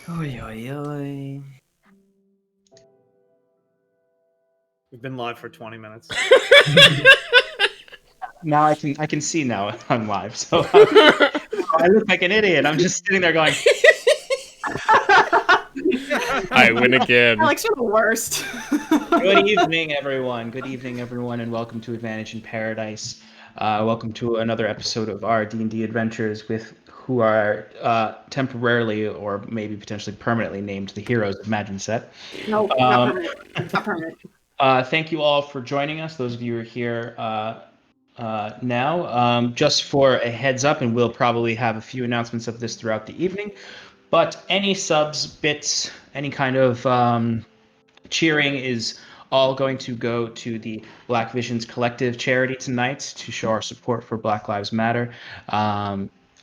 Oy, oy, oy. We've been live for 20 minutes. Now I can see now I'm live, so I look like an idiot. I'm just sitting there going. I win again. Alex, you're the worst. Good evening, everyone. Good evening, everyone, and welcome to Advantage in Paradise. Welcome to another episode of our D&D adventures with who are temporarily or maybe potentially permanently named the heroes of Imagine Set. No, not permanent. Not permanent. Thank you all for joining us. Those of you who are here now. Just for a heads up, and we'll probably have a few announcements of this throughout the evening, but any subs, bits, any kind of cheering is all going to go to the Black Visions Collective charity tonight to show our support for Black Lives Matter.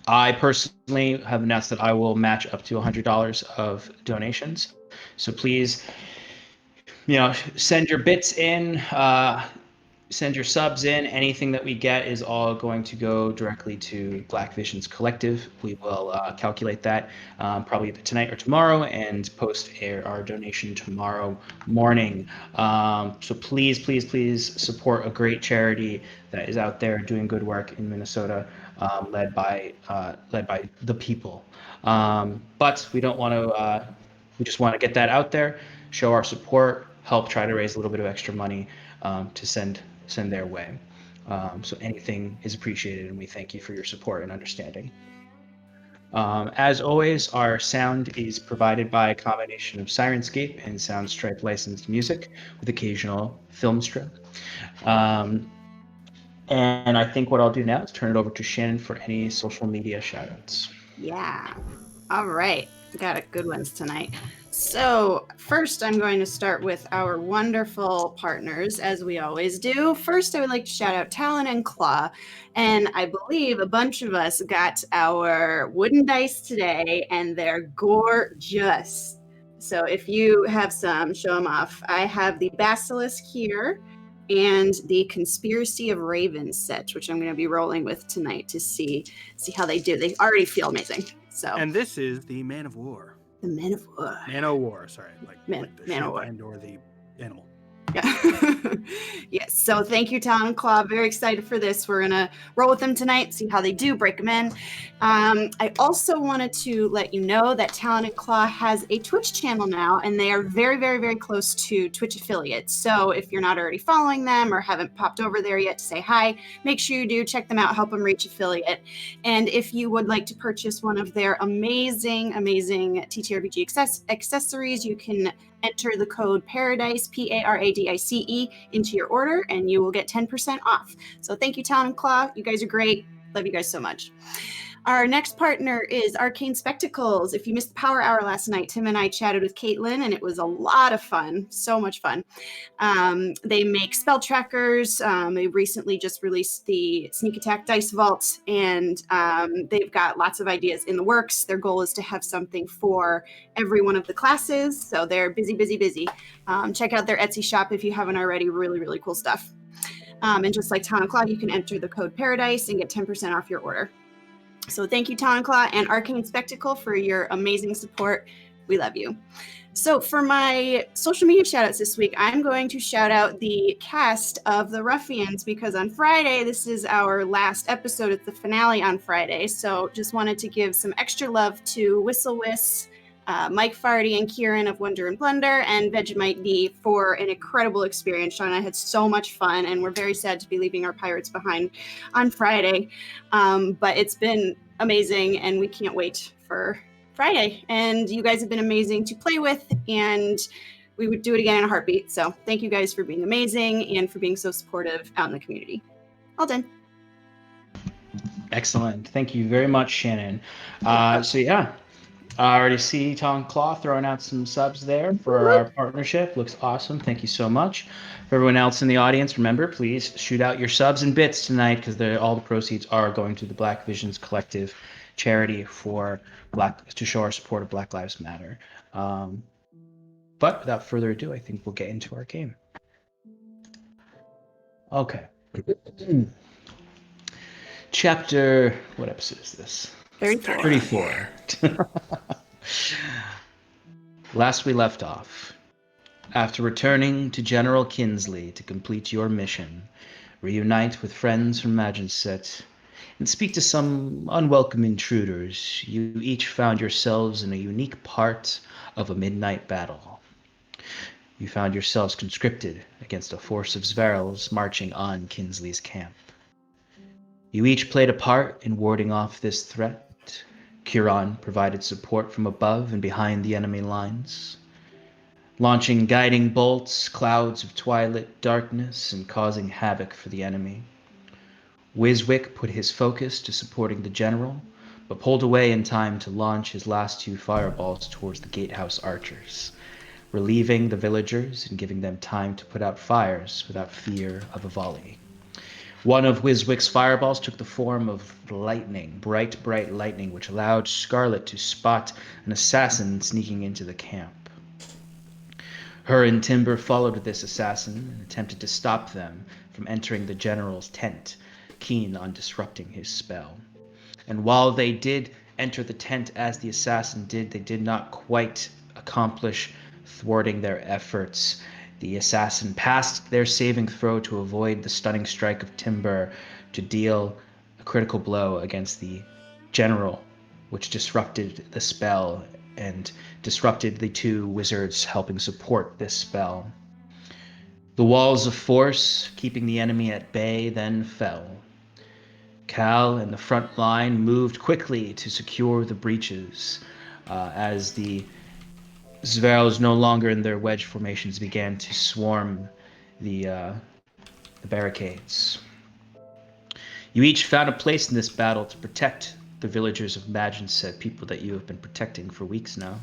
I personally have announced that I will match up to $100 of donations. So please, send your bits in, send your subs in. Anything that we get is all going to go directly to Black Visions Collective. We will calculate that probably either tonight or tomorrow and post our donation tomorrow morning. So please, please, please support a great charity that is out there doing good work in Minnesota, led by the people. But we don't want to. We just want to get that out there, show our support, help try to raise a little bit of extra money to send their way. So anything is appreciated, and we thank you for your support and understanding. As always, our sound is provided by a combination of Sirenscape and Soundstripe licensed music with occasional film strip. And I think what I'll do now is turn it over to Shannon for any social media shoutouts. Yeah. All right. Got a good ones tonight. So first, I'm going to start with our wonderful partners, as we always do. First, I would like to shout out Talon and Claw. And I believe a bunch of us got our wooden dice today, and they're gorgeous. So if you have some, show them off. I have the Basilisk here and the Conspiracy of Ravens set, which I'm going to be rolling with tonight to see how they do. They already feel amazing. So, and this is the Man of War. The Man of War. Man of War, sorry. Like the Man ship of War. and or the animal. Yeah. Yes. So thank you, Talon Claw. Very excited for this. We're going to roll with them tonight, see how they do, break them in. I also wanted to let you know that Talon and Claw has a Twitch channel now, and they are very, very, very close to Twitch affiliates. So if you're not already following them or haven't popped over there yet to say hi, make sure you do. Check them out. Help them reach affiliate. And if you would like to purchase one of their amazing, amazing TTRPG accessories, you can enter the code Paradice, Paradice, into your order, and you will get 10% off. So thank you, Talon and Claw. You guys are great. Love you guys so much. Our next partner is Arcane Spectacles. If you missed the Power Hour last night, Tim and I chatted with Caitlin, and it was a lot of fun. So much fun. They make spell trackers. They recently just released the Sneak Attack Dice Vault, and they've got lots of ideas in the works. Their goal is to have something for every one of the classes. So they're busy, busy, busy. Check out their Etsy shop if you haven't already. Really, really cool stuff. And just like Talon Claw, you can enter the code Paradise and get 10% off your order. So thank you, Talon Claw and Arcane Spectacle, for your amazing support. We love you. So for my social media shoutouts this week, I'm going to shout out the cast of The Ruffians, because on Friday, this is our last episode. It's the finale on Friday. So just wanted to give some extra love to Whistle Whis, Mike Farty and Kieran of Wonder and Blunder, and Vegemite D for an incredible experience. Sean and I had so much fun, and we're very sad to be leaving our pirates behind on Friday. But it's been amazing, and we can't wait for Friday. And you guys have been amazing to play with, and we would do it again in a heartbeat. So thank you guys for being amazing and for being so supportive out in the community. All done. Excellent. Thank you very much, Shannon. So yeah, I already see Talon Claw throwing out some subs there for our partnership. Looks awesome. Thank you so much. For everyone else in the audience, remember, please shoot out your subs and bits tonight, because all the proceeds are going to the Black Visions Collective charity to show our support of Black Lives Matter. But without further ado, I think we'll get into our game. Okay. Chapter, what episode is this? 34. 34. Last we left off, after returning to General Kinsley to complete your mission, reunite with friends from Maginset, and speak to some unwelcome intruders, you each found yourselves in a unique part of a midnight battle. You found yourselves conscripted against a force of Zverals marching on Kinsley's camp. You each played a part in warding off this threat. Curon provided support from above and behind the enemy lines, launching guiding bolts, clouds of twilight darkness, and causing havoc for the enemy. Wiswick put his focus to supporting the general, but pulled away in time to launch his last 2 fireballs towards the gatehouse archers, relieving the villagers and giving them time to put out fires without fear of a volley. One of Wiswick's fireballs took the form of lightning, bright lightning, which allowed Scarlet to spot an assassin sneaking into the camp. Her and Timber followed this assassin and attempted to stop them from entering the general's tent, keen on disrupting his spell. And while they did enter the tent as the assassin did, they did not quite accomplish thwarting their efforts. The assassin passed their saving throw to avoid the stunning strike of Timber to deal a critical blow against the general, which disrupted the spell and disrupted the 2 wizards helping support this spell. The walls of force, keeping the enemy at bay, then fell. Cal and the front line moved quickly to secure the breaches as the Zverals, no longer in their wedge formations, began to swarm the barricades. You each found a place in this battle to protect the villagers of Maginset, people that you have been protecting for weeks now,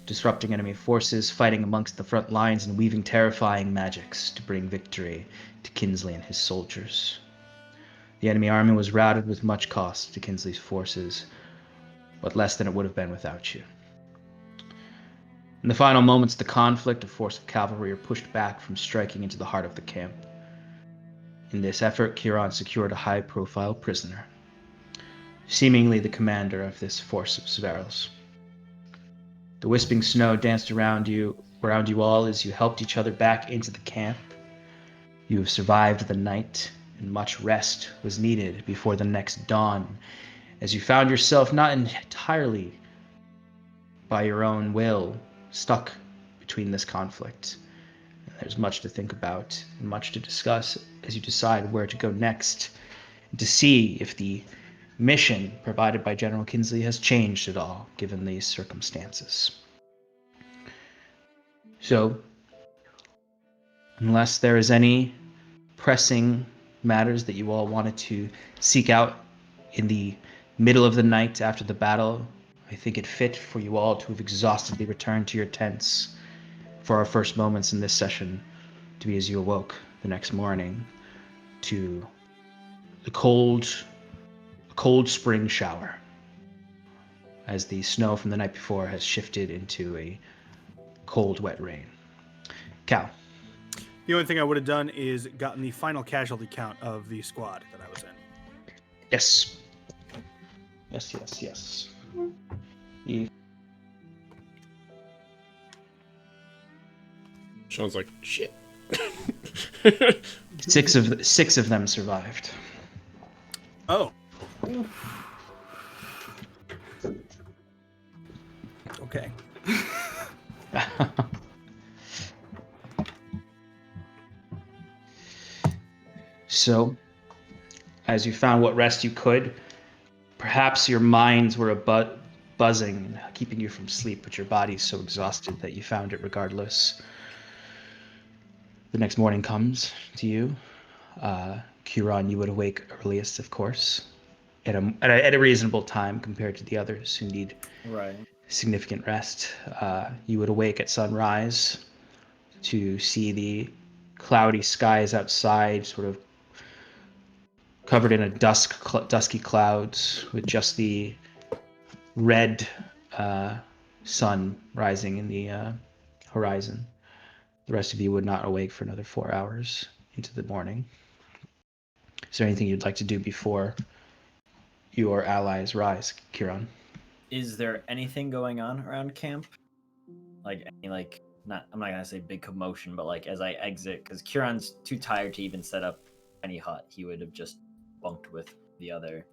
disrupting enemy forces, fighting amongst the front lines, and weaving terrifying magics to bring victory to Kinsley and his soldiers. The enemy army was routed with much cost to Kinsley's forces, but less than it would have been without you. In the final moments of the conflict, a force of cavalry are pushed back from striking into the heart of the camp. In this effort, Curon secured a high-profile prisoner, seemingly the commander of this force of Zverals. The wisping snow danced around you all as you helped each other back into the camp. You have survived the night, and much rest was needed before the next dawn, as you found yourself not entirely by your own will stuck between this conflict. There's much to think about and much to discuss as you decide where to go next, and to see if the mission provided by General Kinsley has changed at all given these circumstances. So, unless there is any pressing matters that you all wanted to seek out in the middle of the night after the battle, I think it fit for you all to have exhaustedly returned to your tents for our first moments in this session to be as you awoke the next morning to the cold spring shower, as the snow from the night before has shifted into a cold, wet rain. Cal. The only thing I would have done is gotten the final casualty count of the squad that I was in. Yes. Sean's like, shit. Six of them survived. Oh. Okay. So, as you found what rest you could, perhaps your minds were buzzing and keeping you from sleep, but your body's so exhausted that you found it regardless. The next morning comes to you. Curon, you would awake earliest, of course, at a reasonable time compared to the others who need significant rest. You would awake at sunrise to see the cloudy skies outside sort of covered in a dusky clouds with just the red sun rising in the horizon. The rest of you would not awake for another 4 hours into the morning. Is there anything you'd like to do before your allies rise, Curon? Is there anything going on around camp? like any like not I'm not gonna say big commotion, but like as I exit, because Kieran's too tired to even set up any hut. He would have just bunked with the other.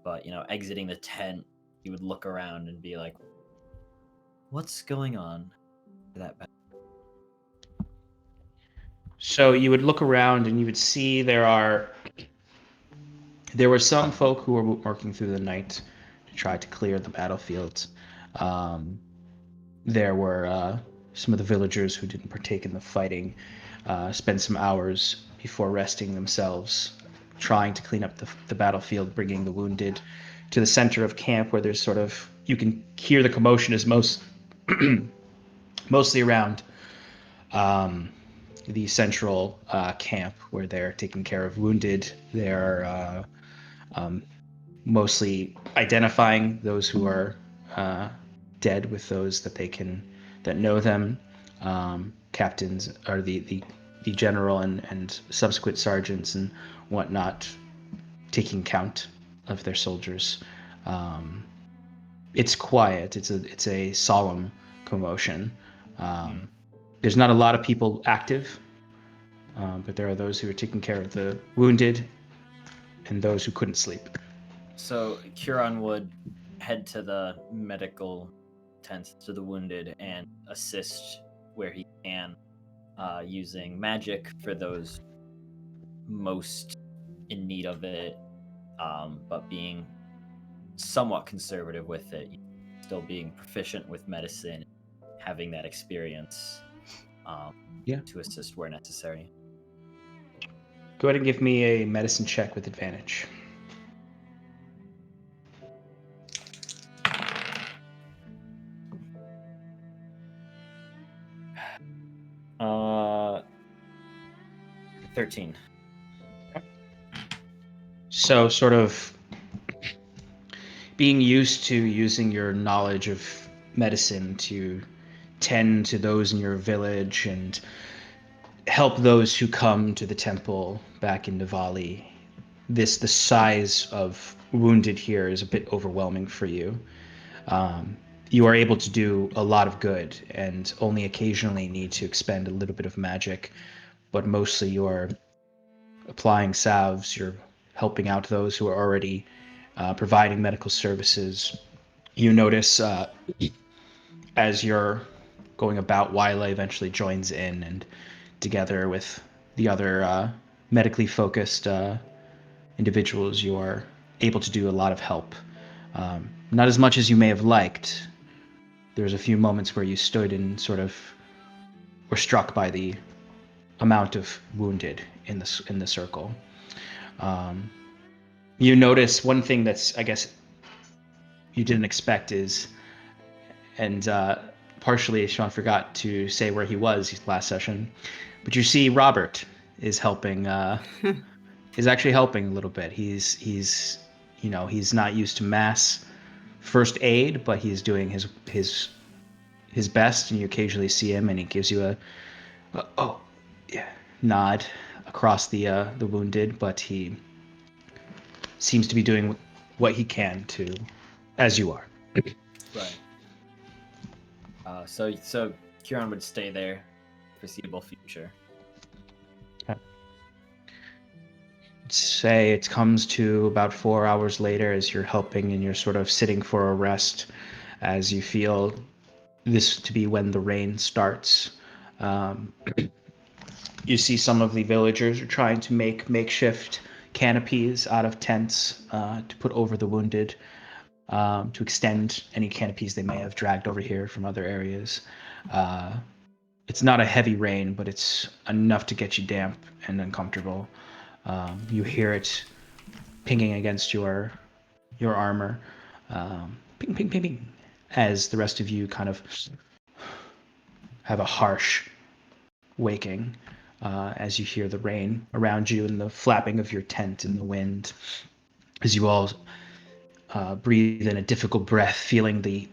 But exiting the tent, he would look around and be like, "What's going on?" For that. So you would look around and you would see there were some folk who were working through the night to try to clear the battlefield. There were some of the villagers who didn't partake in the fighting, spent some hours before resting themselves, trying to clean up the battlefield, bringing the wounded to the center of camp, where there's you can hear the commotion is mostly around the central camp, where they're taking care of wounded. They're mostly identifying those who are dead with those that know them. Captains or the general and subsequent sergeants and whatnot taking count of their soldiers. It's quiet. It's a solemn commotion. There's not a lot of people active, but there are those who are taking care of the wounded and those who couldn't sleep. So Kieran would head to the medical tents to the wounded and assist where he can, using magic for those most in need of it, but being somewhat conservative with it, still being proficient with medicine, having that experience to assist where necessary. Go ahead and give me a medicine check with advantage. Uh, 13. So sort of being used to using your knowledge of medicine to tend to those in your village and help those who come to the temple back in Navali. The size of wounded here is a bit overwhelming for you. You are able to do a lot of good and only occasionally need to expend a little bit of magic, but mostly you're applying salves, you're helping out those who are already providing medical services. You notice as you're going about, Wila eventually joins in, and together with the other medically focused individuals, you are able to do a lot of help. Not as much as you may have liked. There's a few moments where you stood and sort of were struck by the amount of wounded in the circle. You notice one thing that's, I guess, you didn't expect is, and partially Sean forgot to say where he was last session, but you see Robert is helping. Is actually helping a little bit. He's not used to mass first aid, but he's doing his best, and you occasionally see him, and he gives you a nod across the wounded, but he seems to be doing what he can to, as you are. Right. So Kieran would stay there, foreseeable future. Say it comes to about 4 hours later as you're helping and you're sort of sitting for a rest, as you feel this to be when the rain starts. You see some of the villagers are trying to make makeshift canopies out of tents to put over the wounded, to extend any canopies they may have dragged over here from other areas. It's not a heavy rain, but it's enough to get you damp and uncomfortable. You hear it pinging against your armor, ping, ping, ping, ping, as the rest of you kind of have a harsh waking as you hear the rain around you and the flapping of your tent in the wind, as you all breathe in a difficult breath, feeling the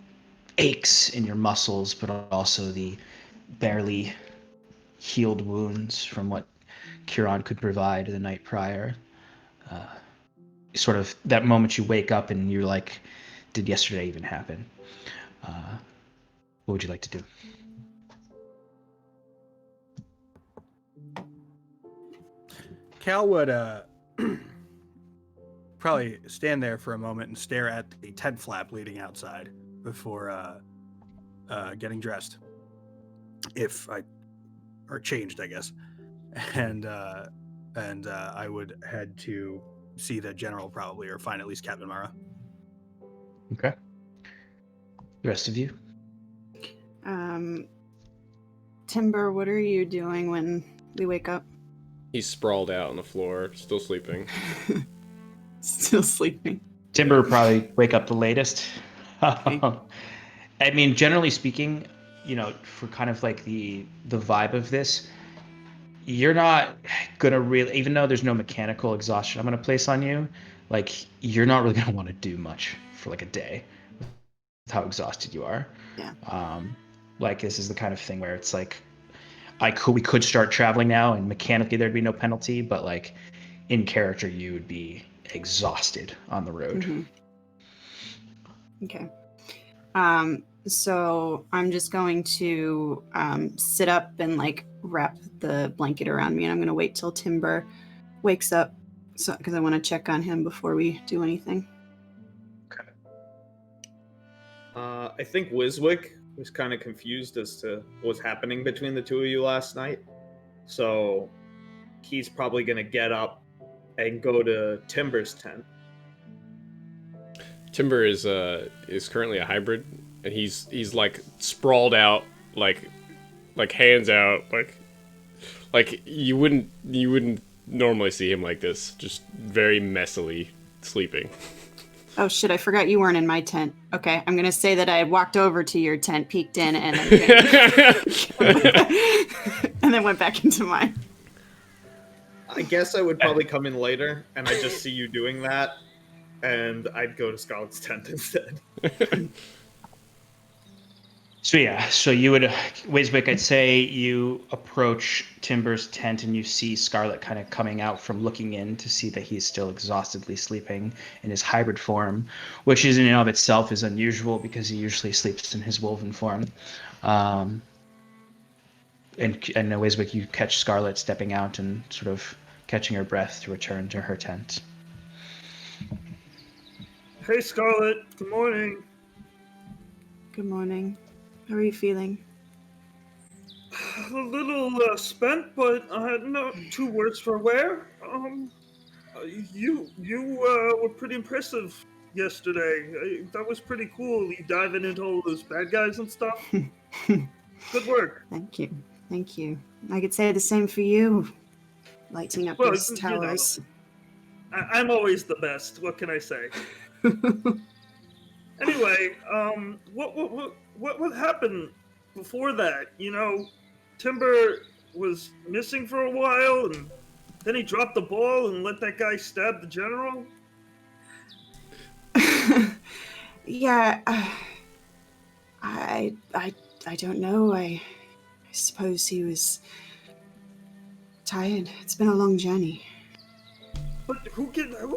aches in your muscles, but also the barely healed wounds from what Kieran could provide the night prior. Sort of that moment you wake up and you're like, did yesterday even happen? What would you like to do? Cal would probably stand there for a moment and stare at the tent flap leading outside before getting dressed, or changed, I guess, and I would head to see the general probably, or find at least Captain Mara. Okay. The rest of you? Timber, what are you doing when we wake up? He's sprawled out on the floor, still sleeping. Still sleeping. Timber would probably wake up the latest. I mean, generally speaking, for kind of like the vibe of this, you're not gonna really, even though there's no mechanical exhaustion I'm gonna place on you, like you're not really gonna want to do much for like a day with how exhausted you are. Yeah. Like this is the kind of thing where it's like we could start traveling now and mechanically there'd be no penalty, but like in character you would be exhausted on the road. Mm-hmm. Okay. So I'm just going to sit up and like wrap the blanket around me, and I'm going to wait till Timber wakes up, because I want to check on him before we do anything. Okay. I think Wiswick was kind of confused as to what was happening between the two of you last night. So he's probably going to get up and go to Timber's tent. Timber is currently a hybrid, and he's like sprawled out, like hands out, like you wouldn't normally see him like this, just very messily sleeping. Oh shit, I forgot you weren't in my tent. Okay, I'm gonna say that I had walked over to your tent, peeked in, and and then went back into mine. I guess I would probably come in later, and I just see you doing that, and I'd go to Scarlett's tent instead. So yeah, so you would, Wiswick, I'd say you approach Timber's tent and you see Scarlett kind of coming out from looking in to see that he's still exhaustedly sleeping in his hybrid form, which is in and of itself is unusual because he usually sleeps in his wolven form. And Wiswick, you catch Scarlett stepping out and sort of catching her breath to return to her tent. Hey, Scarlett. Good morning. Good morning. How are you feeling? A little spent, but no, 2 words for wear. You were pretty impressive yesterday. That was pretty cool. You diving into all those bad guys and stuff. Good work. Thank you. Thank you. I could say the same for you. Lighting up those towers. I'm always the best. What can I say? Anyway, what happened before that? You know, Timber was missing for a while, and then he dropped the ball and let that guy stab the general. Yeah, I don't know. I suppose he was tired. It's been a long journey. But who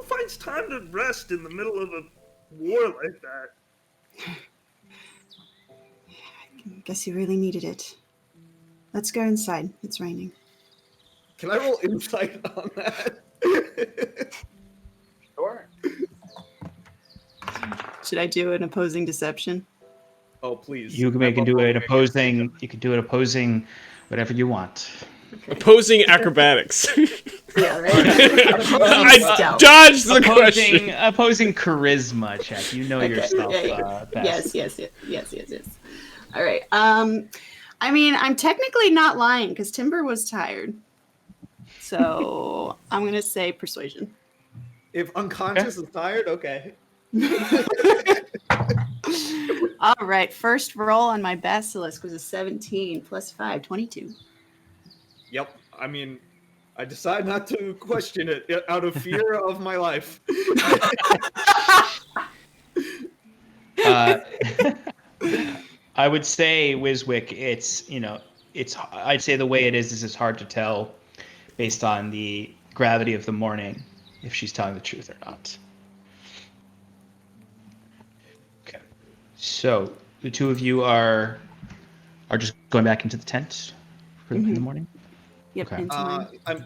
finds time to rest in the middle of a war like that? I guess he really needed it. Let's go inside. It's raining. Can I roll insight on that? Sure. Should I do an opposing deception? Oh, please. You can do it opposing. You can do it opposing, whatever you want. Opposing acrobatics. Yeah, right. I dodged the question. Opposing charisma check. You know yourself best. Yes. All right. I mean, I'm technically not lying because Timber was tired. So I'm gonna say persuasion. If unconscious is tired, okay. All right. First roll on my basilisk was a 17 plus 5, 22. Yep. I mean, I decide not to question it out of fear of my life. I would say, Wiswick, I'd say the way it is it's hard to tell based on the gravity of the morning if she's telling the truth or not. Okay. So, the two of you are just going back into the tent in the Mhm. morning. Yep, Okay. into mine.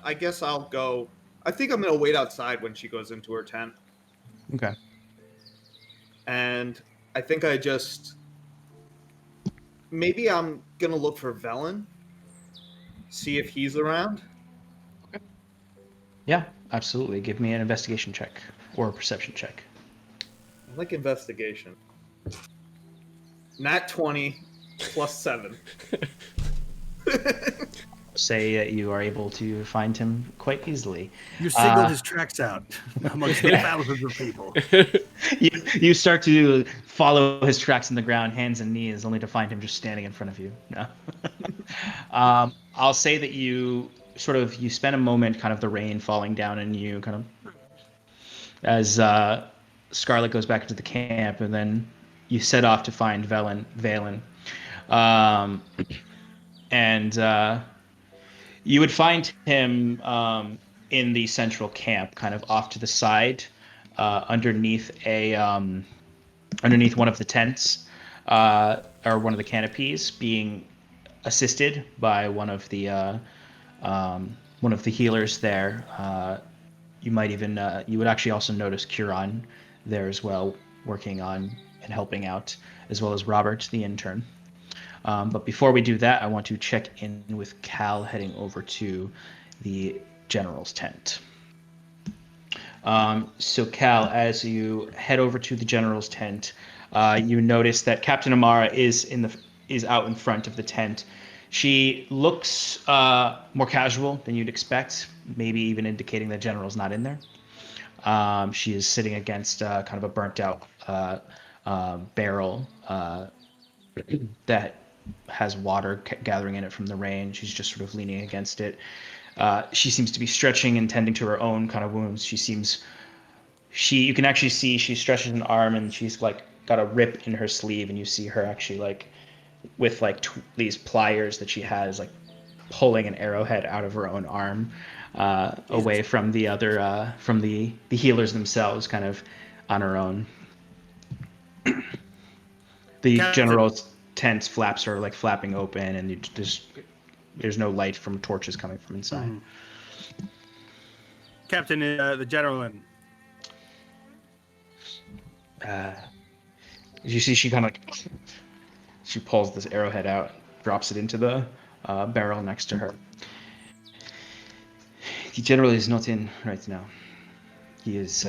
I guess I'll go. I think I'm gonna wait outside when she goes into her tent, Okay. and I think I just maybe I'm gonna look for Velen, see if he's around. Yeah, absolutely. Give me an investigation check or a perception check. I like investigation. Nat 20 plus 7. Say that you are able to find him quite easily. You single his tracks out amongst the thousands of people. You start to follow his tracks in the ground, hands and knees, only to find him just standing in front of you. No. I'll say that you spend a moment, kind of the rain falling down, and you kind of as Scarlet goes back into the camp, and then you set off to find Valen. Um, and you would find him in the central camp, kind of off to the side, underneath underneath one of the tents, or one of the canopies, being assisted by one of the healers there. You would actually also notice Curon there as well, working on and helping out, as well as Robert, the intern. But before we do that, I want to check in with Cal heading over to the general's tent. So Cal, as you head over to the general's tent, you notice that Captain Amara is out in front of the tent. She looks more casual than you'd expect, maybe even indicating that general's not in there. She is sitting against kind of a burnt out barrel that has water gathering in it from the rain. She's just sort of leaning against it. She seems to be stretching and tending to her own kind of wounds. You can actually see she stretches an arm and she's like got a rip in her sleeve, and you see her actually like with like these pliers that she has, like pulling an arrowhead out of her own arm, away from the other from the healers themselves, kind of on her own. The Captain- general's tent flaps are like flapping open, and there's no light from torches coming from inside. Captain, the general, and You see, she kind of she pulls this arrowhead out, drops it into the barrel next to her. The general is not in right now. He is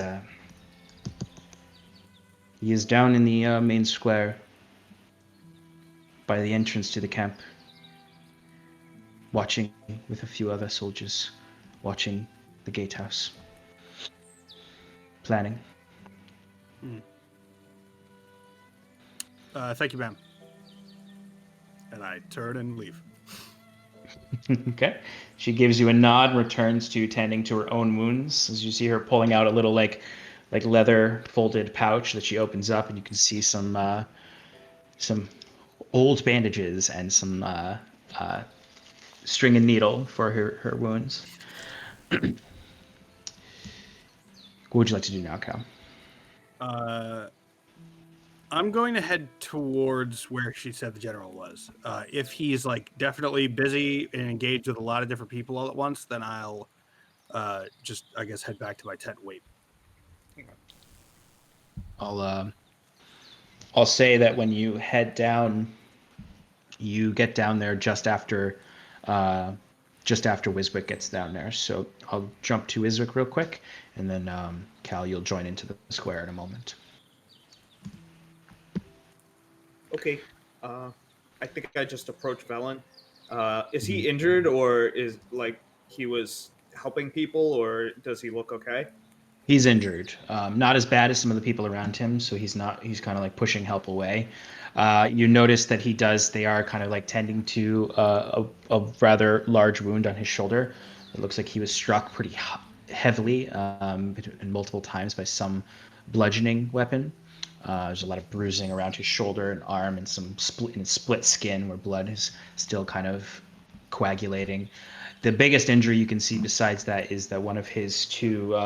down in the main square by the entrance to the camp, watching with a few other soldiers, watching the gatehouse, planning. Thank you, ma'am. And I turn and leave. Okay. She gives you a nod and returns to tending to her own wounds, as you see her pulling out a little like leather folded pouch that she opens up, and you can see some old bandages and some string and needle for her wounds. What would you like to do now, Cal? I'm going to head towards where she said the general was. If he's like definitely busy and engaged with a lot of different people all at once, then I'll just, I guess, head back to my tent. Wait. I'll say that when you head down, you get down there just after Wiswick gets down there. So I'll jump to Wiswick real quick, and then Cal, you'll join into the square in a moment. Okay. I think I just approached Velen. Is he injured, or is like he was helping people, or does he look okay? He's injured, not as bad as some of the people around him, so he's kind of like pushing help away. You notice that they are kind of like tending to a rather large wound on his shoulder. It looks like he was struck pretty heavily and multiple times by some bludgeoning weapon. There's a lot of bruising around his shoulder and arm, and some split skin where blood is still kind of coagulating. The biggest injury you can see besides that is that one of his two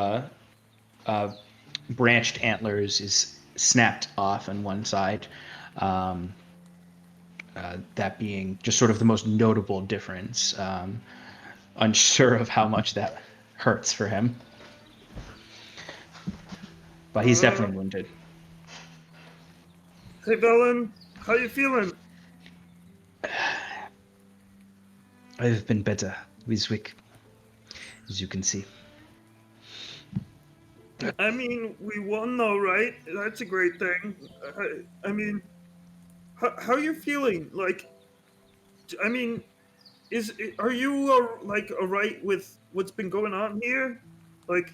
branched antlers is snapped off on one side, That being just sort of the most notable difference. Unsure of how much that hurts for him. But he's definitely wounded. Hey, Velen, how you feeling? I've been better this week, as you can see. I mean, we won though, right? That's a great thing. I mean, how you feeling? Like, I mean, are you like alright with what's been going on here? Like,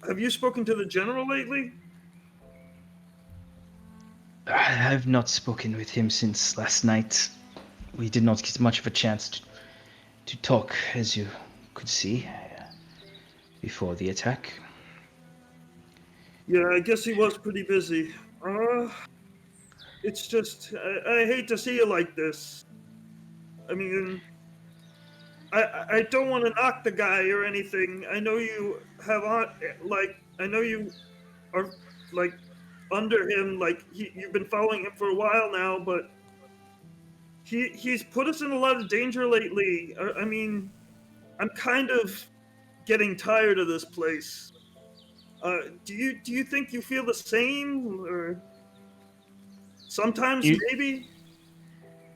have you spoken to the general lately? I've not spoken with him since last night. We did not get much of a chance to talk, as you could see, before the attack. Yeah, I guess he was pretty busy. It's just I hate to see you like this. I mean, I don't want to knock the guy or anything. I know you have on like I know you are like under him. Like you've been following him for a while now, but he's put us in a lot of danger lately. I mean, I'm kind of getting tired of this place. Do you think you feel the same, or sometimes You maybe?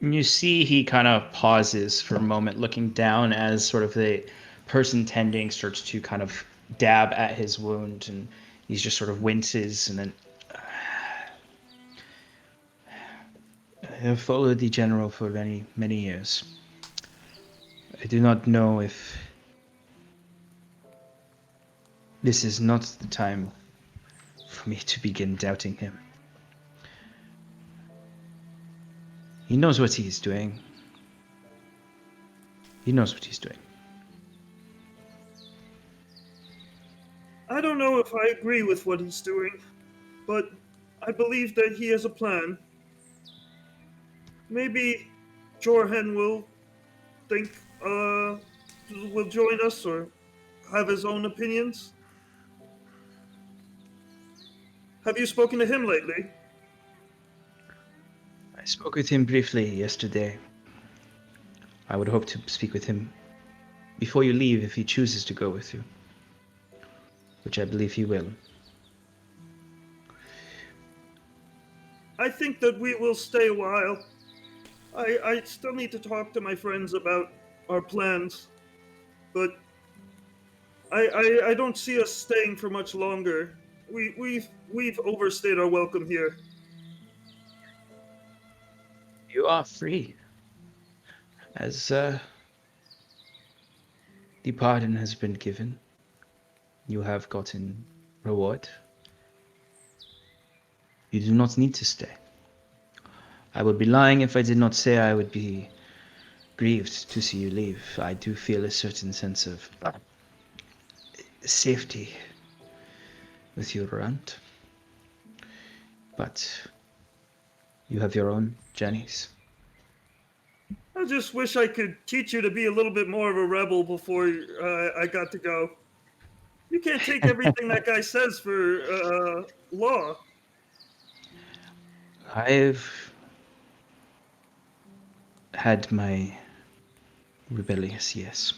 you see he kind of pauses for a moment, looking down as sort of the person tending starts to kind of dab at his wound, and he's just sort of winces, and then I have followed the general for many, many years. I do not know if this is not the time for me to begin doubting him. He knows what he's doing. He knows what he's doing. I don't know if I agree with what he's doing, but I believe that he has a plan. Maybe Jorhen will think will join us or have his own opinions. Have you spoken to him lately? I spoke with him briefly yesterday. I would hope to speak with him before you leave if he chooses to go with you, which I believe he will. I think that we will stay a while. I still need to talk to my friends about our plans, but I don't see us staying for much longer. We've overstayed our welcome here. You are free, as the pardon has been given. You have gotten reward. You do not need to stay. I would be lying if I did not say I would be grieved to see you leave. I do feel a certain sense of safety with you around. But you have your own journeys. I just wish I could teach you to be a little bit more of a rebel before I got to go. You can't take everything that guy says for law. I've had my rebellious years.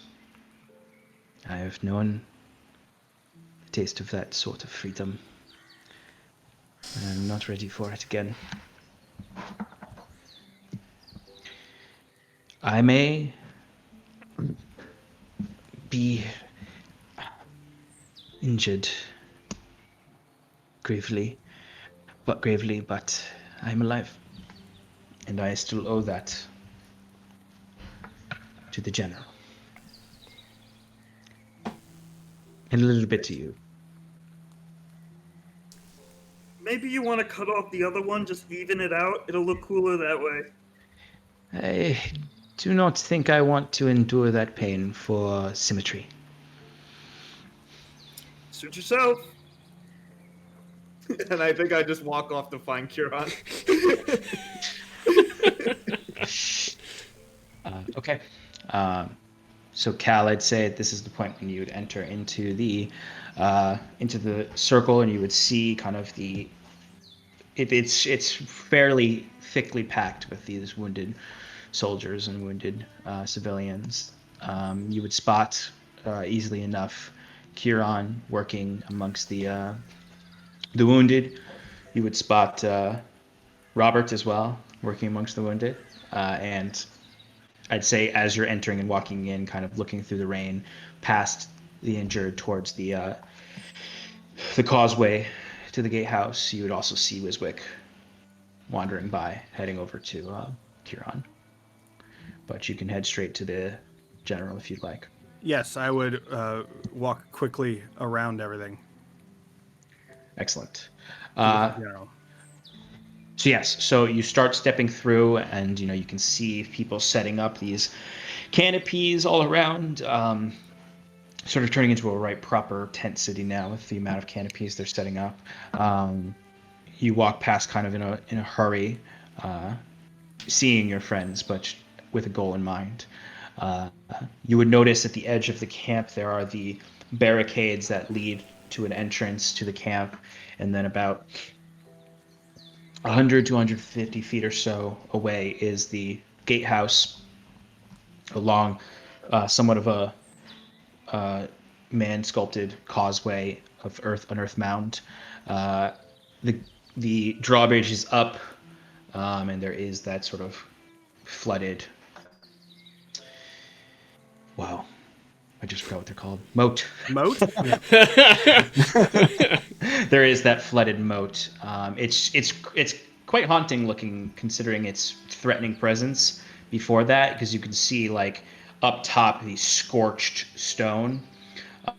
I have known the taste of that sort of freedom. And I'm not ready for it again. I may be injured gravely, but I'm alive. And I still owe that to the general. And a little bit to you. Maybe you want to cut off the other one, just even it out. It'll look cooler that way. I do not think I want to endure that pain for symmetry. Suit yourself. And I think I just walk off to find Kieran. Okay. So Cal, I'd say this is the point when you would enter into the circle, and you would see kind of the it's fairly thickly packed with these wounded soldiers and wounded civilians. You would spot easily enough Kieran working amongst the wounded. You would spot Robert as well working amongst the wounded, and I'd say as you're entering and walking in, kind of looking through the rain, past the injured towards the causeway to the gatehouse, you would also see Wiswick wandering by, heading over to Kieran. But you can head straight to the general if you'd like. Yes, I would walk quickly around everything. Excellent. To the general. So yes, so you start stepping through, and you can see people setting up these canopies all around, sort of turning into a right proper tent city now with the amount of canopies they're setting up. You walk past kind of in a hurry, seeing your friends, but with a goal in mind. You would notice at the edge of the camp there are the barricades that lead to an entrance to the camp, and then about 100 to 150 feet or so away is the gatehouse along somewhat of a man-sculpted causeway of an earth mound. The drawbridge is up, and there is that sort of flooded. Wow, I just forgot what they're called. Moat. Moat? There is that flooded moat. It's quite haunting looking, considering its threatening presence before that, because you can see like up top the scorched stone,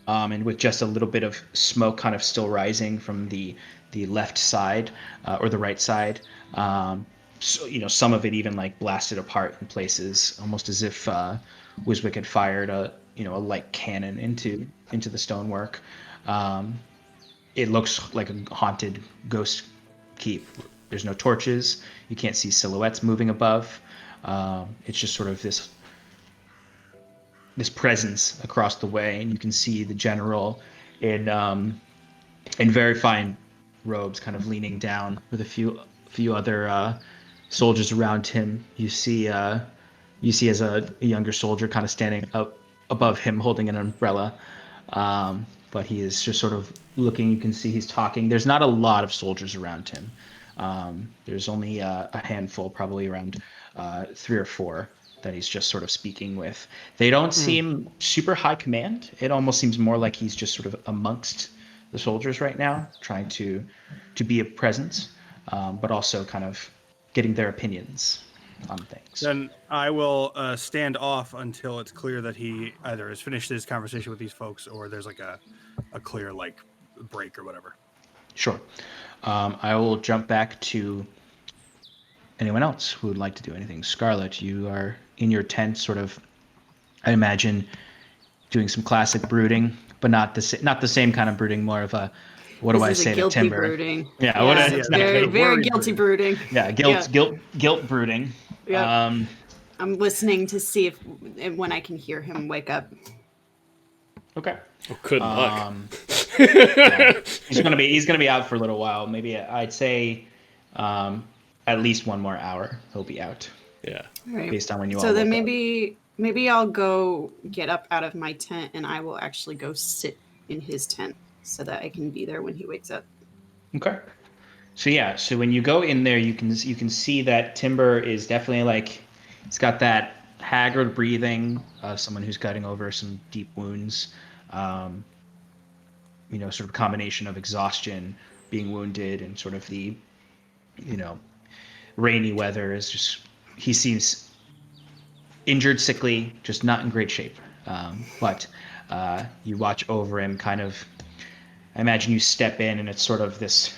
and with just a little bit of smoke kind of still rising from the left side or the right side. So some of it even like blasted apart in places, almost as if Wiswick had fired a light cannon into the stonework. It looks like a haunted ghost keep. There's no torches. You can't see silhouettes moving above. It's just sort of this presence across the way, and you can see the general in very fine robes, kind of leaning down with a few other soldiers around him. You see as a younger soldier kind of standing up above him, holding an umbrella. But he is just sort of looking. You can see he's talking. There's not a lot of soldiers around him. There's only a handful, probably around 3 or 4, that he's just sort of speaking with. They don't seem super high command. It almost seems more like he's just sort of amongst the soldiers right now, trying to be a presence, but also kind of getting their opinions on things. Then I will stand off until it's clear that he either has finished his conversation with these folks or there's like a clear like break or whatever. Sure. I will jump back to anyone else who would like to do anything. Scarlet, you are in your tent, sort of, I imagine, doing some classic brooding, but not the same kind of brooding, more of a, what do I say to Timber? Brooding. Yeah, very guilty brooding. Yeah, guilt brooding. Yep. I'm listening to see when I can hear him wake up. Okay. Oh, good luck. Yeah. He's gonna be out for a little while. Maybe I'd say at least 1 more hour he'll be out. Yeah. Right. Based on when you all. So then woke up. maybe I'll go get up out of my tent and I will actually go sit in his tent so that I can be there when he wakes up. Okay. So when you go in there, you can see that Timber is definitely like, it's got that haggard breathing, someone who's cutting over some deep wounds. Sort of combination of exhaustion, being wounded, and sort of the, rainy weather is just, he seems injured, sickly, just not in great shape. But you watch over him, kind of, I imagine you step in and it's sort of this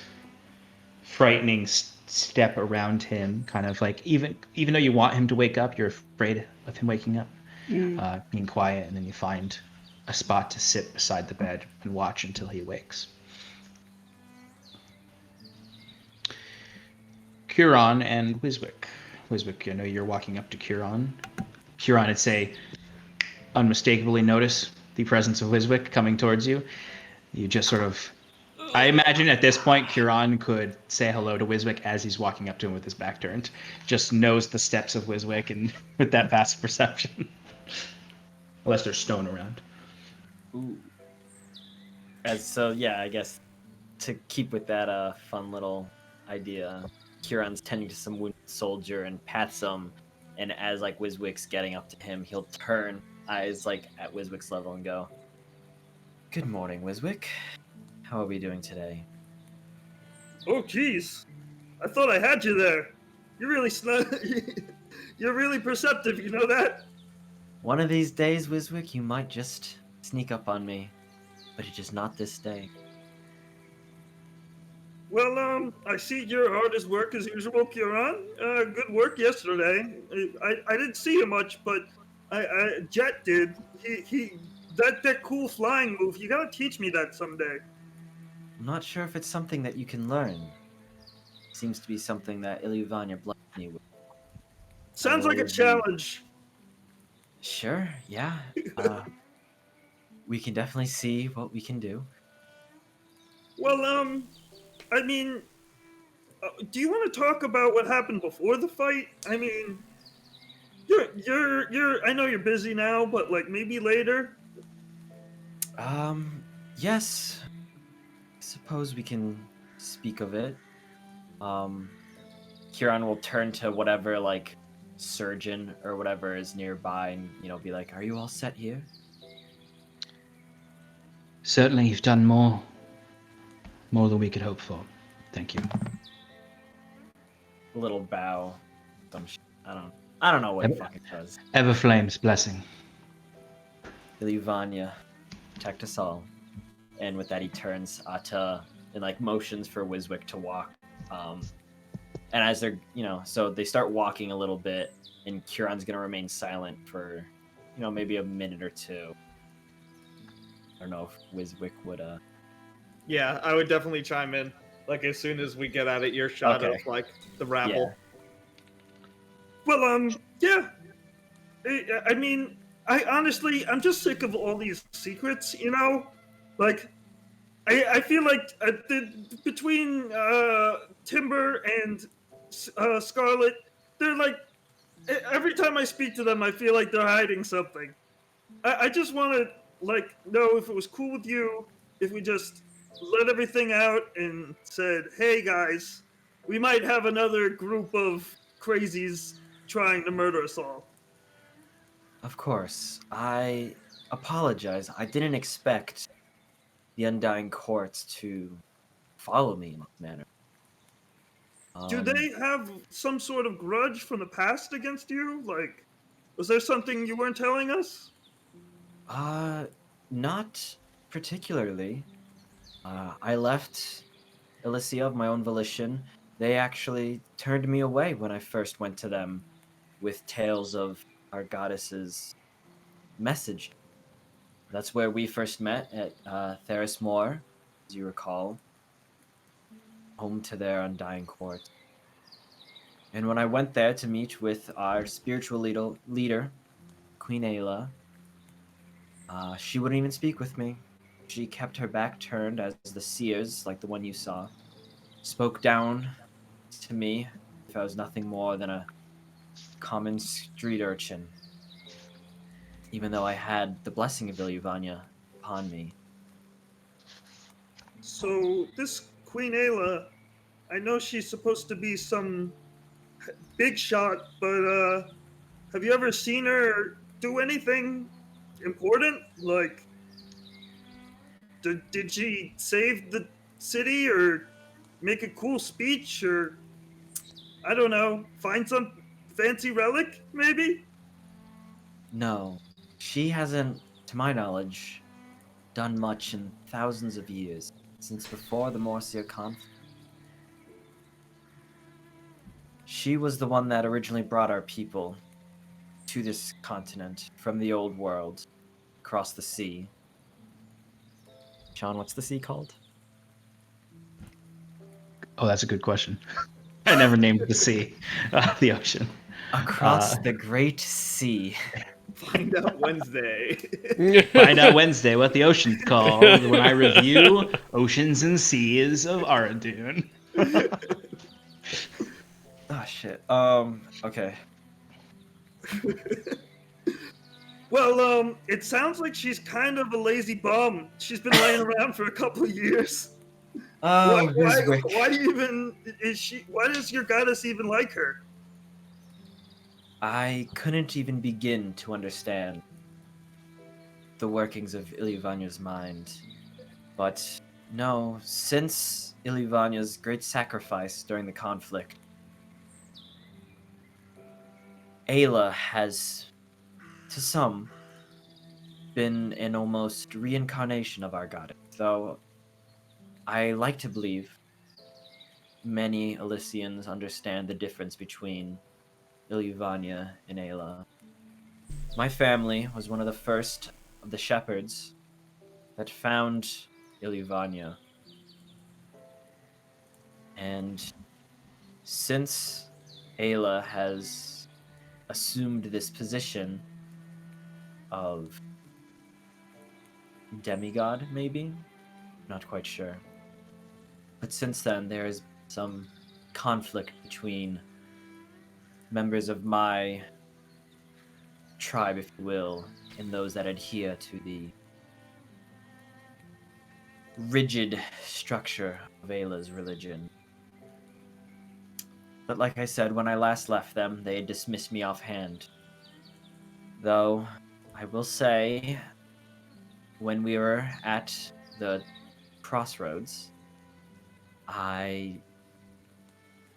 frightening step around him, kind of like, even though you want him to wake up, you're afraid of him waking up, being quiet, and then you find a spot to sit beside the bed and watch until he wakes. Kieran and Wiswick. Wiswick, I know you're walking up to Kieran. Kieran, I'd say, unmistakably notice the presence of Wiswick coming towards you. You just sort of I imagine at this point, Kieran could say hello to Wiswick as he's walking up to him with his back turned. Just knows the steps of Wiswick and with that passive perception. Unless there's stone around. Ooh. Yeah, I guess to keep with that fun little idea, Kieran's tending to some wounded soldier and pats him, and as like Wiswick's getting up to him, he'll turn eyes like at Wiswick's level and go, "Good morning, Wiswick. How are we doing today?" Oh, jeez. I thought I had you there. You're really You're really perceptive, you know that? One of these days, Wiswick, you might just sneak up on me, but it is not this day. Well, I see you're hard as work as usual, Kieran. Good work yesterday. I didn't see you much, but Jet did. That cool flying move. You gotta teach me that someday. I'm not sure if it's something that you can learn. Seems to be something that Ilyvania blessed me with. Sounds like a challenge. Sure, yeah. We can definitely see what we can do. Well, I mean, do you want to talk about what happened before the fight? I mean, I know you're busy now, but like maybe later. Yes. I suppose we can speak of it. Kieran will turn to whatever like surgeon or whatever is nearby and be like, "Are you all set here?" Certainly, you've done more than we could hope for. Thank you. A little bow. I don't know what it fucking does. Everflame's blessing. Ilyvania, protect us all. And with that, he turns and like motions for Wiswick to walk. And as they're, so they start walking a little bit, and Kieran's gonna remain silent for, maybe a minute or two. I don't know if Wiswick would. Yeah, I would definitely chime in. Like as soon as we get out of earshot of like the rabble. Well, yeah. I mean, I'm just sick of all these secrets, Like, I feel like between Timber and Scarlet, they're like, every time I speak to them, I feel like they're hiding something. I just want to, like, know if it was cool with you, if we just let everything out and said, hey guys, we might have another group of crazies trying to murder us all. Of course. I apologize. I didn't expect the Undying Courts to follow me in this manner. Do they have some sort of grudge from the past against you? Like, was there something you weren't telling us? Not particularly. I left Elysia of my own volition. They actually turned me away when I first went to them with tales of our goddess's message. That's where we first met at Theris Moor, as you recall, home to their Undying Court. And when I went there to meet with our spiritual leader, Queen Ayla, she wouldn't even speak with me. She kept her back turned as the seers, like the one you saw, spoke down to me if I was nothing more than a common street urchin, even though I had the blessing of Ilyvania upon me. So, this Queen Ayla, I know she's supposed to be some big shot, but have you ever seen her do anything important? Like, did she save the city or make a cool speech or, I don't know, find some fancy relic, maybe? No, she hasn't, to my knowledge, done much in thousands of years, since before the Morcia conflict. She was the one that originally brought our people to this continent from the old world, across the sea. Sean, what's the sea called? Oh, that's a good question. I never named the sea, the ocean. Across the great sea. Find out Wednesday. Find out Wednesday what the ocean's called when I review Oceans and Seas of Aradune. Oh shit. Okay. Well, it sounds like she's kind of a lazy bum. She's been laying around for a couple of years. Oh, Why do you even is she? Why does your goddess even like her? I couldn't even begin to understand the workings of Ilivanya's mind. But no, since Ilivanya's great sacrifice during the conflict, Ayla has, to some, been an almost reincarnation of our goddess, though I like to believe many Elysians understand the difference between Iluvania and Ayla. My family was one of the first of the shepherds that found Iluvania. And since Ayla has assumed this position of demigod, maybe? Not quite sure. But since then, there is some conflict between members of my tribe, if you will, and those that adhere to the rigid structure of Ayla's religion. But like I said, when I last left them, they dismissed me offhand. Though, I will say, when we were at the crossroads, I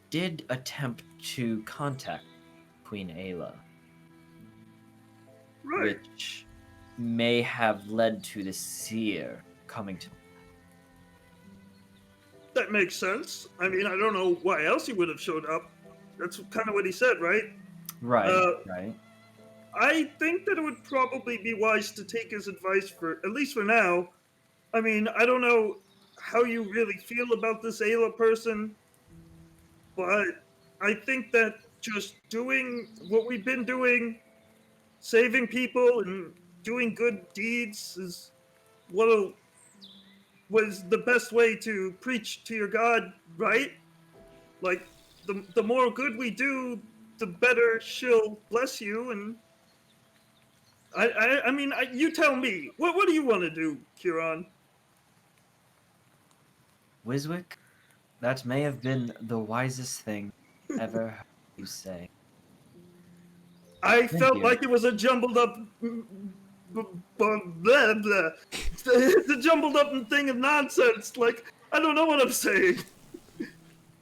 did attempt to contact Queen Ayla, Right. which may have led to the seer coming to me. That makes sense. I mean, I don't know why else he would have showed up. That's kind of what he said, right? Right, right. I think that it would probably be wise to take his advice for at least for now. I mean, I don't know how you really feel about this Ayla person, but I think that just doing what we've been doing, saving people and doing good deeds is what was the best way to preach to your God, right? Like the more good we do, the better she'll bless you. And I mean, you tell me, what do you want to do, Kieran? Wiswick, that may have been the wisest thing ever heard you say. I Thank felt you. like it was a jumbled up, blah, blah. It's a jumbled up thing of nonsense. Like I don't know what I'm saying.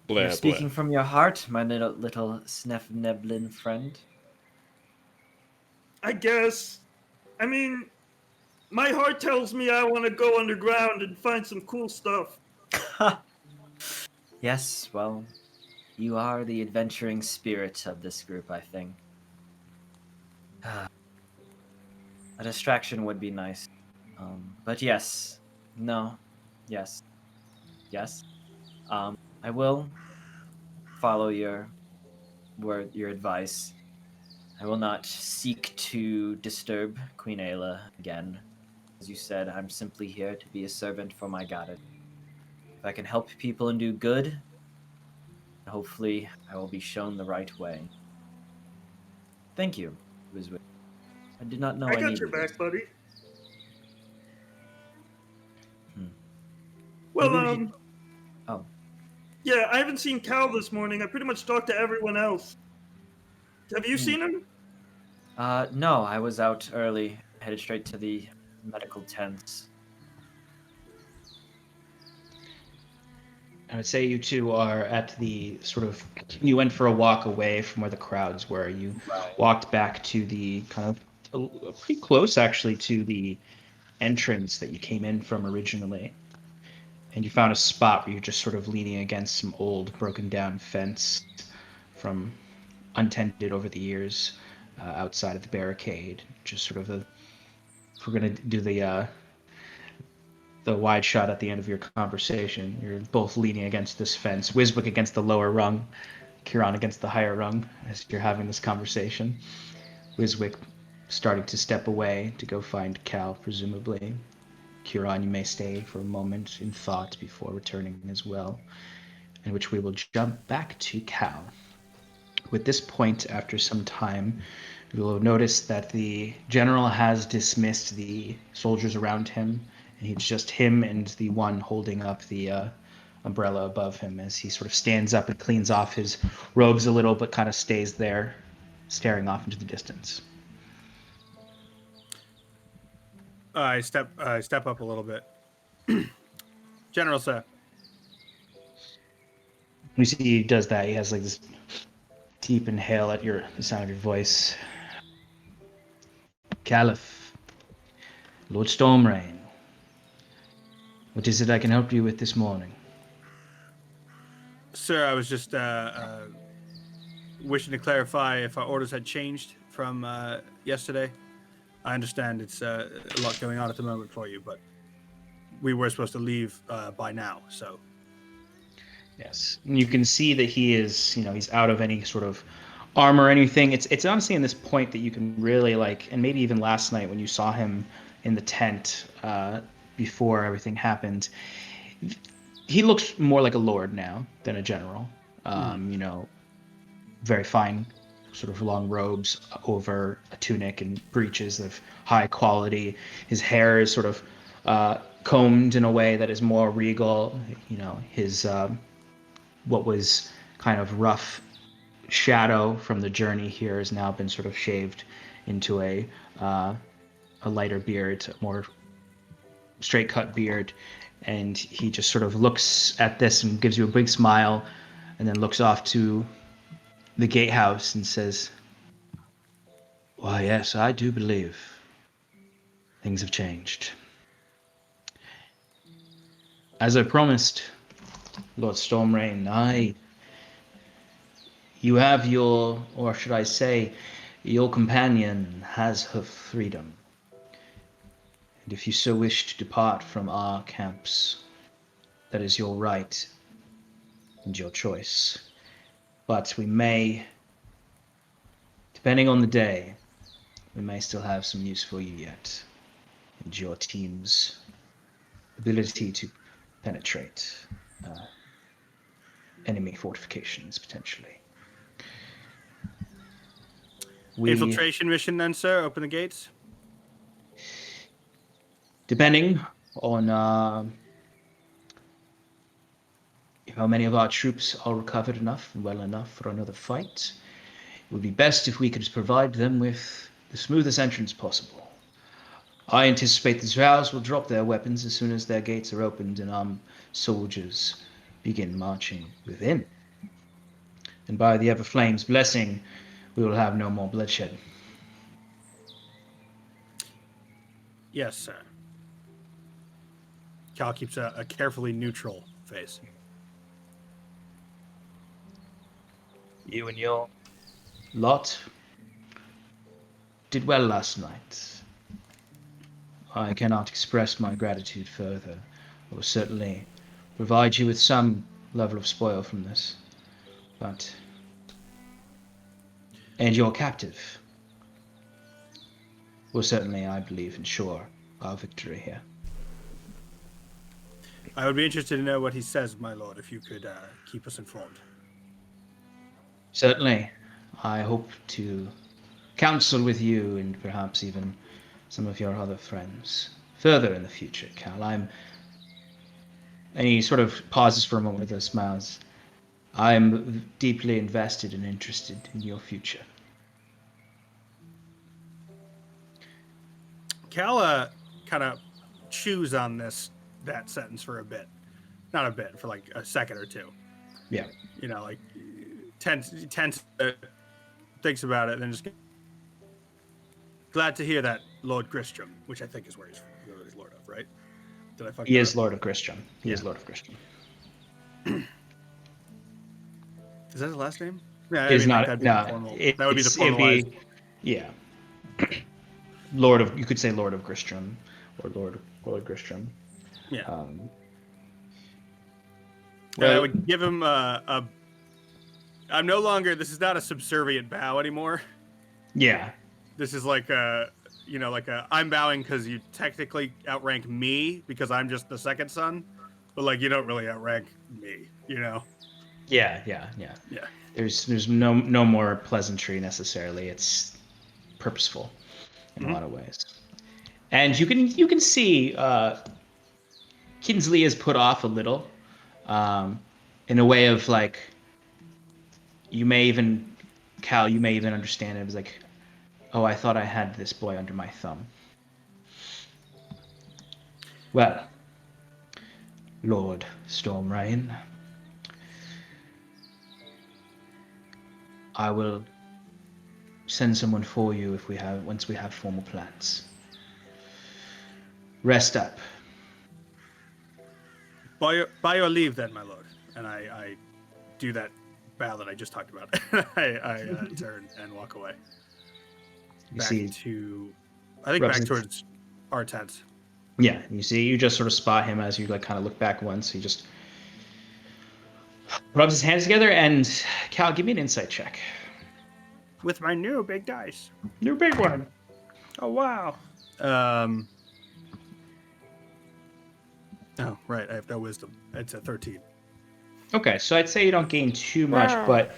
Blah, You're blah. speaking from your heart, my little Snef-Neblin friend. I guess. I mean, my heart tells me I want to go underground and find some cool stuff. Yes, well, you are the adventuring spirit of this group, I think. A distraction would be nice. But yes, no, yes, yes. I will follow your advice. I will not seek to disturb Queen Ayla again. As you said, I'm simply here to be a servant for my goddess. If I can help people and do good, hopefully I will be shown the right way. Thank you, Wiswick. I did not know I I got your needed this. back, buddy. Maybe Well, we should- Oh, yeah, I haven't seen Cal this morning. I pretty much talked to everyone else. Have you seen him? no, I was out early, headed straight to the medical tents. I would say you two are at the sort of, you went for a walk away from where the crowds were. You walked back to the kind of pretty close actually to the entrance that you came in from originally. And you found a spot where you're just sort of leaning against some old broken down fence from untended over the years outside of the barricade. Just sort of if we're going to do the wide shot at the end of your conversation. You're both leaning against this fence, Wiswick against the lower rung, Kieran against the higher rung as you're having this conversation. Wiswick starting to step away to go find Cal, presumably. Kieran, you may stay for a moment in thought before returning as well, in which we will jump back to Cal. With this point, after some time, you will notice that the general has dismissed the soldiers around him, and it's just him and the one holding up the umbrella above him as he sort of stands up and cleans off his robes a little, but kind of stays there, staring off into the distance. I step up a little bit. General, sir. You see he does that. He has like this deep inhale at the sound of your voice. Caliph, Lord Stormrain, what is it I can help you with this morning? Sir, I was just wishing to clarify if our orders had changed from yesterday. I understand it's a lot going on at the moment for you, but we were supposed to leave by now, so. Yes, and you can see that he is, he's out of any sort of armor or anything. It's honestly in this point that you can really and maybe even last night when you saw him in the tent before everything happened, he looks more like a lord now than a general. Very fine sort of long robes over a tunic and breeches of high quality. His hair is sort of combed in a way that is more regal. His what was kind of rough shadow from the journey here has now been sort of shaved into a lighter beard, a more straight cut beard, and he just sort of looks at this and gives you a big smile, and then looks off to the gatehouse and says, "Why, yes, I do believe things have changed. As I promised, Lord Stormrain, you have or should I say, your companion has her freedom. And if you so wish to depart from our camps, that is your right and your choice. But we may, depending on the day, we may still have some use for you yet, and your team's ability to penetrate enemy fortifications, potentially." Infiltration mission then, sir? Open the gates? Depending on how many of our troops are recovered enough and well enough for another fight, it would be best if we could provide them with the smoothest entrance possible. I anticipate the Zhaos will drop their weapons as soon as their gates are opened and our soldiers begin marching within. And by the Everflame's blessing, we will have no more bloodshed. Yes, sir. Cal keeps a carefully neutral face. You and your lot did well last night. I cannot express my gratitude further. I will certainly provide you with some level of spoil from this. And your captive will certainly, I believe, ensure our victory here. I would be interested to know what he says, my lord, if you could keep us informed. Certainly. I hope to counsel with you and perhaps even some of your other friends further in the future, Cal. And he sort of pauses for a moment with a smile. I'm deeply invested and interested in your future. Cal kind of chews on that sentence for a bit. Not a bit, for like a second or two. Yeah. Tense, thinks about it, and then just glad to hear that, Lord Gristrom, which I think is where he's Lord of, right? Did I fuck He that is up? Lord of Gristrom. He is Lord of Gristrom. Is that his last name? Yeah, It's not. that'd be No, formal. that That would be the formalized. Yeah. You could say Lord of Gristrom, or Lord Gristrom. Yeah. Well, I would give him I'm no longer. This is not a subservient bow anymore. Yeah. this is like a, like a, I'm bowing because you technically outrank me because I'm just the second son, but like you don't really outrank me, Yeah. Yeah. There's no more pleasantry necessarily. It's purposeful in a lot of ways. And you can see Kinsley is put off a little, in a way of like, Cal, you may even understand it. It was like, oh, I thought I had this boy under my thumb. Well, Lord Stormrain, I will send someone for you once we have formal plans. Rest up. By your leave, then, my lord. And I do that bow that I just talked about. I turn and walk away. You see, Back towards our tent. Yeah, you just sort of spot him as you like kind of look back once. He just rubs his hands together, and Cal, give me an insight check. With my new big dice. New big one. Oh wow. Oh right, I have no wisdom. It's a 13. Okay, so I'd say you don't gain too much, but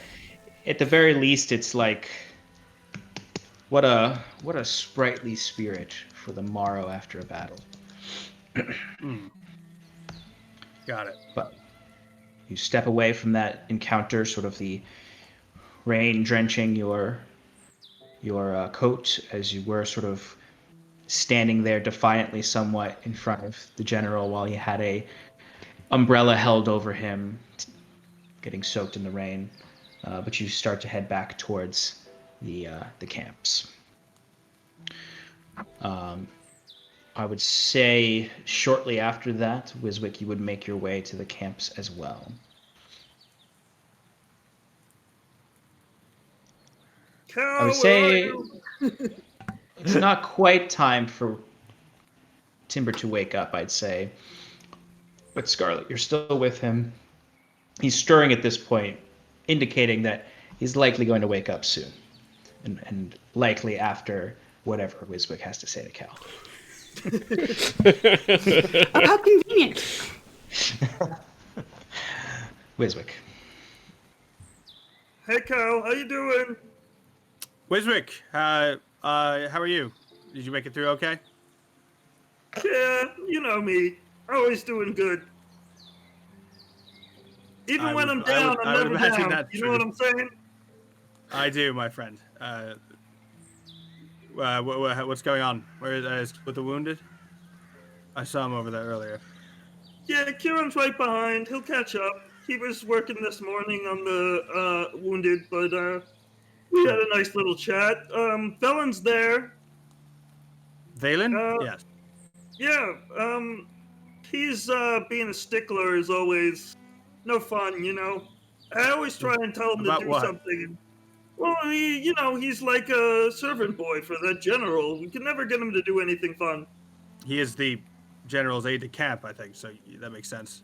at the very least, it's like what a sprightly spirit for the morrow after a battle. Got it. But you step away from that encounter, sort of the rain drenching your coat as you were sort of standing there defiantly somewhat in front of the general while he had a umbrella held over him, getting soaked in the rain. But you start to head back towards the camps. I would say shortly after that, Wiswick, you would make your way to the camps as well. I would say it's not quite time for Timber to wake up, I'd say. But Scarlet, you're still with him. He's stirring at this point, indicating that he's likely going to wake up soon. And likely after whatever Wiswick has to say to Cal. How convenient. Wiswick. Hey, Cal, how you doing? Wiswick, how are you? Did you make it through okay? Yeah, you know me. Always doing good. Even when I'm down, I'm never down. You know what I'm saying? I do, my friend. What's going on? Where is with the wounded? I saw him over there earlier. Yeah, Kieran's right behind. He'll catch up. He was working this morning on the wounded, but we had a nice little chat. Velen's there. Valen? Yes. Yeah, he's being a stickler is always no fun, you know. I always try and tell him to do something. Well, he's like a servant boy for that general. We can never get him to do anything fun. He is the general's aide de camp, I think, so that makes sense.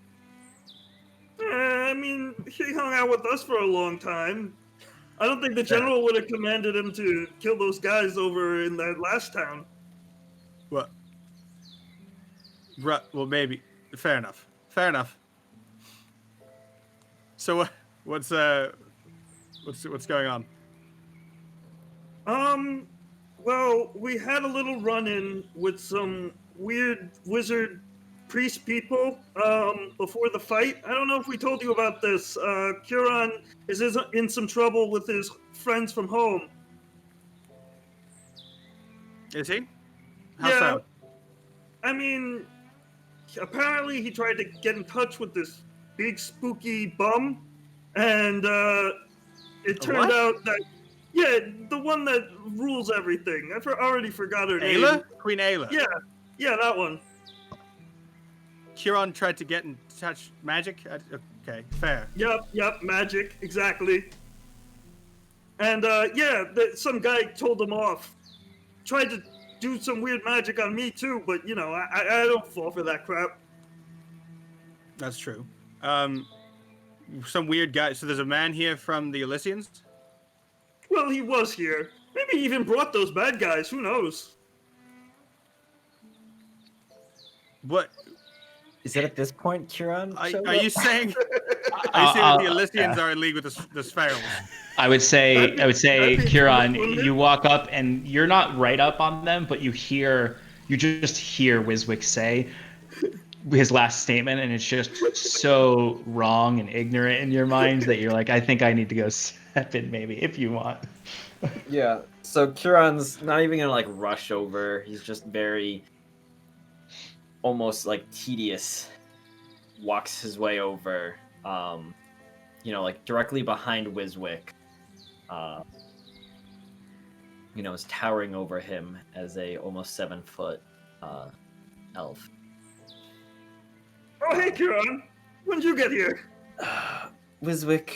I mean, he hung out with us for a long time. I don't think the general would have commanded him to kill those guys over in that last town. What? Well, maybe. Fair enough. So what's going on? Well, we had a little run-in with some weird wizard priest people before the fight. I don't know if we told you about this. Kieran is in some trouble with his friends from home. Is he? How so? I mean, apparently he tried to get in touch with this big spooky bum, and it turned out that the one that rules everything. I already forgot her name. Ayla? Queen Ayla. Yeah, that one. Kieran tried to get in touch magic? Okay, fair. Yep, magic, exactly. And some guy told him off. Tried to do some weird magic on me too, but I don't fall for that crap. That's true. Some weird guy. So there's a man here from the Elysians? Well, he was here. Maybe he even brought those bad guys. Who knows? What Is it at this point Kieran showed are you up? saying? Are you saying that the Elysians are in league with the Spherals? I would say, that'd be Kieran, cool, wouldn't it? you walk up and you're not right up on them, but you just hear Wiswick say his last statement, and it's just so wrong and ignorant in your mind that you're like, I think I need to go step in, maybe, if you want. Yeah. So Kieran's not even gonna like rush over. He's just very almost like tedious. Walks his way over. Like directly behind Wiswick. Is towering over him as a almost 7-foot elf. Oh, hey, Kieran. When did you get here? Wiswick,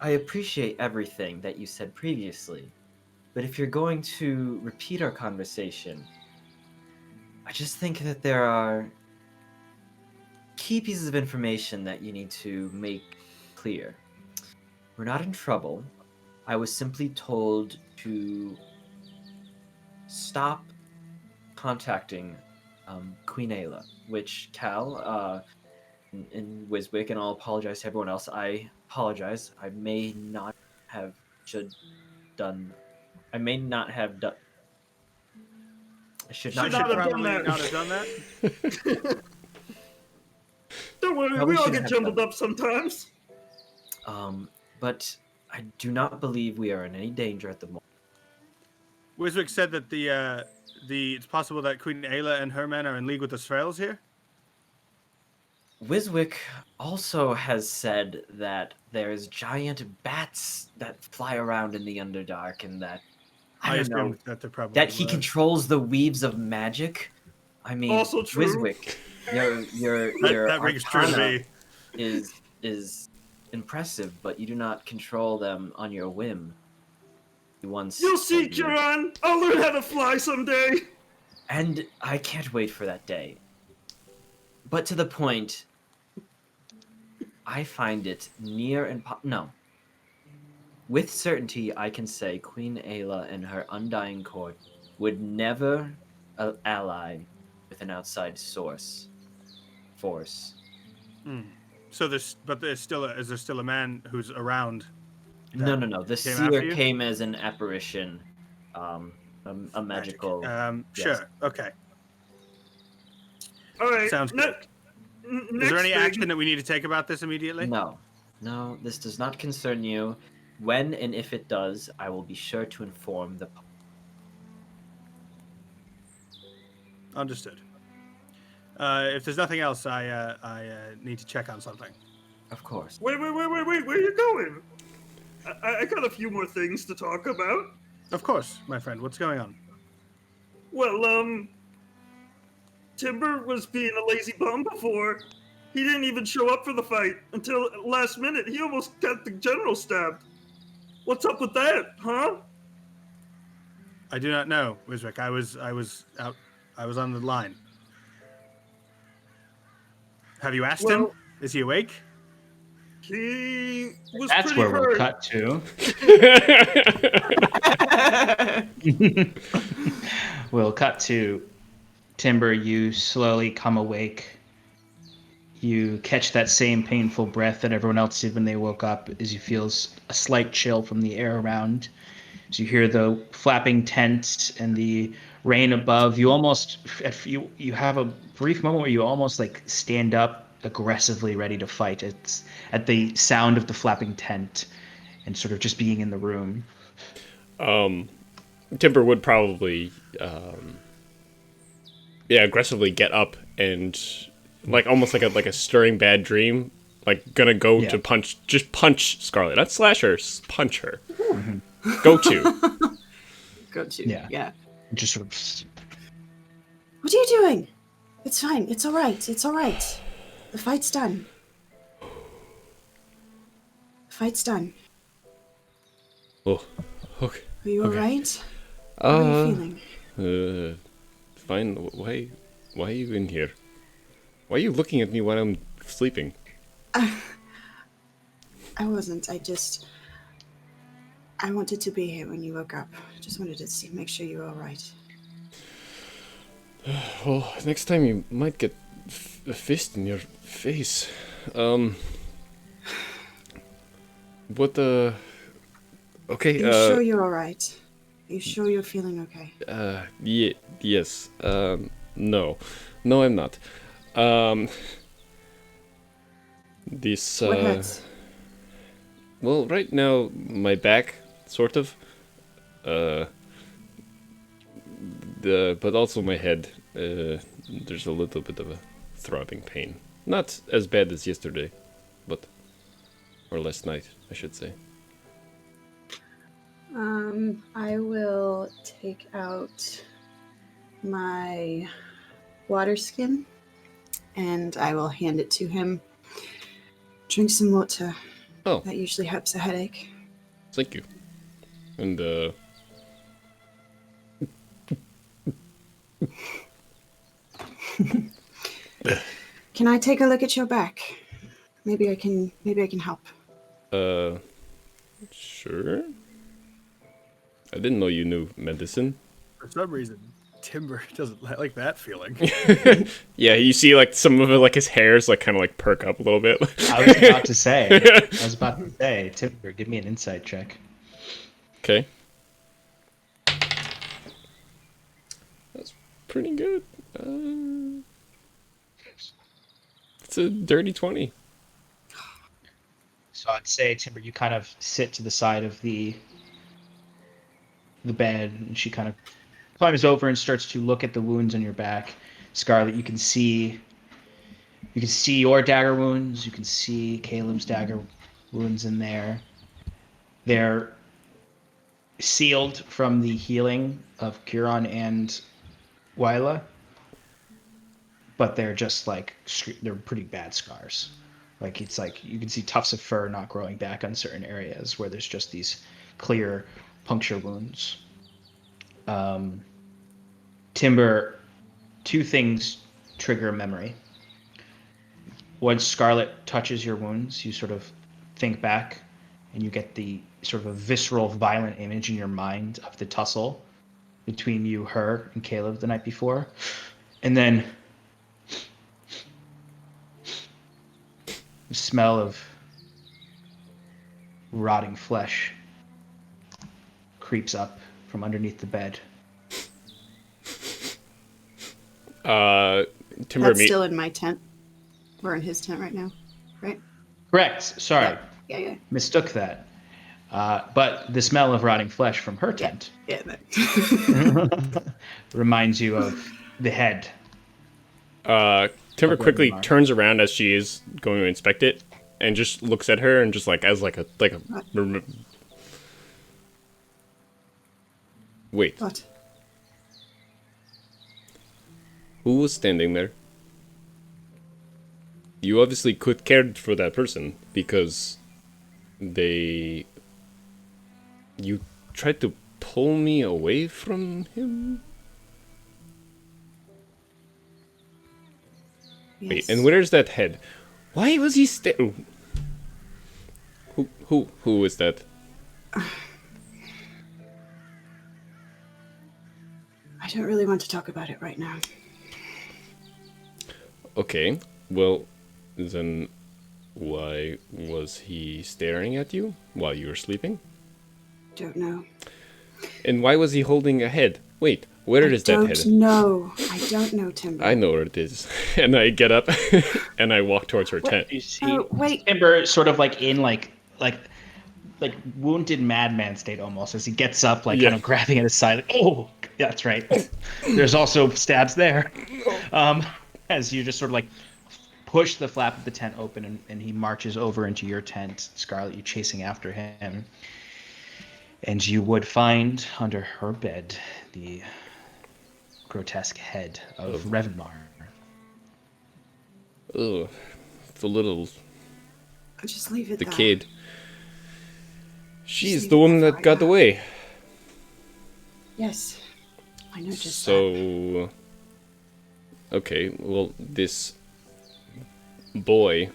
I appreciate everything that you said previously, but if you're going to repeat our conversation, I just think that there are key pieces of information that you need to make clear. We're not in trouble. I was simply told to stop contacting Queen Ayla, which Cal and Wiswick, and I'll apologize to everyone else. I apologize. I may not have done. I should not have Probably that. not have done that. Don't worry, Probably we all shouldn't get have jumbled done up sometimes. But I do not believe we are in any danger at the moment. Wiswick said that it's possible that Queen Ayla and her men are in league with the Spherals here. Wiswick also has said that there's giant bats that fly around in the Underdark, and that I don't know assumed that they're probably that he controls the weaves of magic. I mean, Also true. Wiswick, your that rings true to arcana me. is impressive, but you do not control them on your whim. He once You'll see, told me. Kieran. I'll learn how to fly someday. And I can't wait for that day. But to the point, I find it near no. With certainty, I can say Queen Ayla and her Undying Court would never ally with an outside force. So is there still a man who's around? No. The came after seer you? came as an apparition, a magical. Magic. yes. Sure. Okay. All right. Sounds good. Is there any action that we need to take about this immediately? No, this does not concern you. When and if it does, I will be sure to inform the public. Understood. If there's nothing else, I need to check on something. Of course. Wait. Where are you going? I got a few more things to talk about. Of course, my friend. What's going on? Well, Timber was being a lazy bum before. He didn't even show up for the fight until last minute. He almost got the general stabbed. What's up with that, huh? I do not know, Wiswick. I was out. I was on the line. Have you asked him? Is he awake? He was That's pretty where hurt. we'll cut to. We'll cut to Timber. You slowly come awake. You catch that same painful breath that everyone else did when they woke up, as you feel a slight chill from the air around. As you hear the flapping tent and the rain above, you have a brief moment where you almost like stand up aggressively ready to fight. It's at the sound of the flapping tent and sort of just being in the room. Timber would probably aggressively get up and like almost like a stirring bad dream, like gonna go to punch Scarlet, not slash her, punch her. Mm-hmm. Go to. Yeah. Just sort of. What are you doing? It's fine. It's all right. The fight's done. Oh, okay. Are you all right? How are you feeling? Fine. Why are you in here? Why are you looking at me while I'm sleeping? I wasn't. I wanted to be here when you woke up. Just wanted to make sure you were all right. Well, next time you might get a fist in your face. What the... Okay, Are you sure you're all right? Are you sure you're feeling okay? yes. No. No, I'm not. This, What hurts? Well, right now, my back, sort of. But also my head. There's a little bit of a throbbing pain. Not as bad as yesterday, but... Or last night, I should say. I will take out my water skin and I will hand it to him. Drink some water. Oh. That usually helps a headache. Thank you. And, Can I take a look at your back? Maybe I can help. Sure. I didn't know you knew medicine. For some reason, Timber doesn't like that feeling. Yeah, you see, like, some of it, like, his hairs, like, kind of, like, perk up a little bit. I was about to say, Timber, give me an insight check. Okay. That's pretty good. It's a dirty 20. So I'd say, Timber, you kind of sit to the side of the bed, and she kind of climbs over and starts to look at the wounds on your back. Scarlet, you can see your dagger wounds. You can see Caleb's dagger wounds in there. They're sealed from the healing of Kiran and Wyla, but they're just like they're pretty bad scars. Like it's like you can see tufts of fur not growing back on certain areas where there's just these clear puncture wounds. Timber, two things trigger memory. Once Scarlet touches your wounds, you sort of think back and you get the sort of a visceral, violent image in your mind of the tussle between you, her, and Caleb the night before. And then the smell of rotting flesh creeps up from underneath the bed. Timber That's still in my tent. We're in his tent right now, right? Correct. Sorry. Yeah. Mistook that. But the smell of rotting flesh from her tent reminds you of the head. Timber quickly turns around as she is going to inspect it and just looks at her and just like as like a wait. What? Who was standing there? You obviously could cared for that person because you tried to pull me away from him? Yes. Wait, and where's that head? Why was he Who is that? I don't really want to talk about it right now. Okay, well, then why was he staring at you while you were sleeping? Don't know. And why was he holding a head? Wait, where is that head? I don't know, Timber. I know where it is. And I get up and I walk towards her tent. You see wait. Timber sort of like in like wounded madman state almost as he gets up, like kind of grabbing at his side. Like, oh, that's right. There's also stabs there. As you just sort of like push the flap of the tent open and he marches over into your tent, Scarlet, you chasing after him. And you would find under her bed the grotesque head of Revenmar. Ugh. The little... I'll just leave it the there. kid. She's the woman that got away. Yes. I noticed that. So... Okay, well, this boy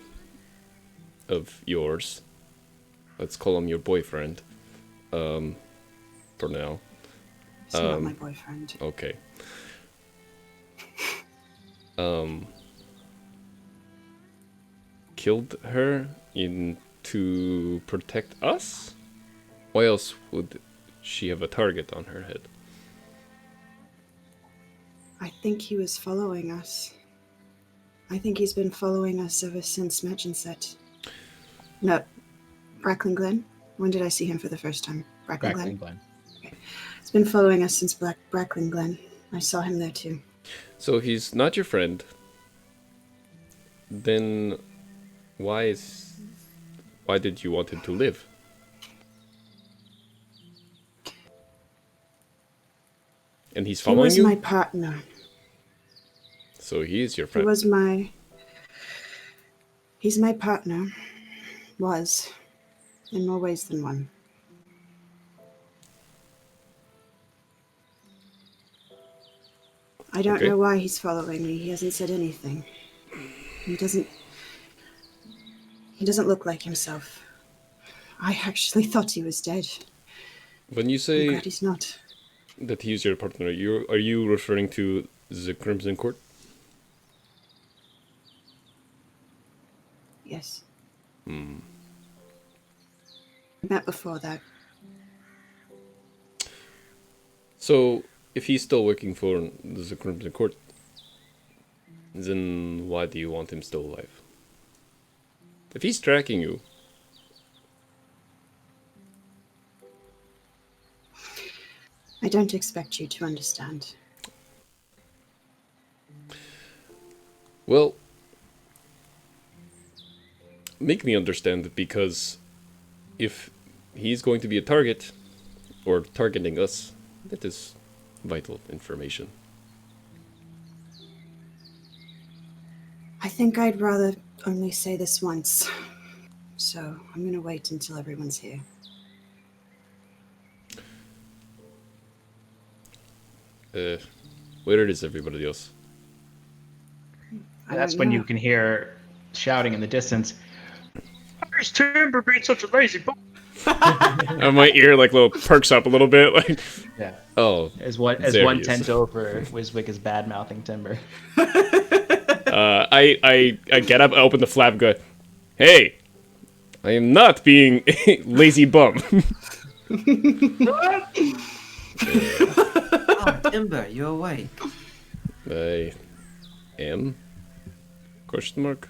of yours, let's call him your boyfriend, For now. He's not my boyfriend. Okay. Killed her to protect us? Why else would she have a target on her head? I think he was following us. I think he's been following us ever since Merchantset. No, Brackling Glen? When did I see him for the first time? Brackling Glen? Okay. He's been following us since Brackling Glen. I saw him there too. So he's not your friend. Then why did you want him to live? And he's following you? He was my partner. So he is your friend. He's my partner. Was. In more ways than one. I don't know why he's following me. He hasn't said anything. He doesn't look like himself. I actually thought he was dead. When you I'm say glad he's not. that he's your partner, are you referring to the Crimson Court? Yes. Met before that. So, if he's still working for the Crimson Court, then why do you want him still alive? If he's tracking you... I don't expect you to understand. Well, make me understand, because if he's going to be a target, or targeting us, that is vital information. I think I'd rather only say this once. So I'm going to wait until everyone's here. Where is everybody else? That's when you can hear shouting in the distance. Where's Timber being such a lazy boy? And my ear little perks up a little bit. Like, yeah. Oh, as one tent over, Wiswick is bad mouthing Timber. I get up, open the flap, and go, "Hey, I am not being a lazy bum." Oh, Timber, you awake? I am? Question mark.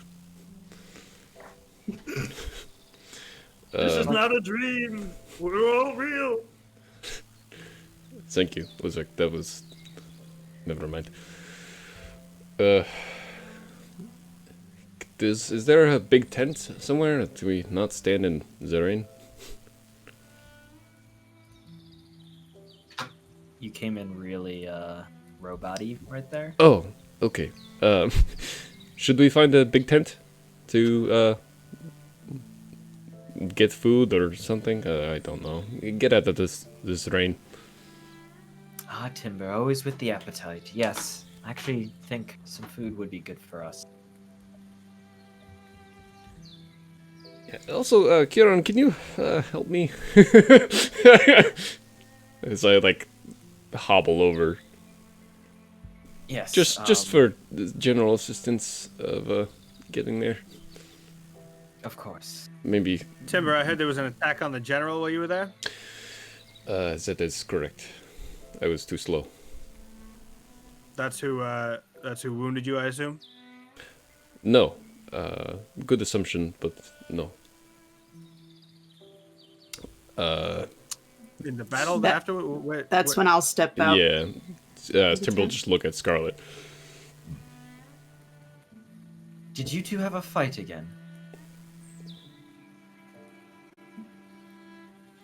This is not a dream. We're all real. Thank you. That was. Never mind. Is there a big tent somewhere? Do we not stand in the rain? You came in really robot-y right there. Oh, okay. Should we find a big tent to get food or something? I don't know. Get out of this rain. Ah, Timber, always with the appetite. Yes, I actually think some food would be good for us. Also, Kieran, can you help me? As I hobble over. Yes. Just for the general assistance of getting there. Of course. Maybe. Timber, I heard there was an attack on the general while you were there. That is correct. I was too slow. That's who wounded you, I assume. No. Good assumption, but no. In the battle after. When I'll step out. Yeah. Timber will just look at Scarlet. Did you two have a fight again?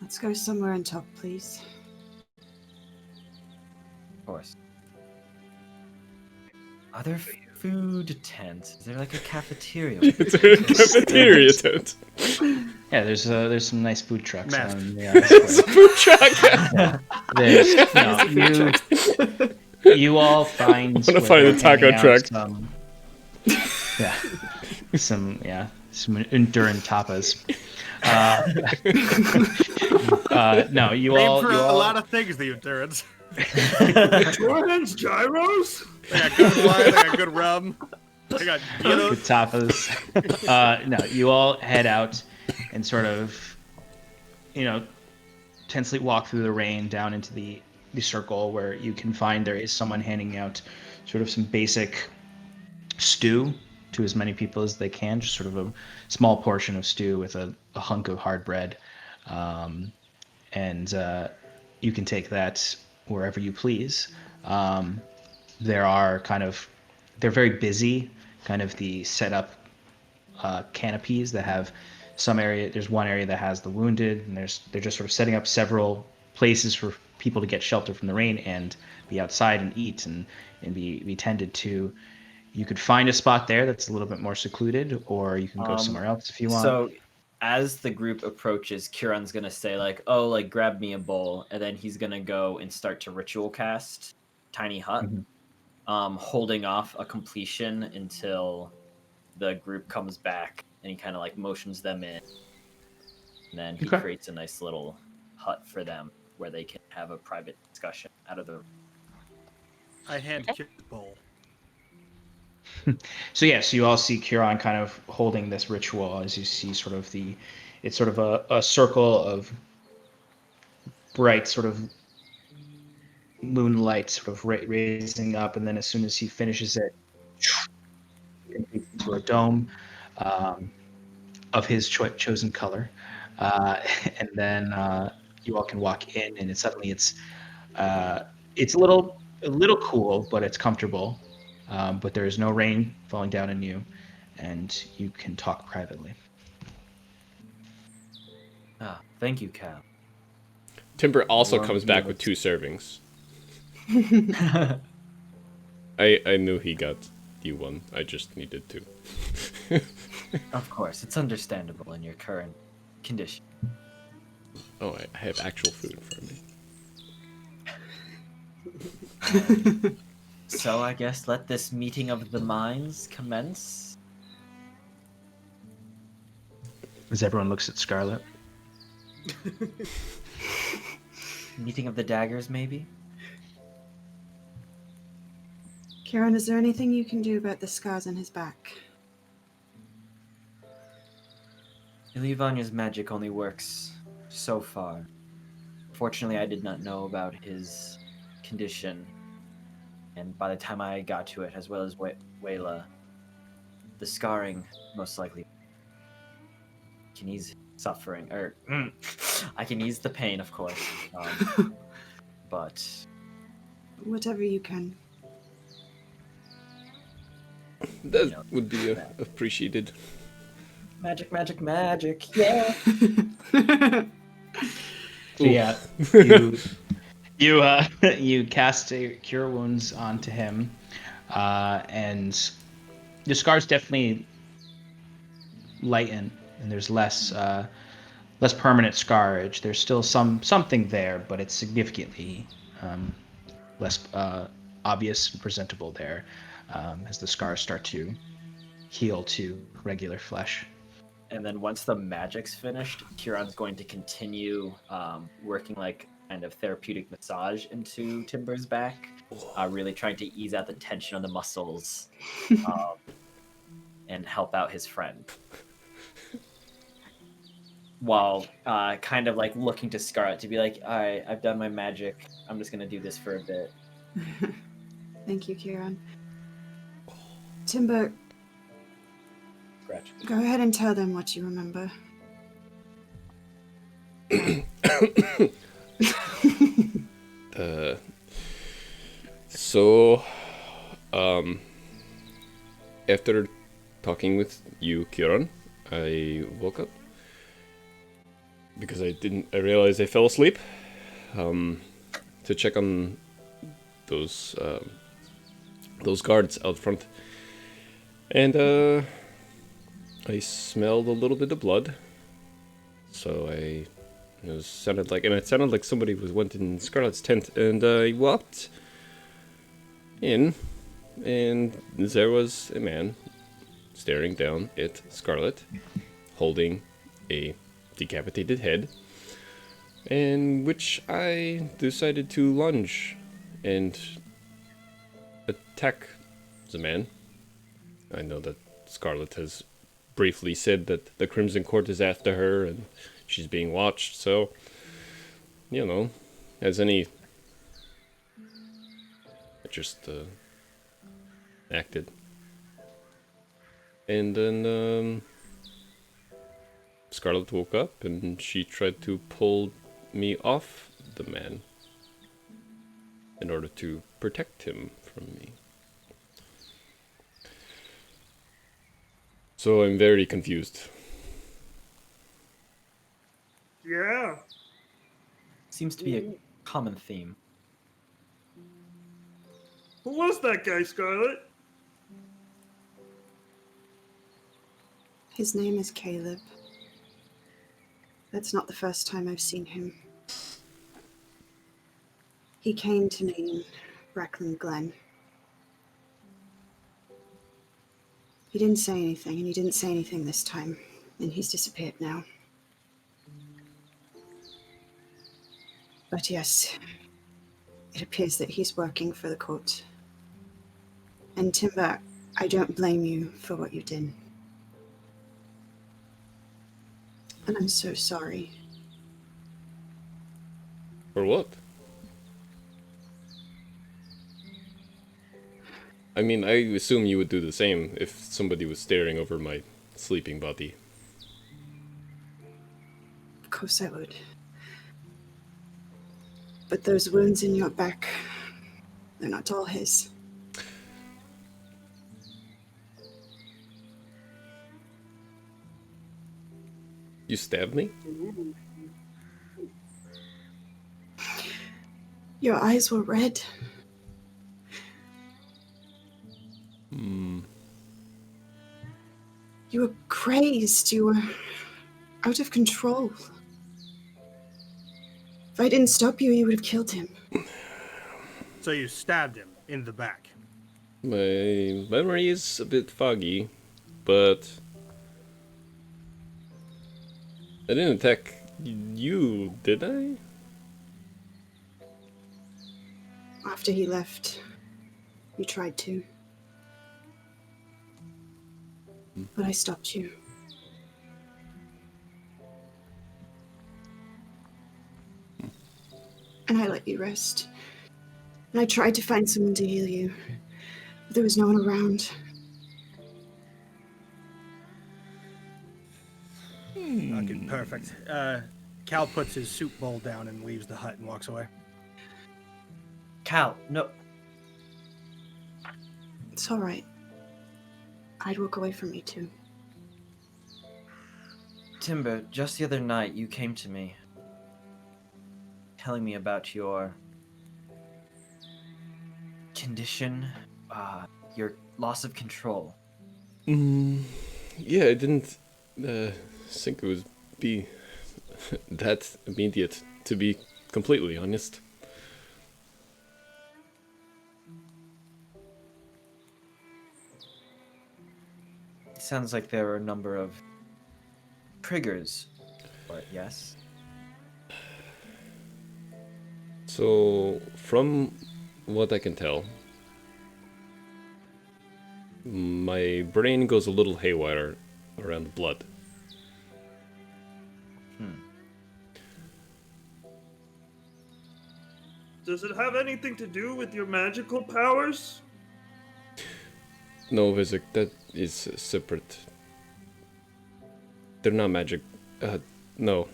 Let's go somewhere and talk, please. Of course. Are there food tents? Is there a cafeteria? It's a cafeteria tent. Yeah, there's some nice food trucks. It's a food truck. You all find. I want to find the taco truck. Some enduring tapas. No, you Named all. for You a all. lot of things, the turrets. Jordan's gyros? They got good wine, they got good rum, they got Good gyros. tapas. No, you all head out and sort of, tensely walk through the rain down into the circle where you can find there is someone handing out sort of some basic stew to as many people as they can, just sort of a small portion of stew with a hunk of hard bread. And you can take that wherever you please. There are they're very busy, kind of the setup canopies that have there's one area that has the wounded, and they're just sort of setting up several places for people to get shelter from the rain and be outside and eat and be tended to. You could find a spot there that's a little bit more secluded, or you can go somewhere else if you want. So as the group approaches, Kieran's gonna say like, "Oh, like grab me a bowl," and then he's gonna go and start to ritual cast Tiny Hut, holding off a completion until the group comes back, and he kind of like motions them in, and then he creates a nice little hut for them where they can have a private discussion out of the. I hand Kieran the bowl. So you all see Kieran kind of holding this ritual as you see sort of it's sort of a circle of bright sort of moonlight sort of raising up, and then as soon as he finishes it, into a dome of his chosen color, and then you all can walk in, and it's a little cool, but it's comfortable. But there is no rain falling down on you, and you can talk privately. Thank you, Cal. Timber also comes back with 2 servings. I knew he got you one. I just needed 2. Of course, it's understandable in your current condition. Oh, I have actual food in front of me. So I guess let this meeting of the minds commence. As everyone looks at Scarlet. Meeting of the daggers, maybe? Kieran, is there anything you can do about the scars on his back? Ilivania's magic only works so far. Fortunately, I did not know about his condition, and by the time I got to it, as well as Wayla, the scarring most likely can ease suffering, or I can ease the pain, of course, but Whatever you can. That would be appreciated. Magic, yeah. So yeah, you cast Cure Wounds onto him, and the scars definitely lighten, and there's less permanent scarage. There's still something there, but it's significantly less obvious and presentable there as the scars start to heal to regular flesh. And then once the magic's finished, Kieran's going to continue working like kind of therapeutic massage into Timber's back, really trying to ease out the tension on the muscles and help out his friend. While kind of like looking to Scarlet to be like, all right, I've done my magic. I'm just going to do this for a bit. Thank you, Kieran. Timber, Scratch. go ahead and tell them what you remember. So, after talking with you, Kieran, I woke up because I realized I fell asleep to check on those guards out front, and I smelled a little bit of blood. So it sounded like somebody went in Scarlet's tent, and I walked in, and there was a man staring down at Scarlet, holding a decapitated head, in which I decided to lunge and attack the man. I know that Scarlet has briefly said that the Crimson Court is after her and she's being watched, so, as any... I just acted. And then Scarlet woke up and she tried to pull me off the man in order to protect him from me. So I'm very confused. Yeah. Seems to be a common theme. Who was that guy, Scarlet? His name is Caleb. That's not the first time I've seen him. He came to me in Brackland Glen. He didn't say anything, and he didn't say anything this time, and he's disappeared now. But yes, it appears that he's working for the court. And Timber, I don't blame you for what you did. And I'm so sorry. For what? I mean, I assume you would do the same if somebody was staring over my sleeping body. Of course I would. But those wounds in your back, they're not all his. You stabbed me? Your eyes were red. You were crazed. You were out of control. If I didn't stop you, you would have killed him. So you stabbed him in the back. My memory is a bit foggy, but I didn't attack you, did I? After he left, you tried to. But I stopped you. And I let you rest. And I tried to find someone to heal you. But there was no one around. Okay, perfect. Cal puts his soup bowl down and leaves the hut and walks away. Cal, no. It's all right. I'd walk away from you too. Timber, just the other night you came to me telling me about your condition, your loss of control. Yeah, I didn't think it would be that immediate, to be completely honest. It sounds like there are a number of triggers, but yes. So, from what I can tell, my brain goes a little haywire around the blood. Does it have anything to do with your magical powers? No, Vizek, that is separate. They're not magic. No.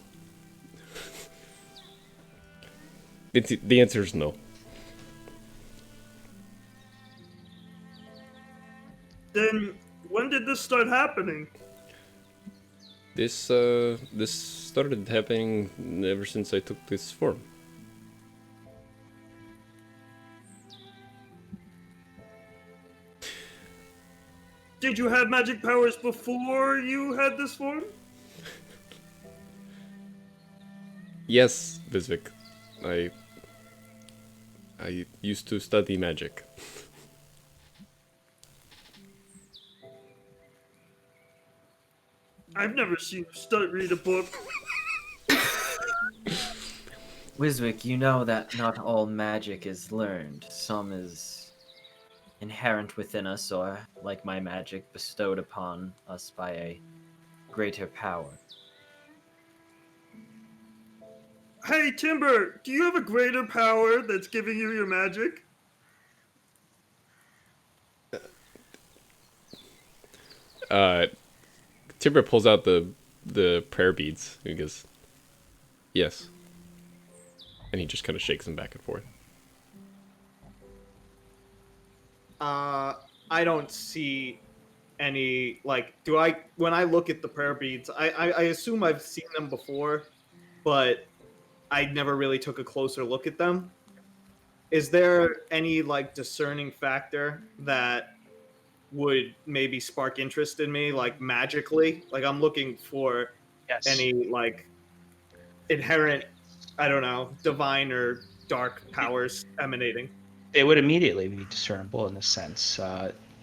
The answer is no. Then when did this start happening? This started happening ever since I took this form. Did you have magic powers before you had this form? Yes, Vizvik. I used to study magic. I've never seen you read a book. Wiswick, you know that not all magic is learned. Some is inherent within us, or, like my magic, bestowed upon us by a greater power. Hey, Timber, do you have a greater power that's giving you your magic? Timber pulls out the prayer beads and goes, "Yes," and he just kind of shakes them back and forth. I don't see any like. Do I? When I look at the prayer beads, I assume I've seen them before, but I never really took a closer look at them. Is there any like discerning factor that would maybe spark interest in me, like magically? Like I'm looking for Yes. any like inherent, I don't know, divine or dark powers emanating. It would immediately be discernible in this sense.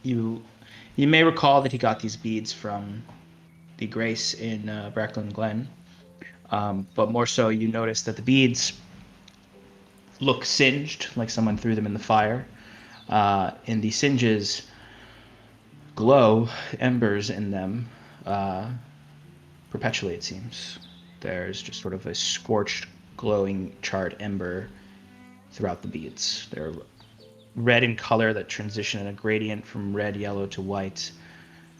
You you may recall that he got these beads from the Grace in Brackland Glen, but more so, you notice that the beads look singed, like someone threw them in the fire. And the singes glow embers in them perpetually, it seems. There's just sort of a scorched, glowing, charred ember throughout the beads. They're red in color that transition in a gradient from red, yellow to white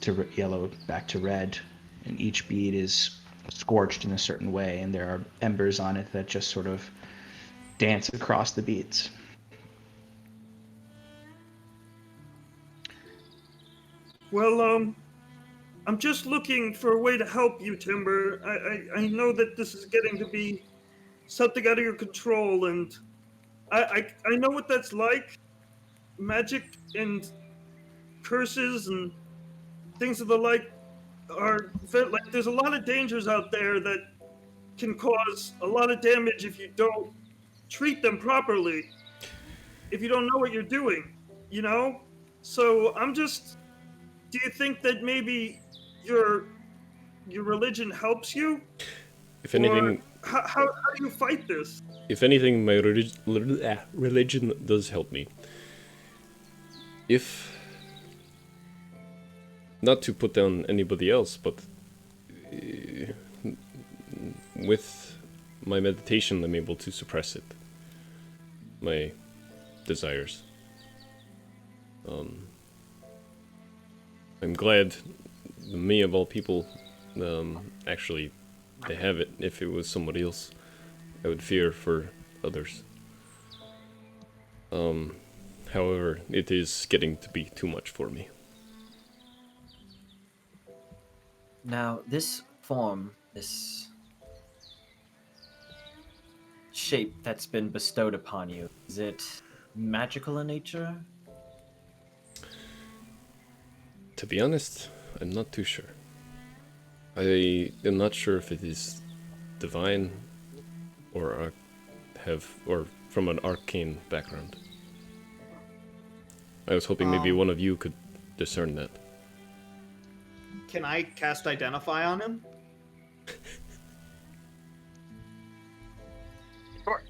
to yellow back to red. And each bead is scorched in a certain way, and there are embers on it that just sort of dance across the beads. Well, I'm just looking for a way to help you, Timber. I know that this is getting to be something out of your control, and I know what that's like. Magic and curses and things of the like are like there's a lot of dangers out there that can cause a lot of damage if you don't treat them properly. If you don't know what you're doing, you know. So I'm just. Do you think that maybe your your religion helps you, If or anything, how do you fight this? my religion does help me. If not to put down anybody else, but with my meditation, I'm able to suppress it. My desires. I'm glad me of all people actually they have it. If it was somebody else, I would fear for others. However, it is getting to be too much for me. Now, this form, this shape that's been bestowed upon you, is it magical in nature? To be honest, I'm not too sure. I am not sure if it is divine or or from an arcane background. I was hoping maybe one of you could discern that. Can I cast Identify on him? Sure.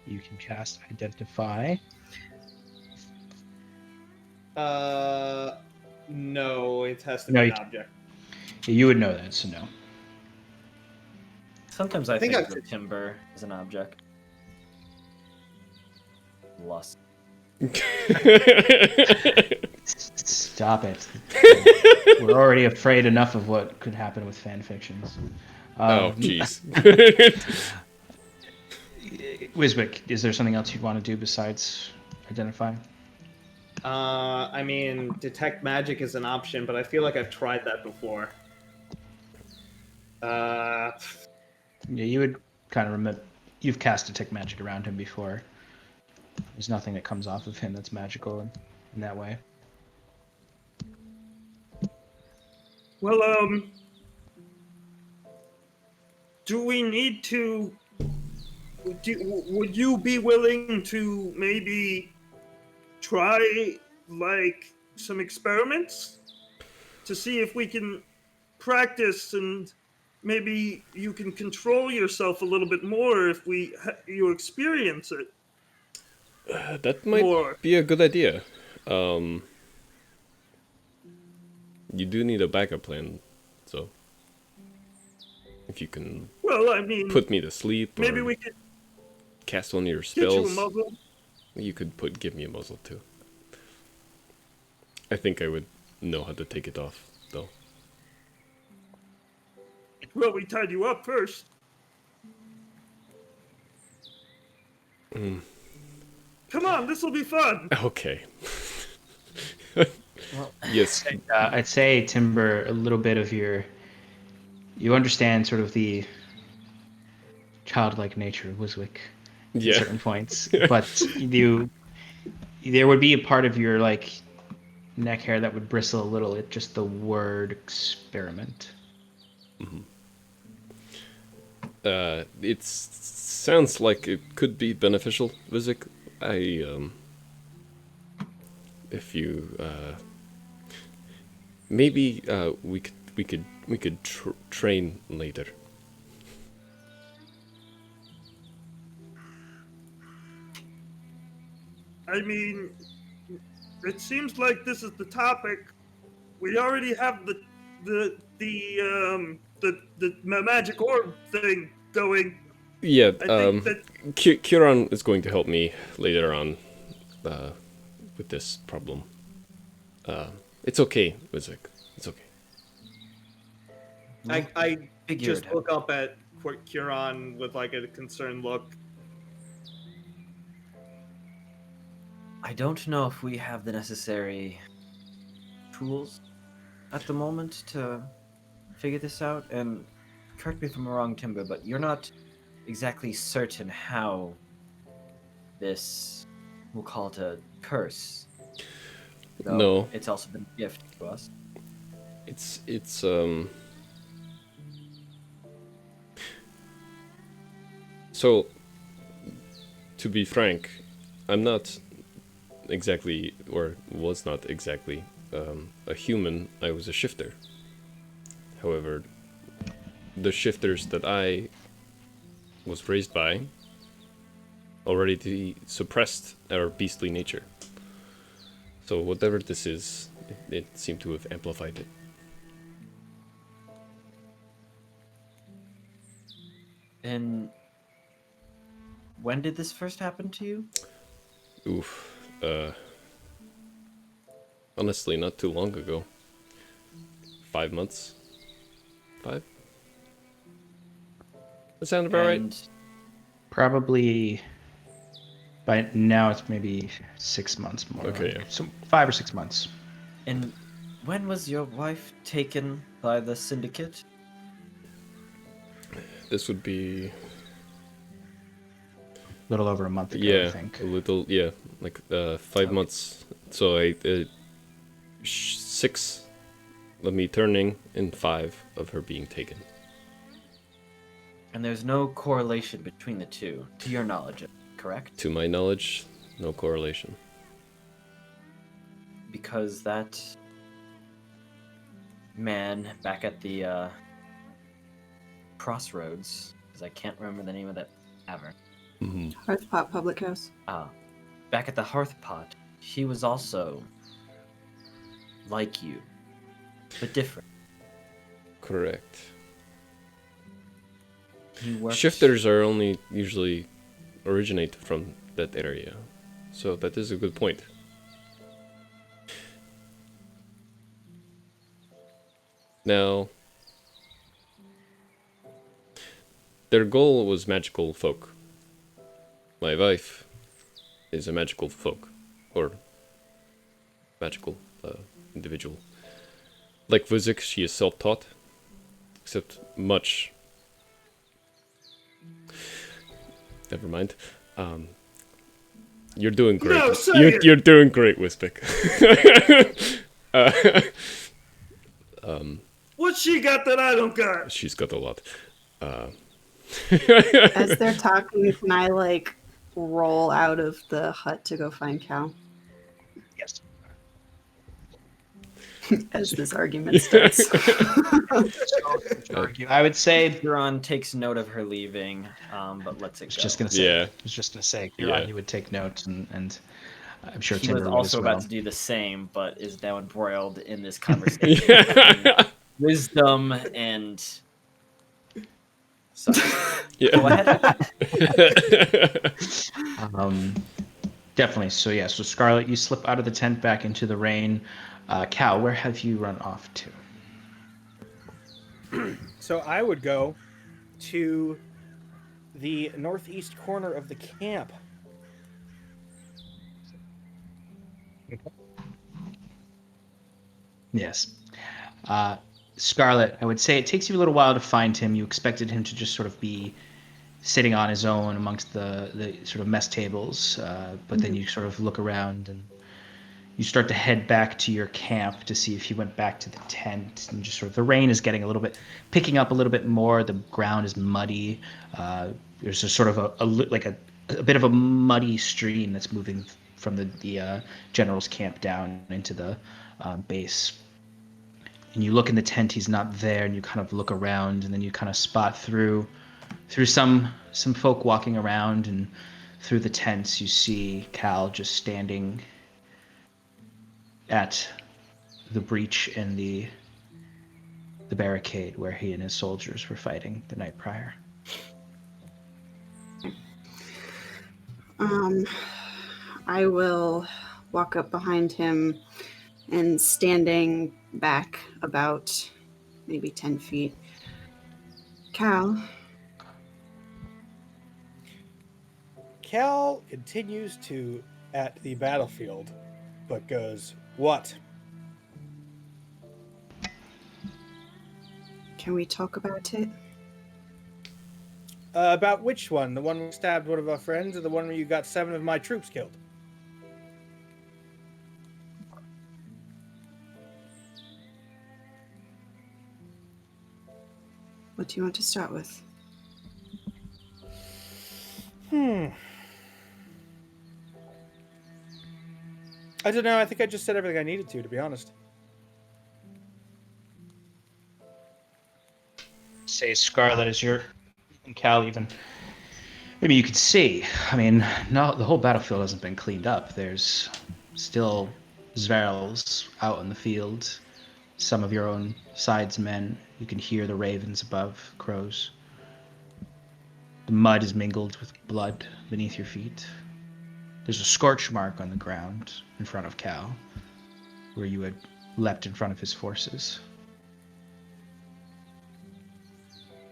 You can cast Identify. No, it has to No, be you an object. You would know that, so no. Sometimes I think think I've- of timber as an object. Lust. Stop it. We're already afraid enough of what could happen with fan fictions. Oh, jeez. Wiswick, is there something else you'd want to do besides Identify? I mean, detect magic is an option, but I feel like I've tried that before. Yeah, you would kind of remember. You've cast Detect Magic around him before. There's nothing that comes off of him that's magical in that way. Well, do we need to? Would you be willing to maybe try like some experiments to see if we can practice and maybe you can control yourself a little bit more if you experience it That might more. be a good idea. You do need a backup plan, so if you can Well, I mean, put me to sleep maybe or we could cast one of your get you a spells, muzzle. you could give me a muzzle too. I think I would know how to take it off, though. Well, we tied you up first. Come on, this will be fun. Okay. Well, Yes. I'd say, Timber, a little bit of you understand sort of the childlike nature of Wiswick at Yeah. certain points, but there would be a part of your like neck hair that would bristle a little at just the word experiment. It sounds like it could be beneficial, Vizik. If you maybe we could train later. I mean, it seems like this is the topic. We already have the magic orb thing going. Yeah. I think that Kieran is going to help me later on with this problem. It's okay, Vizik. It's okay. I figured. just look up at Kieran with like a concerned look. I don't know if we have the necessary tools at the moment to figure this out. And correct me if I'm wrong, Timber, but you're not exactly certain how this, we'll call it a curse. Though No. it's also been a gift to us. It's So, to be frank, I'm not exactly, or was not exactly, a human. I was a shifter. However, the shifters that I was raised by already suppressed our beastly nature. So whatever this is, it seemed to have amplified it. And when did this first happen to you? Oof. Honestly, not too long ago. 5 months. 5? That sound about right? And Probably by now it's maybe 6 months more. Okay, yeah. So 5 or 6 months. And when was your wife taken by the syndicate? This would be, A little over a month ago, yeah, I think. a little, yeah, like 5 months. So 6 of me turning and 5 of her being taken. And there's no correlation between the two, to your knowledge, correct? To my knowledge, no correlation. Because that man back at the crossroads, because I can't remember the name of that tavern. Hearthpot Public House. Back at the hearth pot, he was also like you, but different. Correct. He worked... Shifters are only usually originate from that area. So that is a good point. Now, their goal was magical folk. My wife is a magical folk, or magical individual. Like Vizik, she is self-taught, except much. Never mind. You're doing great. No, say it. You're doing great, Wispik. What's she got that I don't got? She's got a lot. As they're talking, can I like roll out of the hut to go find Cal? Yes. as this argument starts. I would say Huron takes note of her leaving, but lets it I was go. just gonna say. Yeah. I was just gonna say, Yeah. Huron, you would take notes, and I'm sure He Timber was would also as well. about to do the same, but is now embroiled in this conversation. Yeah. Wisdom and such. Yeah. Go ahead. Definitely. So yeah. So Scarlet, you slip out of the tent back into the rain. Cal, where have you run off to? So I would go to the northeast corner of the camp. Yes. Scarlet, I would say it takes you a little while to find him. You expected him to just sort of be sitting on his own amongst the sort of mess tables, but then you sort of look around and you start to head back to your camp to see if he went back to the tent. And just sort of the rain is getting picking up a little bit more. The ground is muddy. There's a sort of a bit of a muddy stream that's moving from the general's camp down into the base. And you look in the tent, he's not there, and you kind of look around, and then you kind of spot through some folk walking around, and through the tents you see Cal just standing at the breach in the barricade where he and his soldiers were fighting the night prior. I will walk up behind him and standing back about maybe 10 feet. Cal, Cal continues to at the battlefield, but goes, "What?" can we talk about it? About which one? The one where you stabbed one of our friends, or the one where you got 7 of my troops killed? What do you want to start with? I don't know. I think I just said everything I needed to be honest. Say Scarlet as you're and Cal even. Maybe you could see. I mean, no, the whole battlefield hasn't been cleaned up. There's still Zverls out in the field. Some of your own side's men. You can hear the ravens above, crows. The mud is mingled with blood beneath your feet. There's a scorch mark on the ground in front of Cal, where you had leapt in front of his forces.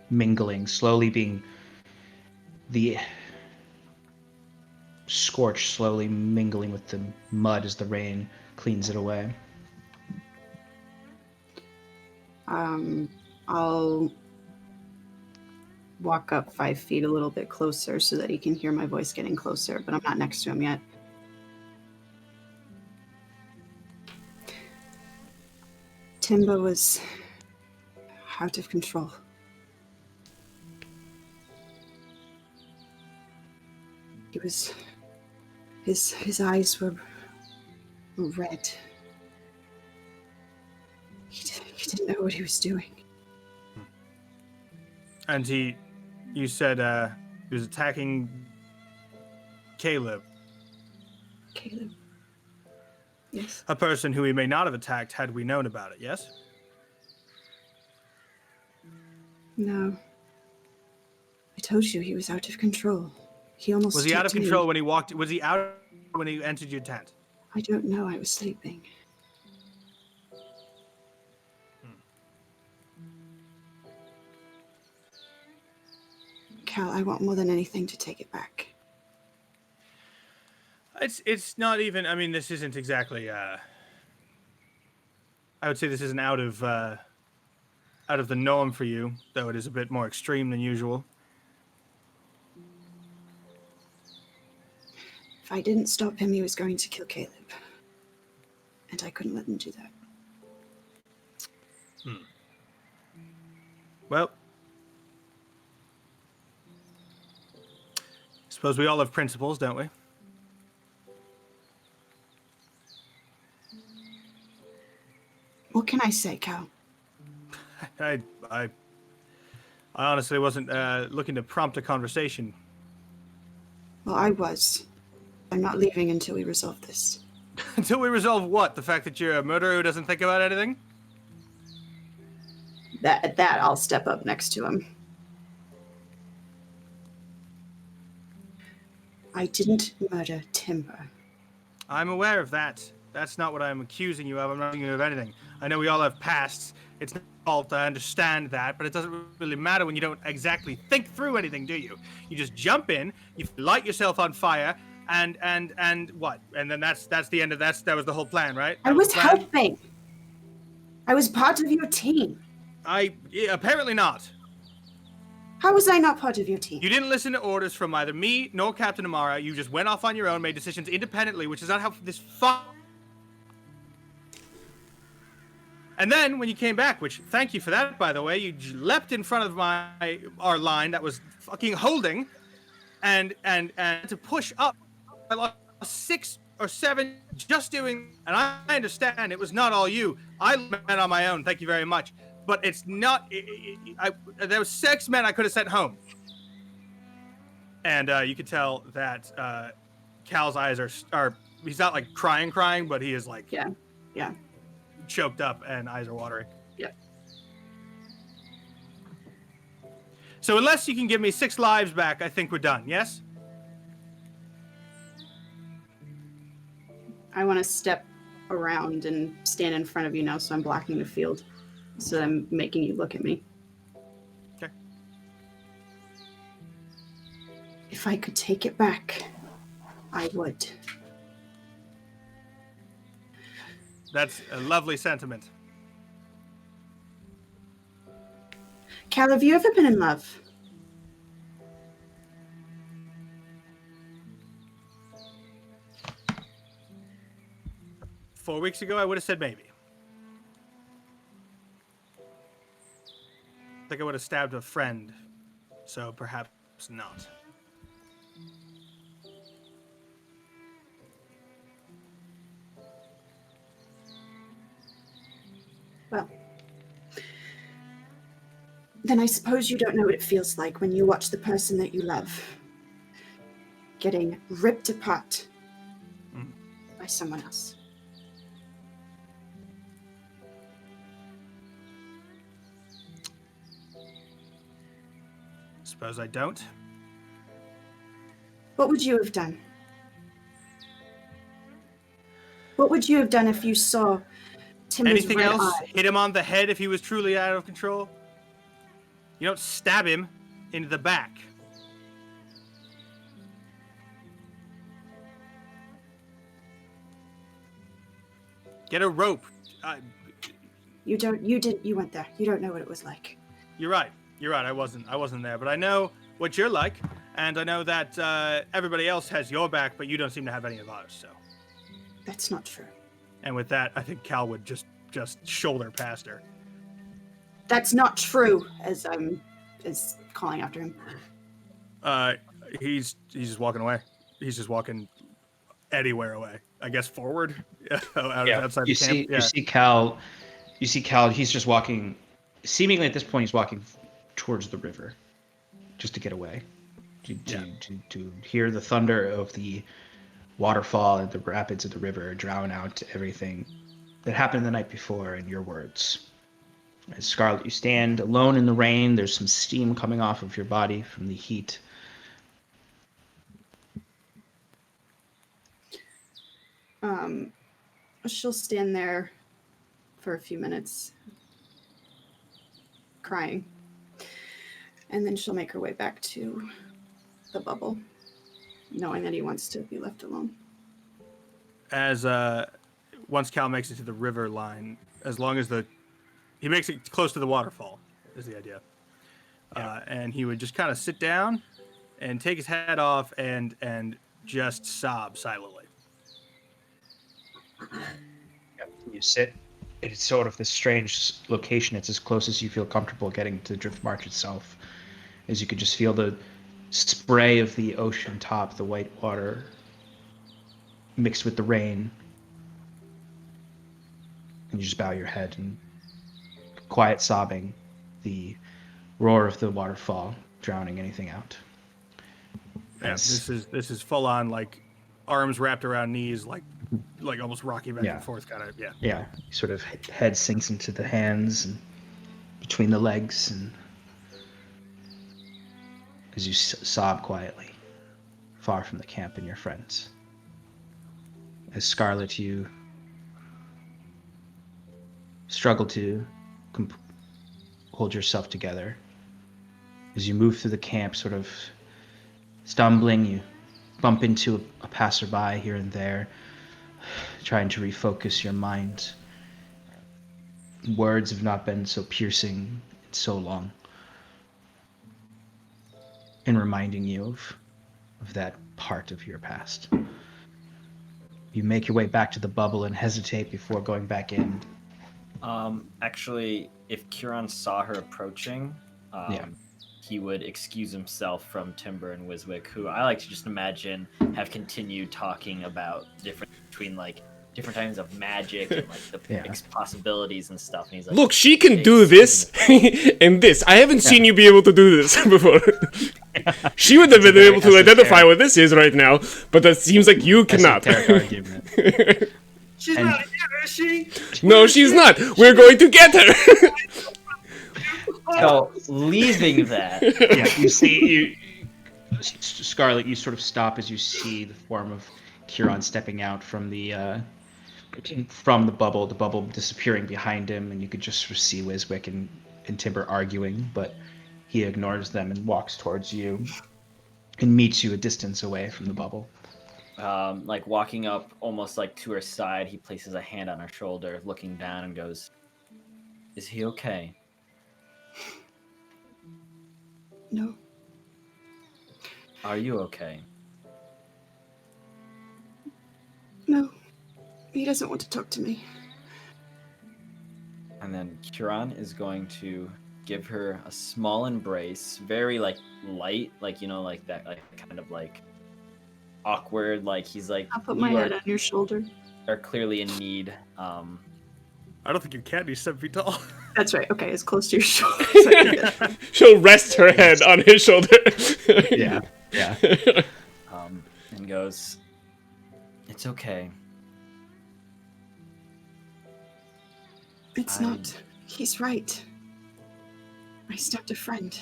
Mingling, slowly being the scorch slowly mingling with the mud as the rain cleans it away. I'll walk up 5 feet a little bit closer so that he can hear my voice getting closer, but I'm not next to him yet. Timber was out of control. He was... His eyes were red. He didn't know what he was doing. And you said he was attacking Caleb, Caleb. Yes. a person who he may not have attacked had we known about it, yes? No. I told you he was out of control. He almost Was he out of took me. control when he walked? Was he out when he entered your tent? I don't know. I was sleeping. Cal, I want more than anything to take it back. It's not even. I mean, this isn't exactly. I would say this isn't out of the norm for you, though it is a bit more extreme than usual. If I didn't stop him, he was going to kill Caleb. And I couldn't let him do that. Well, suppose we all have principles, don't we? What can I say, Cal? I honestly wasn't looking to prompt a conversation. Well, I was. I'm not leaving until we resolve this. Until we resolve what? The fact that you're a murderer who doesn't think about anything? At that, I'll step up next to him. I didn't murder Timber. I'm aware of that. That's not what I'm accusing you of. I'm not accusing you of anything. I know we all have pasts. It's not your fault. I understand that, but it doesn't really matter when you don't exactly think through anything, do you? You just jump in, you light yourself on fire, and what? And then that's the end of that. That was the whole plan, right? I was helping. I was part of your team. Apparently not. How was I not part of your team? You didn't listen to orders from either me nor Captain Amara. You just went off on your own, made decisions independently, which is not how this And then when you came back, which thank you for that, by the way, you leapt in front of our line that was fucking holding, and to push up. I lost 6 or 7 just doing, and I understand it was not all you. I went on my own. Thank you very much. But it's not. There was 6 men I could have sent home, and you could tell that Cal's eyes are. He's not like crying, but he is like yeah, choked up and eyes are watering. Yeah. So unless you can give me 6 lives back, I think we're done. Yes. I want to step around and stand in front of you now, so I'm blocking the field. So I'm making you look at me. Okay. If I could take it back, I would. That's a lovely sentiment. Cal, have you ever been in love? Four weeks ago, I would have said maybe. I think I would have stabbed a friend, so perhaps not. Well, then I suppose you don't know what it feels like when you watch the person that you love getting ripped apart by someone else. Suppose I don't. What would you have done? What would you have done if you saw Timber's Anything red else? eye? Hit him on the head if he was truly out of control? You don't stab him into the back. Get a rope. You went there. You don't know what it was like. You're right. I wasn't there, but I know what you're like, and I know that everybody else has your back, but you don't seem to have any of ours. So. That's not true. And with that, I think Cal would just shoulder past her. That's not true. As calling after him. He's just walking away. He's just walking anywhere away. I guess forward. Outside the camp. You see Cal. He's just walking. Seemingly at this point, he's walking towards the river, just to get away, to hear the thunder of the waterfall and the rapids of the river drown out everything that happened the night before in your words. As Scarlet, you stand alone in the rain. There's some steam coming off of your body from the heat. She'll stand there for a few minutes, crying. And then she'll make her way back to the bubble, knowing that he wants to be left alone. As once Cal makes it to the river line, as long as he makes it close to the waterfall, is the idea. And he would just kind of sit down and take his hat off and just sob silently. You sit. It's sort of this strange location. It's as close as you feel comfortable getting to the Drift March itself, as you could just feel the spray of the ocean top, the white water mixed with the rain. And you just bow your head and quiet sobbing, the roar of the waterfall drowning anything out. Yeah, this is full on like arms wrapped around knees, like almost rocking back and forth, kind of. Yeah. Yeah, sort of head sinks into the hands and between the legs, and as you sob quietly, far from the camp and your friends. As Scarlet, you struggle to hold yourself together. As you move through the camp, sort of stumbling, you bump into a passerby here and there, trying to refocus your mind. Words have not been so piercing in so long, in reminding you of that part of your past. You make your way back to the bubble and hesitate before going back in. Actually, if Kieran saw her approaching, he would excuse himself from Timber and Wiswick, who I like to just imagine have continued talking about different kinds of magic and like the possibilities and stuff. And he's like, "Look, she can do this and this. I haven't seen you be able to do this before." She would have been able to identify what this is right now, but that seems like you cannot. She's not here, is she? No, she's not. We're going to get her. So, leaving that, you see, Scarlet, you sort of stop as you see the form of Kieran stepping out from the bubble disappearing behind him, and you could just sort of see Wiswick and Timber arguing, but he ignores them and walks towards you and meets you a distance away from the bubble. Like walking up almost like to her side, he places a hand on her shoulder, looking down and goes, "Is he okay?" No. Are you okay? No. He doesn't want to talk to me. And then Kieran is going to give her a small embrace, very like light, like, you know, like that, like kind of like awkward, like he's like, I'll put my head on your shoulder. Are clearly in need. I don't think your cat is 7 feet tall. That's right. Okay, as close to your shoulder. She'll rest her head on his shoulder. Yeah. And goes, "It's okay. It's not. He's right. I stabbed a friend.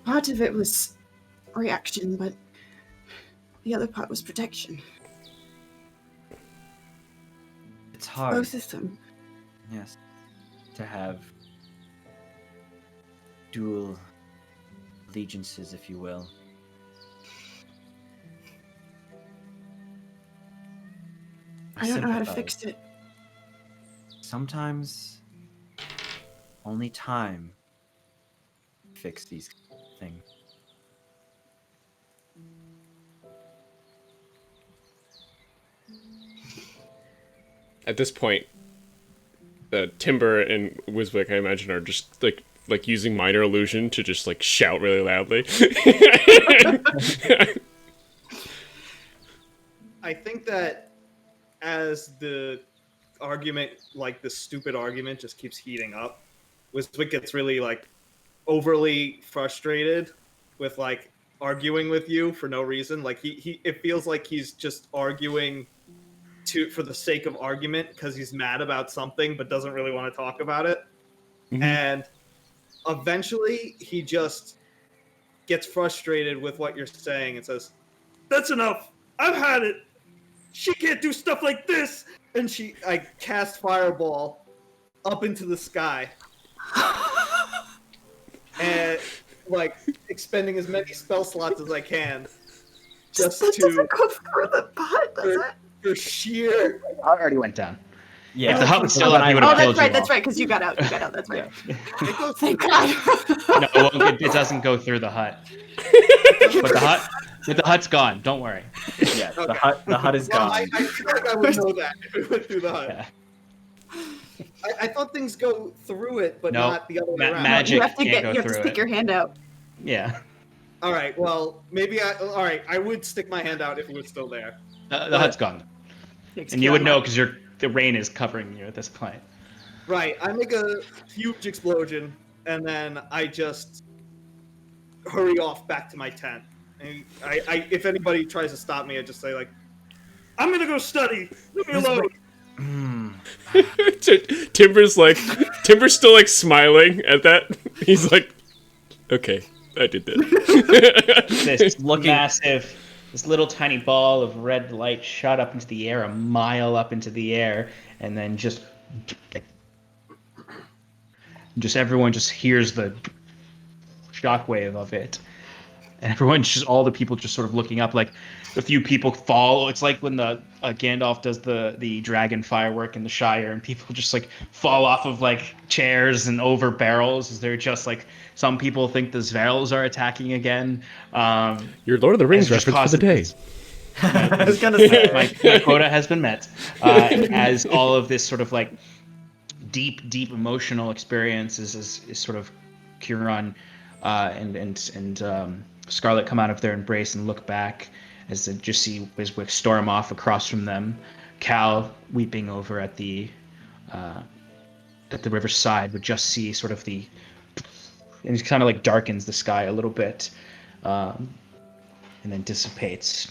Part of it was reaction, but the other part was protection. It's hard." Both of them. Yes. To have dual allegiances, if you will. I don't know how to fix it. Sometimes only time fix these things. At this point, Timber and Wiswick, I imagine, are just like using minor illusion to just like shout really loudly. I think that as the argument, like the stupid argument, just keeps heating up, Wiswick gets really like overly frustrated with like arguing with you for no reason. Like he it feels like he's just arguing for the sake of argument because he's mad about something but doesn't really want to talk about it. Mm-hmm. And eventually he just gets frustrated with what you're saying and says, "That's enough. I've had it. She can't do stuff like this." And I cast Fireball up into the sky. And like expending as many spell slots as I can. Just that to doesn't go through the butt, does it? For sheer... The hut already went down. Yeah. If the hut was still up, you would have killed you. That's right, because you got out. That's right. Yeah. Thank God. No, it doesn't go through the hut. But the hut's gone. Don't worry. Yeah, okay. the hut is gone. I feel like I would know that if it went through the hut. Yeah. I thought things go through it, but not the other way around. Magic you have to can't go you have to through stick it. your hand out. Yeah. All right. Well, maybe I would stick my hand out if it was still there. The hut's gone. And you would know because the rain is covering you at this point. Right. I make a huge explosion, and then I just hurry off back to my tent. And if anybody tries to stop me, I just say like, I'm gonna go study. Leave me alone. Timber's still like smiling at that. He's like, okay, I did that. This massive, this little tiny ball of red light shot up into the air, a mile up into the air, and then just everyone just hears the shockwave of it. And everyone's just, all the people just sort of looking up, like a few people fall. It's like when the Gandalf does the dragon firework in the Shire, and people just like fall off of like chairs and over barrels. They're just like, some people think the Zverls are attacking again. Your Lord of the Rings reference for the day. I was gonna say My quota has been met. As all of this sort of like deep emotional experience is sort of Kieran and Scarlet come out of their embrace and look back as they just see Wiswick storm off across from them. Cal, weeping over at the river's side, would just see sort of and it kind of like darkens the sky a little bit, and then dissipates.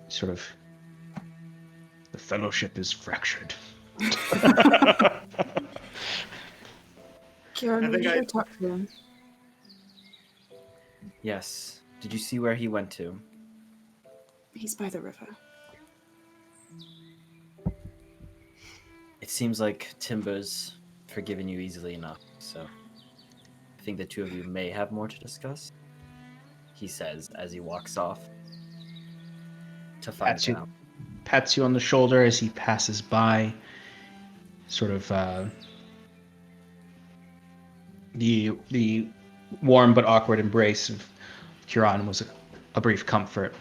Sort of, the fellowship is fractured. Kieran, would you go talk to him? yes. Did you see where he went to? He's by the river. It seems like Timber's forgiven you easily enough, so I think the two of you may have more to discuss, he says as he walks off to find out. Pats you on the shoulder as he passes by. Sort of the warm but awkward embrace of Huron was a brief comfort.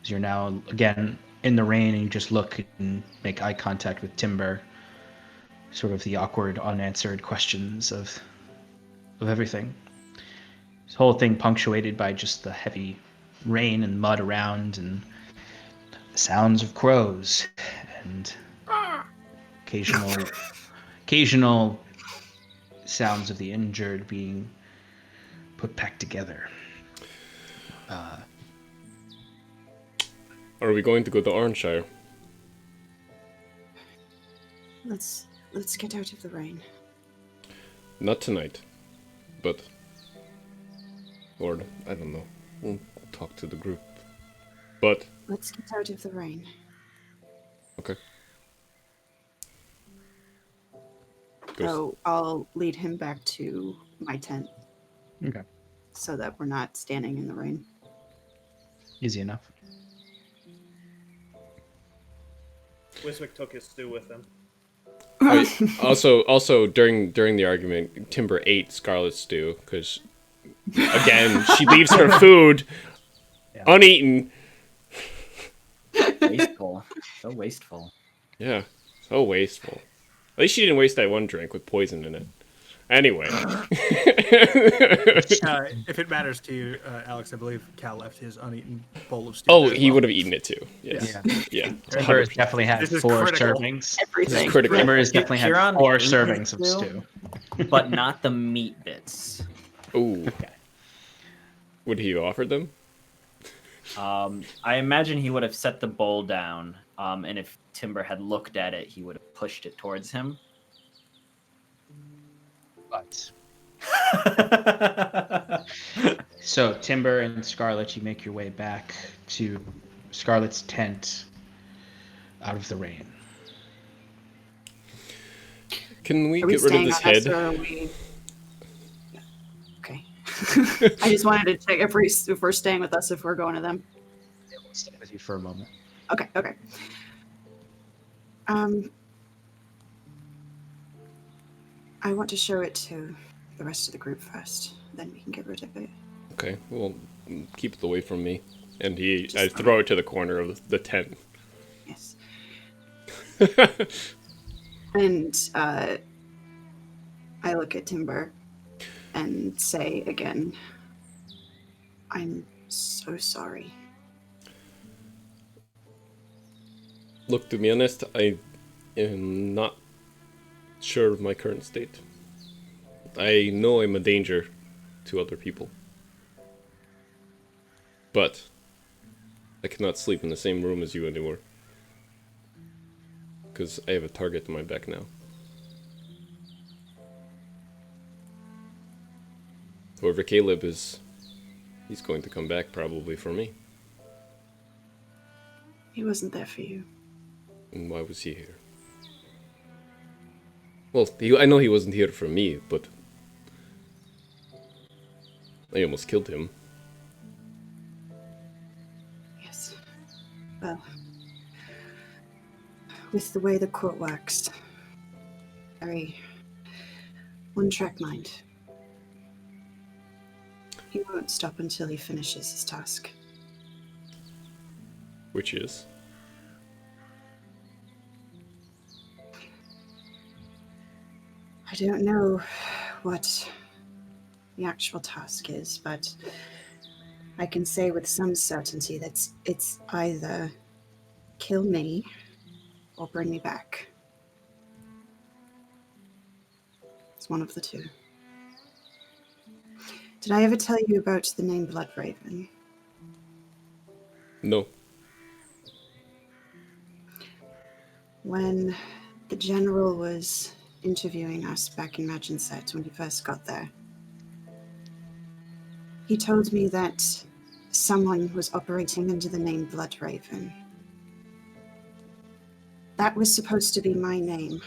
As you're now again in the rain and you just look and make eye contact with Timber. Sort of the awkward, unanswered questions of everything. This whole thing punctuated by just the heavy rain and mud around and the sounds of crows and occasional sounds of the injured being put back together. Are we going to go to Oranshire? Let's get out of the rain. Not tonight, but Lord, I don't know. We'll talk to the group. But Let's get out of the rain. okay. So I'll lead him back to my tent. Okay. So that we're not standing in the rain. Easy enough. Wiswick took his stew with him. Also during the argument, Timber ate Scarlet's stew because again she leaves her food uneaten. Wasteful. So wasteful. Yeah, so wasteful. At least she didn't waste that one drink with poison in it. Anyway. If it matters to you, Alex, I believe Cal left his uneaten bowl of stew. Oh, there as he well. would have eaten it too. Yes. Yeah. Timber has definitely had This is 4 critical. servings. Everything. critical. Timber has definitely had Huron 4 ate his servings of stew? stew. But not the meat bits. Ooh. Would he have offered them? I imagine he would have set the bowl down, and if Timber had looked at it, he would have pushed it towards him. But so Timber and Scarlet, you make your way back to Scarlet's tent out of the rain. Can we Are we get rid of staying this on us, head? or are we... Okay. I just wanted to check if we're staying with us, if we're going to them. Yeah, we'll stay with you for a moment. Okay. I want to show it to the rest of the group first. Then we can get rid of it. Okay, well, keep it away from me. And I throw it to the corner of the tent. Yes. And I look at Timber and say again, I'm so sorry. Look, to be honest, I am not sure of my current state. I know I'm a danger to other people. But I cannot sleep in the same room as you anymore. Because I have a target on my back now. Whoever Caleb is, he's going to come back probably for me. He wasn't there for you. And why was he here? Well, I know he wasn't here for me, but I almost killed him. Yes. Well, with the way the court works, very one-track mind. He won't stop until he finishes his task. Which is? I don't know what the actual task is, but I can say with some certainty that it's either kill me or bring me back. It's one of the two. Did I ever tell you about the name Bloodraven? No. When the general was interviewing us back in Maginset when he first got there, he told me that someone was operating under the name Bloodraven. That was supposed to be my name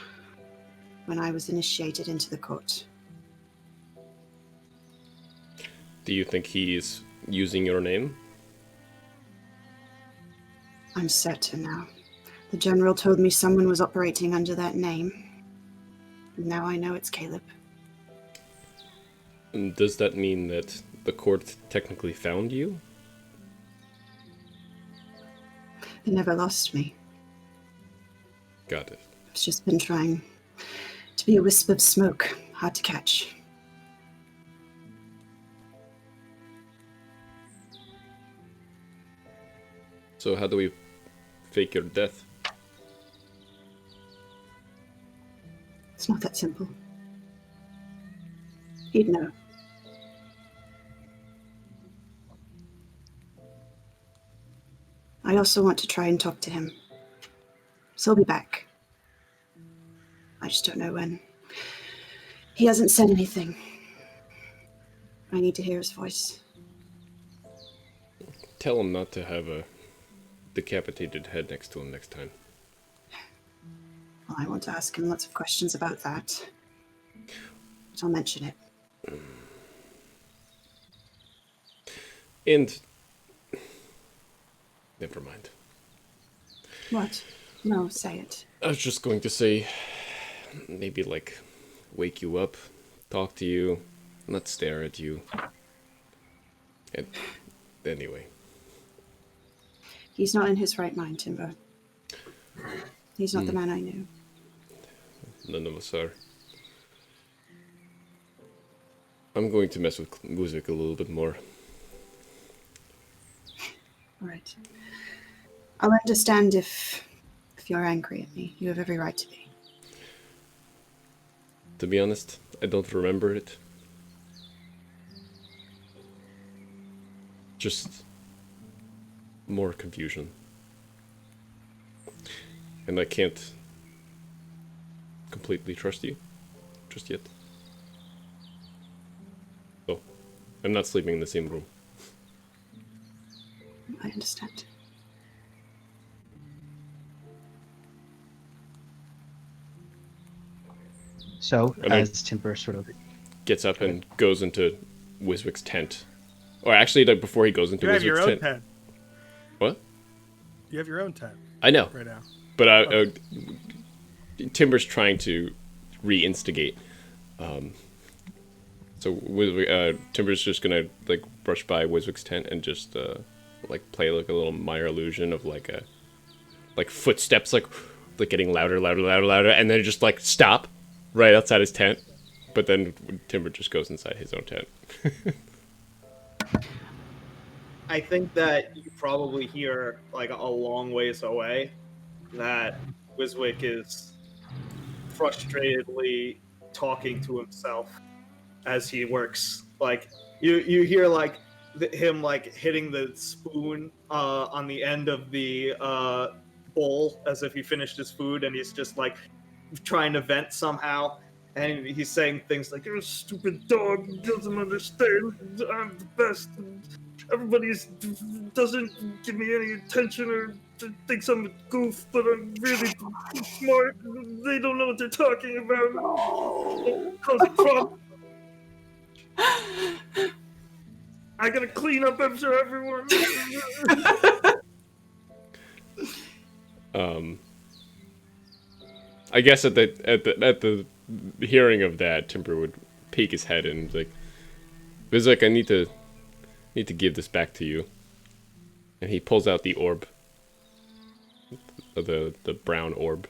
when I was initiated into the court. Do you think he's using your name? I'm certain now. The general told me someone was operating under that name. Now I know it's Caleb. And does that mean that the court technically found you? They never lost me. Got it. I've just been trying to be a wisp of smoke, hard to catch. So how do we fake your death? It's not that simple. He'd know. I also want to try and talk to him. So I'll be back. I just don't know when. He hasn't said anything. I need to hear his voice. Tell him not to have a decapitated head next to him next time. Well, I want to ask him lots of questions about that. But I'll mention it. And never mind. What? No, say it. I was just going to say, maybe like wake you up, talk to you, not stare at you. And anyway. He's not in his right mind, Timber. He's not the man I knew. None of us are. I'm going to mess with music a little bit more. All right. I'll understand if you're angry at me. You have every right to be. To be honest, I don't remember it. Just more confusion. And I can't completely trust you just yet. So, I'm not sleeping in the same room. I understand. So, And I- as Timber sort of Gets up and goes into Wiswick's tent. Or actually, like, before he goes into You have your Wiswick's own tent. tent. What? You have your own tent I know. right now. But Timber's trying to re-instigate. So Timber's just gonna like brush by Wiswick's tent and just like play like a little minor illusion of like a like footsteps like getting louder, and then just like stop right outside his tent. But then Timber just goes inside his own tent. I think that you probably hear like a long ways away, that Wiswick is frustratedly talking to himself as he works. Like you hear like him like hitting the spoon on the end of the bowl as if he finished his food, and he's just like trying to vent somehow. And he's saying things like, You're a stupid dog who doesn't understand. I'm the best. Everybody doesn't give me any attention or thinks I'm a goof, but I'm really smart. They don't know what they're talking about. It causes problems. I gotta clean up after everyone. I guess at the hearing of that, Timber would peek his head in and be like, Vizek, I need to give this back to you. And he pulls out the orb. The brown orb.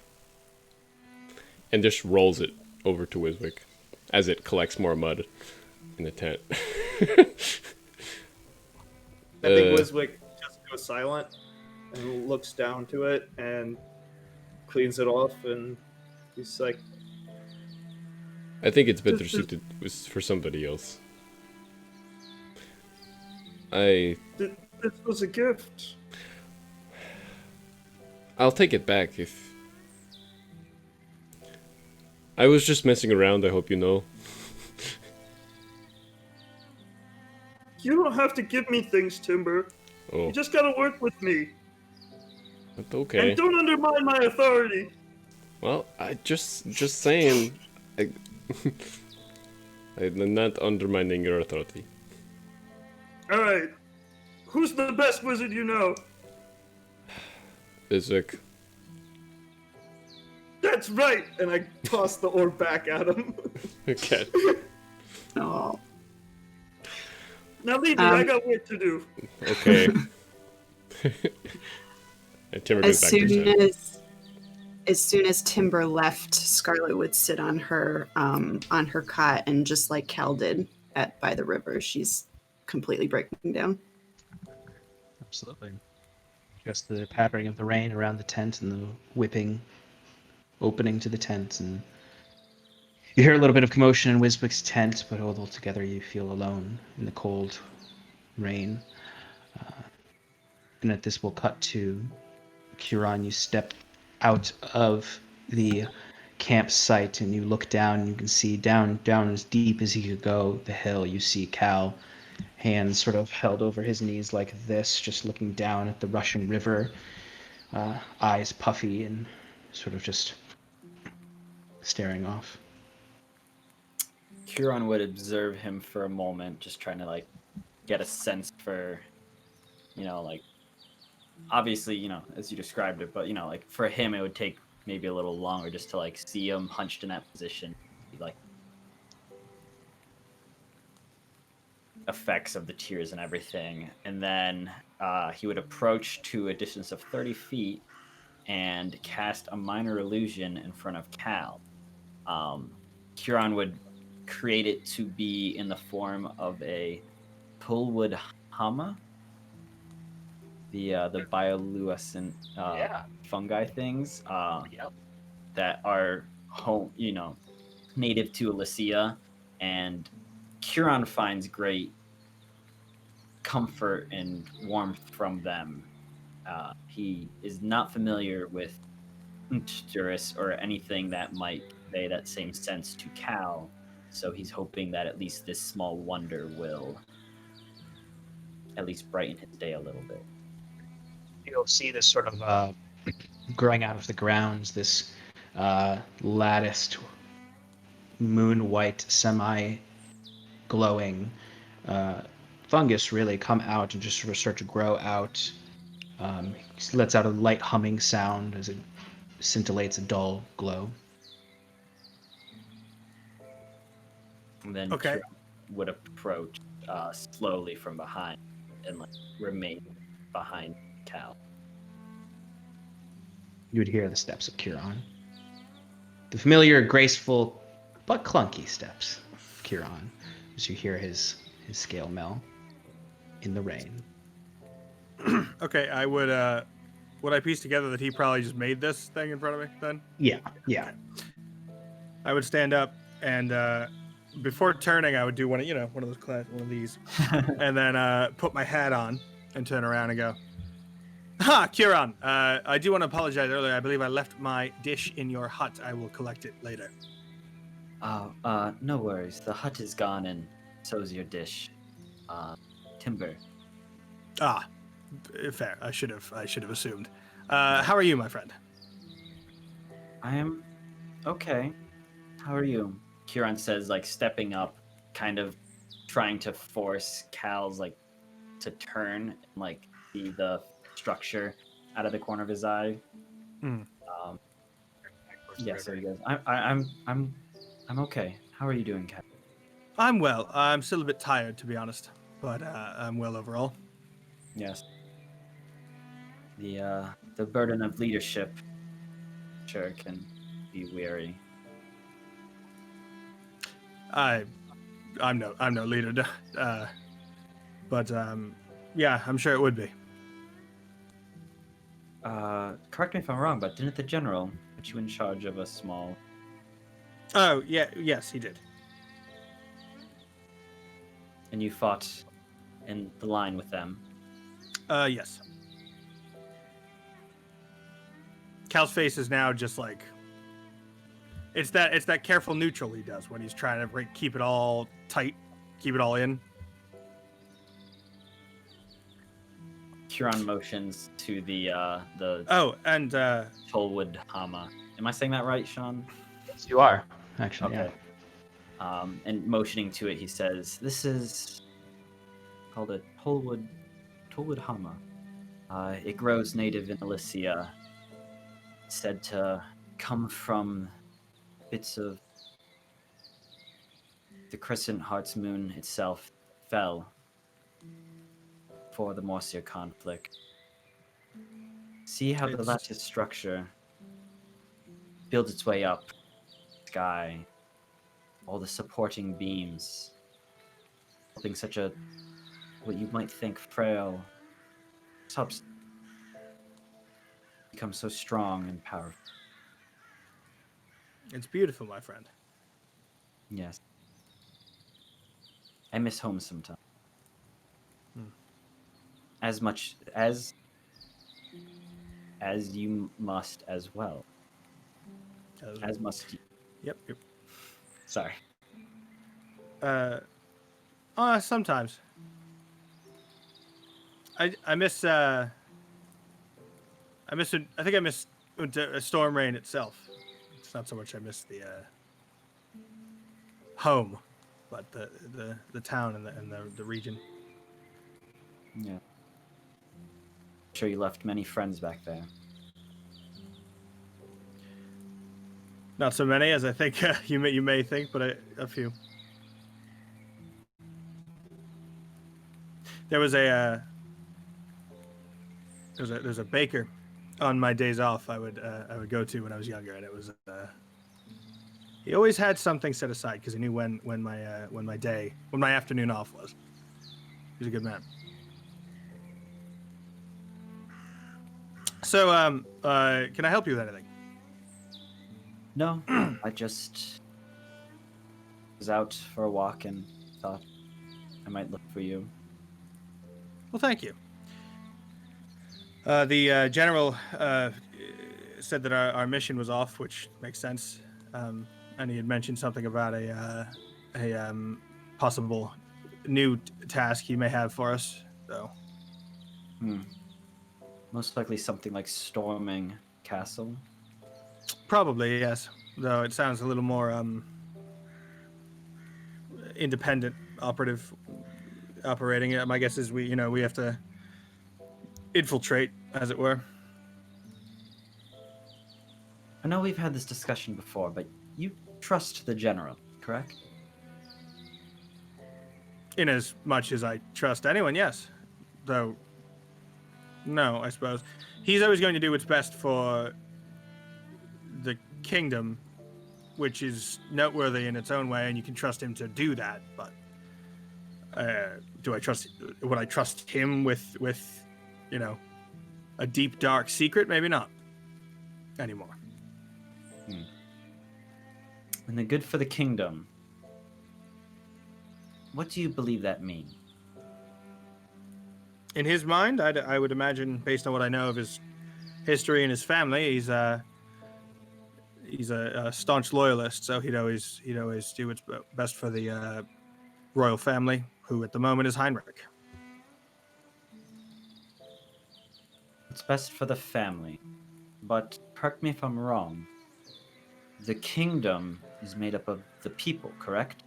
And just rolls it over to Wiswick as it collects more mud in the tent. I think Wiswick just goes silent and looks down to it and cleans it off, and he's like, I think it's better suited for somebody else. This was a gift. I'll take it back if... I was just messing around, I hope you know. You don't have to give me things, Timber. Oh, You just gotta work with me. but okay. And don't undermine my authority. Well, I just saying... I'm not undermining your authority. Alright. Who's the best wizard you know? Vizek. That's right! and I toss the orb back at him. Okay. Oh. Now leave me, I got work to do. Okay. And Timber goes As back to his soon head. as soon as Timber left, Scarlet would sit on her cot and just like Cal did by the river. She's completely breaking down. Absolutely. Just the pattering of the rain around the tent and the whipping opening to the tent, and you hear a little bit of commotion in Wiswick's tent, but all together you feel alone in the cold rain. And at this we'll cut to Kiran. You step out of the campsite and you look down and you can see down as deep as he could go the hill. You see Cal, hands sort of held over his knees like this, just looking down at the rushing river, eyes puffy and sort of just staring off. Huron would observe him for a moment, just trying to like get a sense for, like, obviously, as you described it, but like for him it would take maybe a little longer just to like see him hunched in that position, like effects of the tears and everything. And then he would approach to a distance of 30 feet and cast a minor illusion in front of Cal. Huron would create it to be in the form of a Pullwood Hama, the bioluminescent fungi things that are native to Elysia, and Huron finds great comfort and warmth from them. He is not familiar with Duris or anything that might convey that same sense to Cal, so he's hoping that at least this small wonder will at least brighten his day a little bit. You'll see this sort of growing out of the grounds, this latticed moon white semi-glowing fungus really come out and just sort of start to grow out. It lets out a light humming sound as it scintillates a dull glow. And then Okay. Kira would approach slowly from behind and like remain behind Cal. You would hear the steps of Kiran. The familiar, graceful, but clunky steps of Kiran as you hear his scale mill in the rain. Okay, I would would I piece together that he probably just made this thing in front of me then? Yeah. I would stand up and before turning, I would do one of these, and then put my hat on and turn around and go, "Ha, Kieran! I do want to apologize earlier. I believe I left my dish in your hut. I will collect it later." No worries. The hut is gone, and so's your dish. Timber. Ah, fair. I should have assumed. How are you, my friend? I am okay. How are you? Kieran says, like, stepping up, kind of trying to force Cal's, like, to turn and, like, see the structure out of the corner of his eye. Yeah, so he goes, I'm okay. How are you doing, Cal? I'm well. I'm still a bit tired, to be honest, but I'm well overall. Yes. The burden of leadership sure can be weary. I'm no leader, but yeah, I'm sure it would be. Correct me if I'm wrong, but didn't the general put you in charge of a small... Oh, yeah, yes, he did. And you fought in the line with them? Yes. Cal's face is now just like... It's that careful neutral he does when he's trying to keep it all tight, keep it all in. Huron motions to the Oh, and Cholwood Hama. Am I saying that right, Sean? Yes, you are actually. Okay. Yeah. And motioning to it, he says, "This is called a Tolwood Hama. It grows native in Elysia. It's said to come from bits of the crescent heart's moon itself fell for the Morsier conflict. See how the lattice structure builds its way up, sky, all the supporting beams, helping such a, what you might think, frail substance become so strong and powerful." It's beautiful, my friend. Yes. I miss home sometimes. As much as you must as well. As must you. Yep. Sorry. Sometimes. I miss I think I miss Storm Rain itself. It's not so much I miss the home, but the town and the region. Yeah. I'm sure you left many friends back there. Not so many as I think you may think, but a few. There was there's a baker on my days off I would go to when I was younger, and it was he always had something set aside because he knew when my afternoon off was. He was a good man. So can I help you with anything? No, I just was out for a walk and thought I might look for you. Well, thank you. The general said that our mission was off, which makes sense. And he had mentioned something about a possible new task he may have for us. So, Most likely something like storming castle. probably yes. Though it sounds a little more independent operating. My guess is we have to infiltrate, as it were. I know we've had this discussion before, but you trust the general, correct? In as much as I trust anyone, yes. Though, no, I suppose. He's always going to do what's best for the kingdom, which is noteworthy in its own way, and you can trust him to do that, but would I trust him with a deep, dark secret, maybe not anymore. And the good for the kingdom. What do you believe that means? In his mind, I would imagine, based on what I know of his history and his family, he's a staunch loyalist. So he'd always do what's best for the royal family, who at the moment is Heinrich. It's best for the family. But correct me if I'm wrong. The kingdom is made up of the people, correct?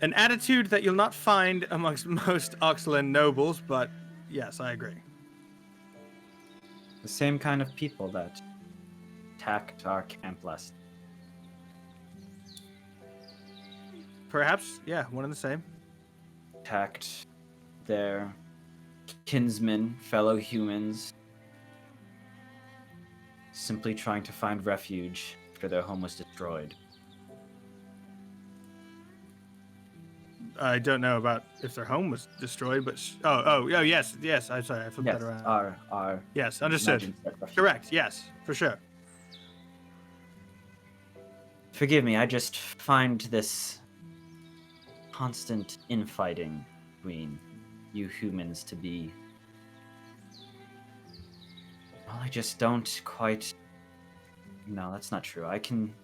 An attitude that you'll not find amongst most Oxland nobles, but yes, I agree. The same kind of people that attacked our camp last. Perhaps, yeah, one and the same. Attacked their kinsmen, fellow humans, simply trying to find refuge after their home was destroyed. I don't know about if their home was destroyed, but yes. I'm sorry, I flipped Yes, that around. our Yes, understood. imagined refuge. Correct. Yes, for sure. Forgive me, I just find this constant infighting between you humans to be. Well, I just don't quite. No, that's not true. I can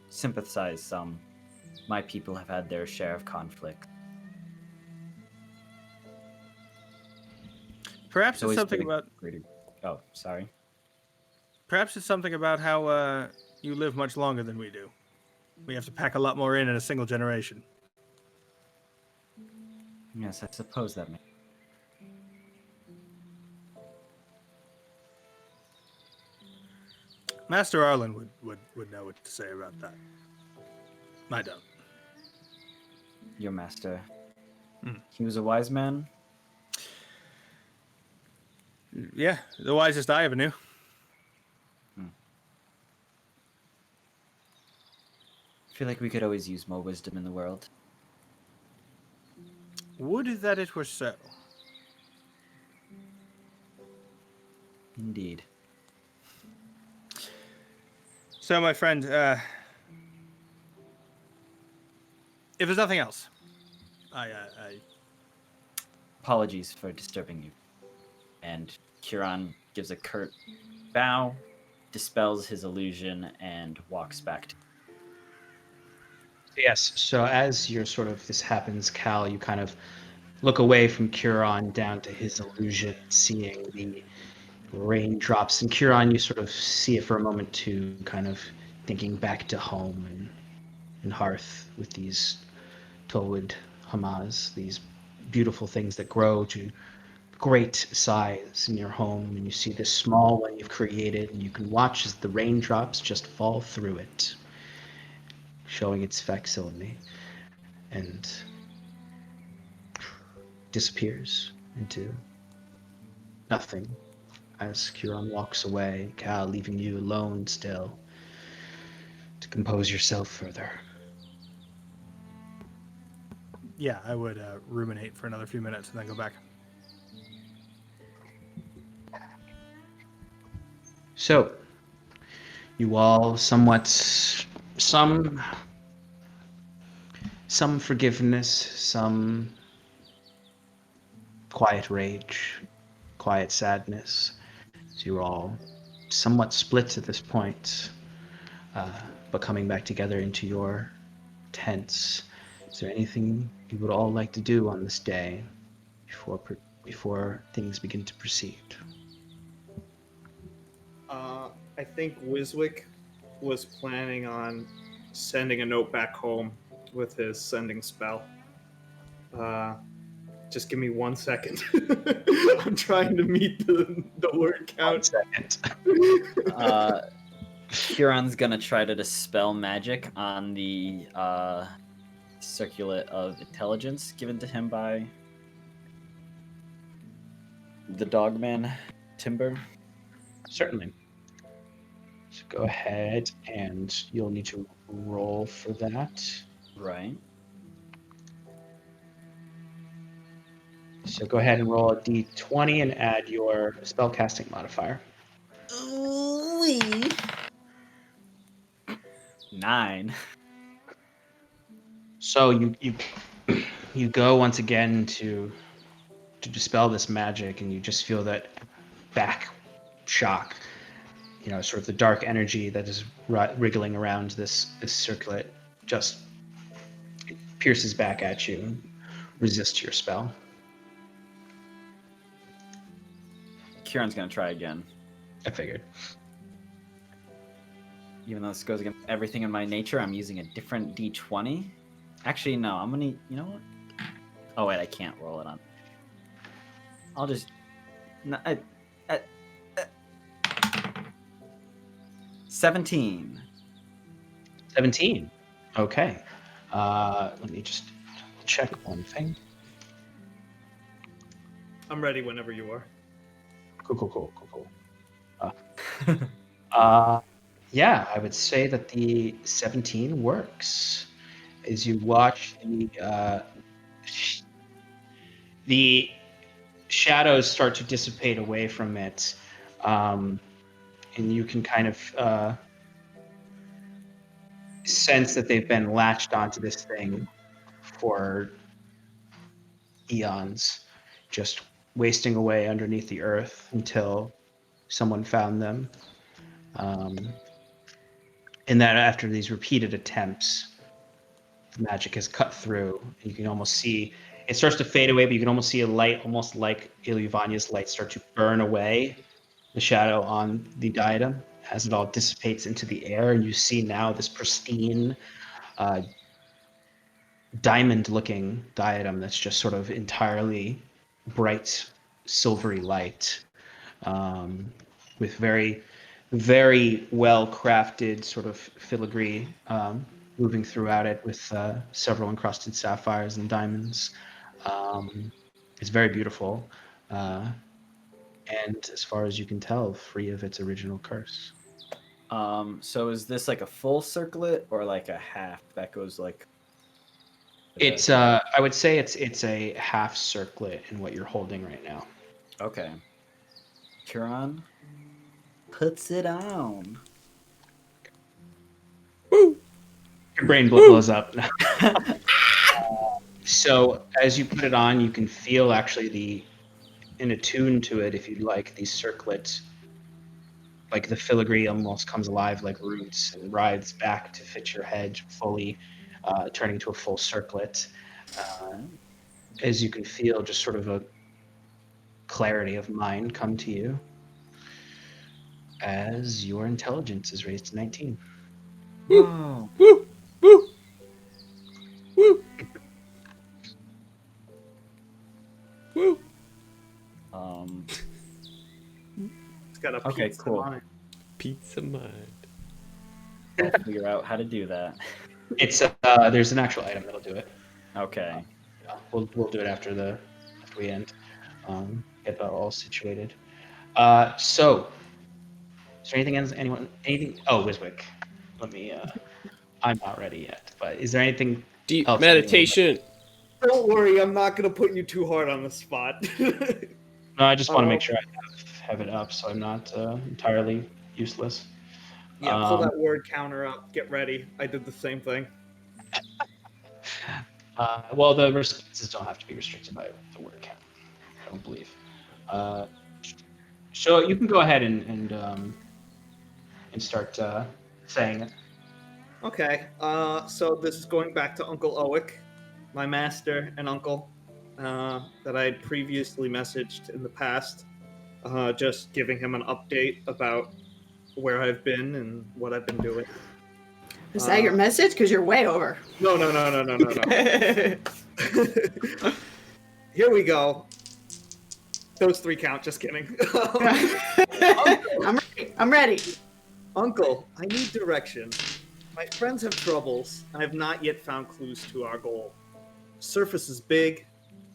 sympathize some. My people have had their share of conflict. Perhaps it's always something been a about. greater- Oh, sorry. Perhaps it's something about how you live much longer than we do. We have to pack a lot more in a single generation. Yes, I suppose that may. Master Arlen would know what to say about that. I don't. Your master. Hmm. He was a wise man. Yeah, the wisest I ever knew. I feel like we could always use more wisdom in the world. Would that it were so. Indeed. So, my friend, if there's nothing else, I Apologies for disturbing you. And Kiran gives a curt bow, dispels his illusion, and walks back to. Yes. So as this happens, Cal, you kind of look away from Curon down to his illusion, seeing the raindrops. And Curon, you sort of see it for a moment too, kind of thinking back to home and hearth with these Tolwood Hamas, these beautiful things that grow to great size in your home. And you see this small one you've created, and you can watch as the raindrops just fall through it, showing its facsimile, and disappears into nothing as Curon walks away, Cal leaving you alone still to compose yourself further. Yeah, I would ruminate for another few minutes and then go back. So, you all somewhat, some forgiveness, some quiet rage, quiet sadness. So you're all somewhat split at this point, but coming back together into your tents. Is there anything you would all like to do on this day before things begin to proceed? I think Wiswick was planning on sending a note back home with his sending spell. Just give me 1 second. I'm trying to meet the word 1 count. second. Huron's gonna try to dispel magic on the circulet of intelligence given to him by the dogman Timber. Certainly. So go ahead, and you'll need to roll for that. Right. So go ahead and roll a d20 and add your spellcasting modifier. Ooh-wee. 9. So you go once again to dispel this magic, and you just feel that back shock. You know, sort of the dark energy that is wriggling around this circlet just pierces back at you and resists your spell. Kieran's gonna try again. I figured. Even though this goes against everything in my nature, I'm using a different d20. Actually, no, I'm gonna. You know what? Oh wait, I can't roll it on. I'll just. No, 17. 17. Okay. Let me just check one thing. I'm ready whenever you are. Cool. Yeah, I would say that the 17 works. As you watch the shadows start to dissipate away from it, and you can kind of sense that they've been latched onto this thing for eons, just wasting away underneath the earth until someone found them. And that after these repeated attempts, the magic has cut through, and you can almost see it starts to fade away, but you can almost see a light, almost like Ilyvanya's light, start to burn away the shadow on the diadem as it all dissipates into the air, and you see now this pristine, diamond-looking diadem that's just sort of entirely bright, silvery light, with very, very well-crafted sort of filigree moving throughout it, with several encrusted sapphires and diamonds. It's very beautiful, and as far as you can tell, free of its original curse. So is this like a full circlet or like a half that goes like? It's I would say it's a half circlet in what you're holding right now. Okay. Kieran puts it on. Woo! Your brain blows up. So as you put it on, you can feel actually in attune to it, if you'd like, these circlets, like the filigree almost comes alive like roots and writhes back to fit your head fully, turning to a full circlet. As you can feel just sort of a clarity of mind come to you as your intelligence is raised to 19. Whoa. Woo! Woo! Woo! Woo! It's got a Okay, pizza cool. on it. Pizza mind. I'll figure out how to do that. It's there's an actual item that'll do it. Okay. Yeah, we'll do it after we end. Get that all situated. So, is there anything else? Anything? Oh, Wiswick. Let me. I'm not ready yet. But is there anything? Deep else meditation. Don't worry, I'm not gonna put you too hard on the spot. No, I just want to make sure I have it up, so I'm not entirely useless. Yeah, pull that word counter up. Get ready. I did the same thing. Well, the responses don't have to be restricted by the word count. I don't believe. So you can go ahead and start saying it. Okay. So this is going back to Uncle Owick, my master and uncle, that I had previously messaged in the past. Just giving him an update about where I've been and what I've been doing. Is that your message? Because you're way over. No. Here we go. Those 3 count. Just kidding. I'm ready. Uncle, I need direction. My friends have troubles. I have not yet found clues to our goal. Surface is big.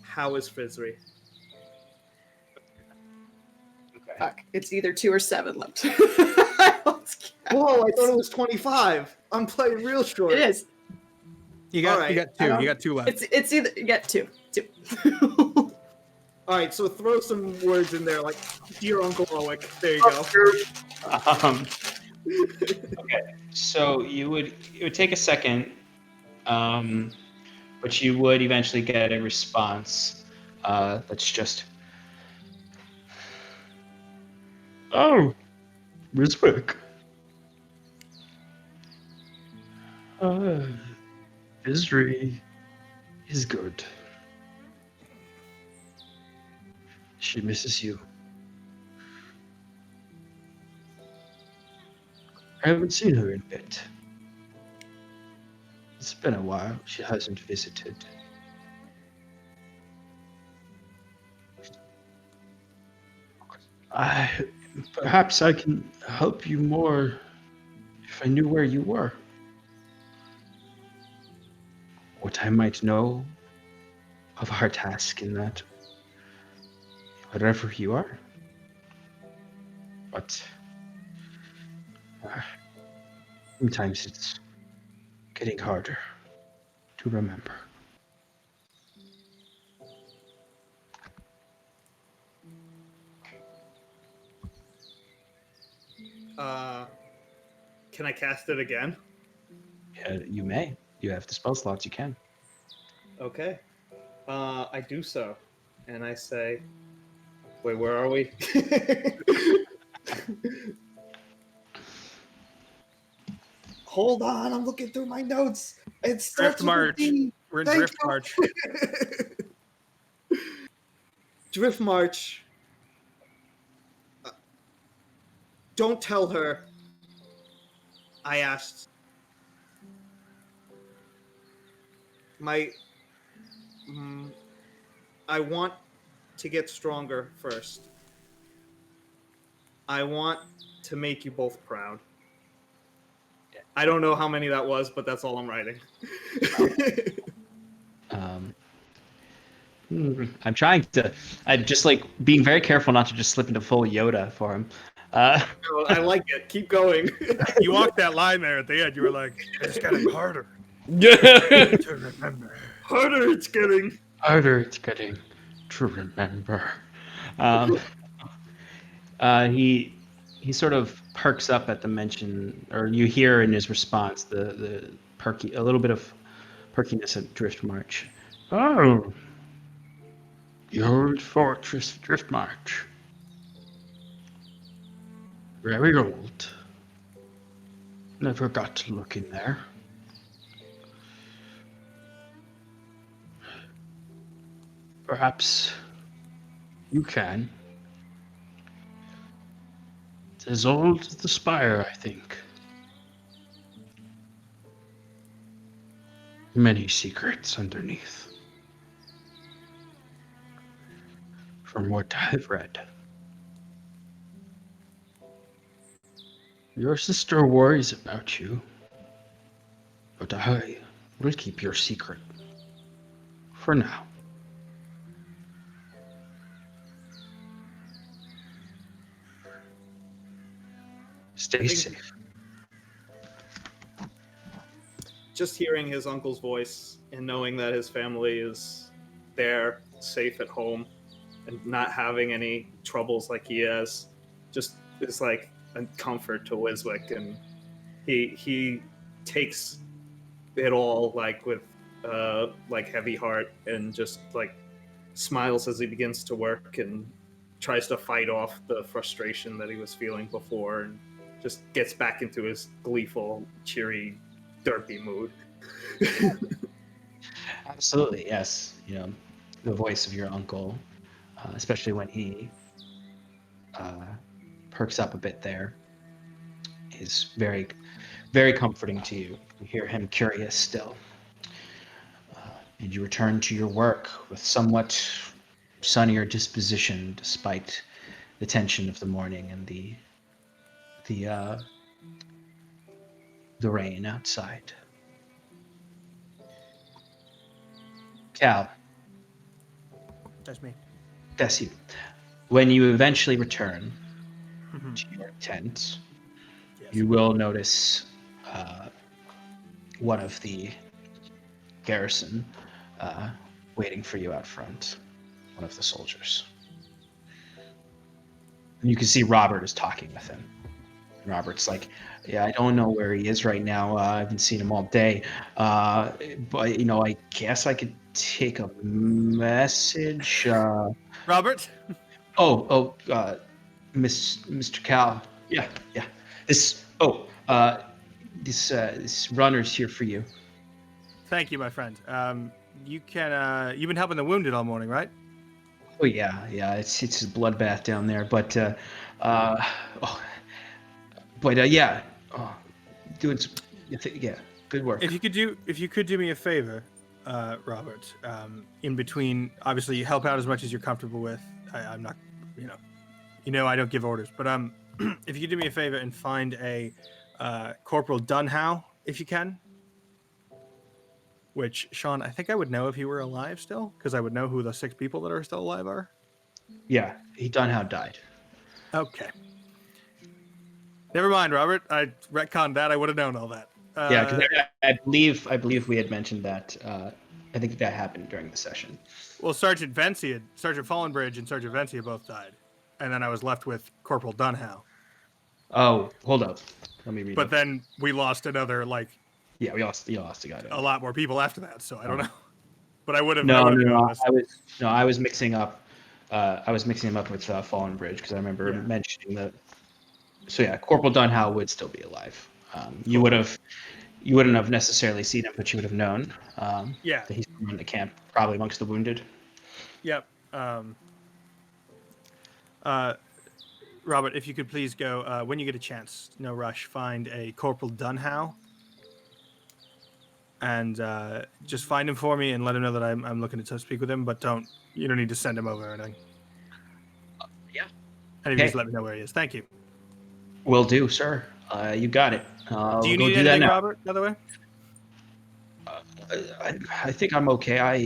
How is Fizri? Fuck. It's either 2 or 7 left. Whoa, I thought it was 25. I'm playing real short. It is. You got All right. 2. You got 2 left. It's either you get 2. All right, so throw some words in there, like dear Uncle Owick. There you go. Okay, so it would take a second, but you would eventually get a response. That's just, oh, Rizwick. Isri is good. She misses you. I haven't seen her in a bit. It's been a while. She hasn't visited. I perhaps I can help you more if I knew where you were. What I might know of our task in that, wherever you are. But sometimes it's getting harder to remember. Can I cast it again? Yeah, you may. You have the spell slots. You can. Okay. I do so, and I say, "Wait, where are we?" Hold on, I'm looking through my notes. It starts Drift with a March. D. We're in Thank Drift you. March. Drift March. Don't tell her I asked. My. I want to get stronger first. I want to make you both proud. I don't know how many that was, but that's all I'm writing. I'm trying to. I'm just like being very careful not to just slip into full Yoda for him. I like it. Keep going. You walked that line there at the end. You were like, it's getting harder to remember. Harder it's getting. Harder it's getting to remember. He sort of perks up at the mention, or you hear in his response the perky, a little bit of perkiness at Drift March. Oh, the old fortress Drift March. Very old. Never got to look in there. Perhaps you can. It's as old as the spire, I think. Many secrets underneath. From what I've read. Your sister worries about you, but I will keep your secret. For now. Stay safe. Just hearing his uncle's voice and knowing that his family is there, safe at home, and not having any troubles like he has, just is like a comfort to Wiswick, and he takes it all like with like heavy heart, and just like smiles as he begins to work and tries to fight off the frustration that he was feeling before, and just gets back into his gleeful, cheery, derpy mood. Absolutely, yes. You know, the voice of your uncle, especially when he perks up a bit there, is very, very comforting to you. You hear him curious still. And you return to your work with somewhat sunnier disposition despite the tension of the morning and the rain outside. Cal, That's me. that's you. When you eventually return Mhm. to your tent, Yes. you will notice one of the garrison waiting for you out front. one of the soldiers. And you can see Robert is talking with him. Robert's like, yeah, I don't know where he is right now. I haven't seen him all day. But, you know, I guess I could take a message. Robert? Mr. Cal. Yeah. This runner's here for you. Thank you, my friend. You've been helping the wounded all morning, right? Oh yeah. It's a bloodbath down there, but yeah. Doing some, yeah, good work. If you could do me a favor, Robert, in between, obviously you help out as much as you're comfortable with. I'm not, I don't give orders, but if you could do me a favor and find a Corporal Dunhow, if you can. Which, Sean, I think I would know if he were alive still, because I would know who the 6 people that are still alive are. Yeah, Dunhow died. Okay. Never mind, Robert. I retconned that. I would have known all that. Yeah, because I believe we had mentioned that. I think that happened during the session. Well, Sergeant Fallenbridge and Sergeant Vencia both died, and then I was left with Corporal Dunhow. Oh, hold up. Let me read. But then we lost another Yeah, we lost a guy. A lot more people after that, so I don't know. But I would have. No. I was mixing up. I was mixing him up with Fallenbridge because I remember mentioning that. So yeah, Corporal Dunhow would still be alive. You wouldn't have necessarily seen him, but you would have known. That he's in the camp, probably amongst the wounded. Yep. Robert, if you could please go when you get a chance, no rush, find a Corporal Dunhow, and just find him for me and let him know that I'm looking to speak with him. But you don't need to send him over or anything. Yeah. And if you just let me know where he is, thank you. Will do, sir. You got it. Do you need anything, Robert? By the way. I think I'm okay. I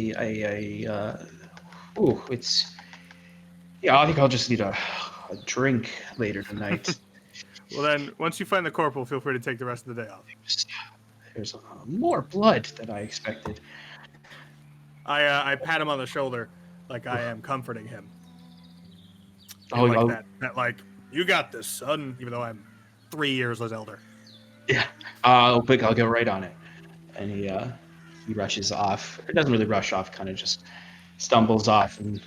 think I'll just need a drink later tonight. Well, then, once you find the corporal, feel free to take the rest of the day off. There's more blood than I expected. I pat him on the shoulder like I am comforting him. That you got this, son, even though I'm 3 years less elder. Yeah. I'll go right on it. And he rushes off. It doesn't really rush off, kind of just stumbles off, and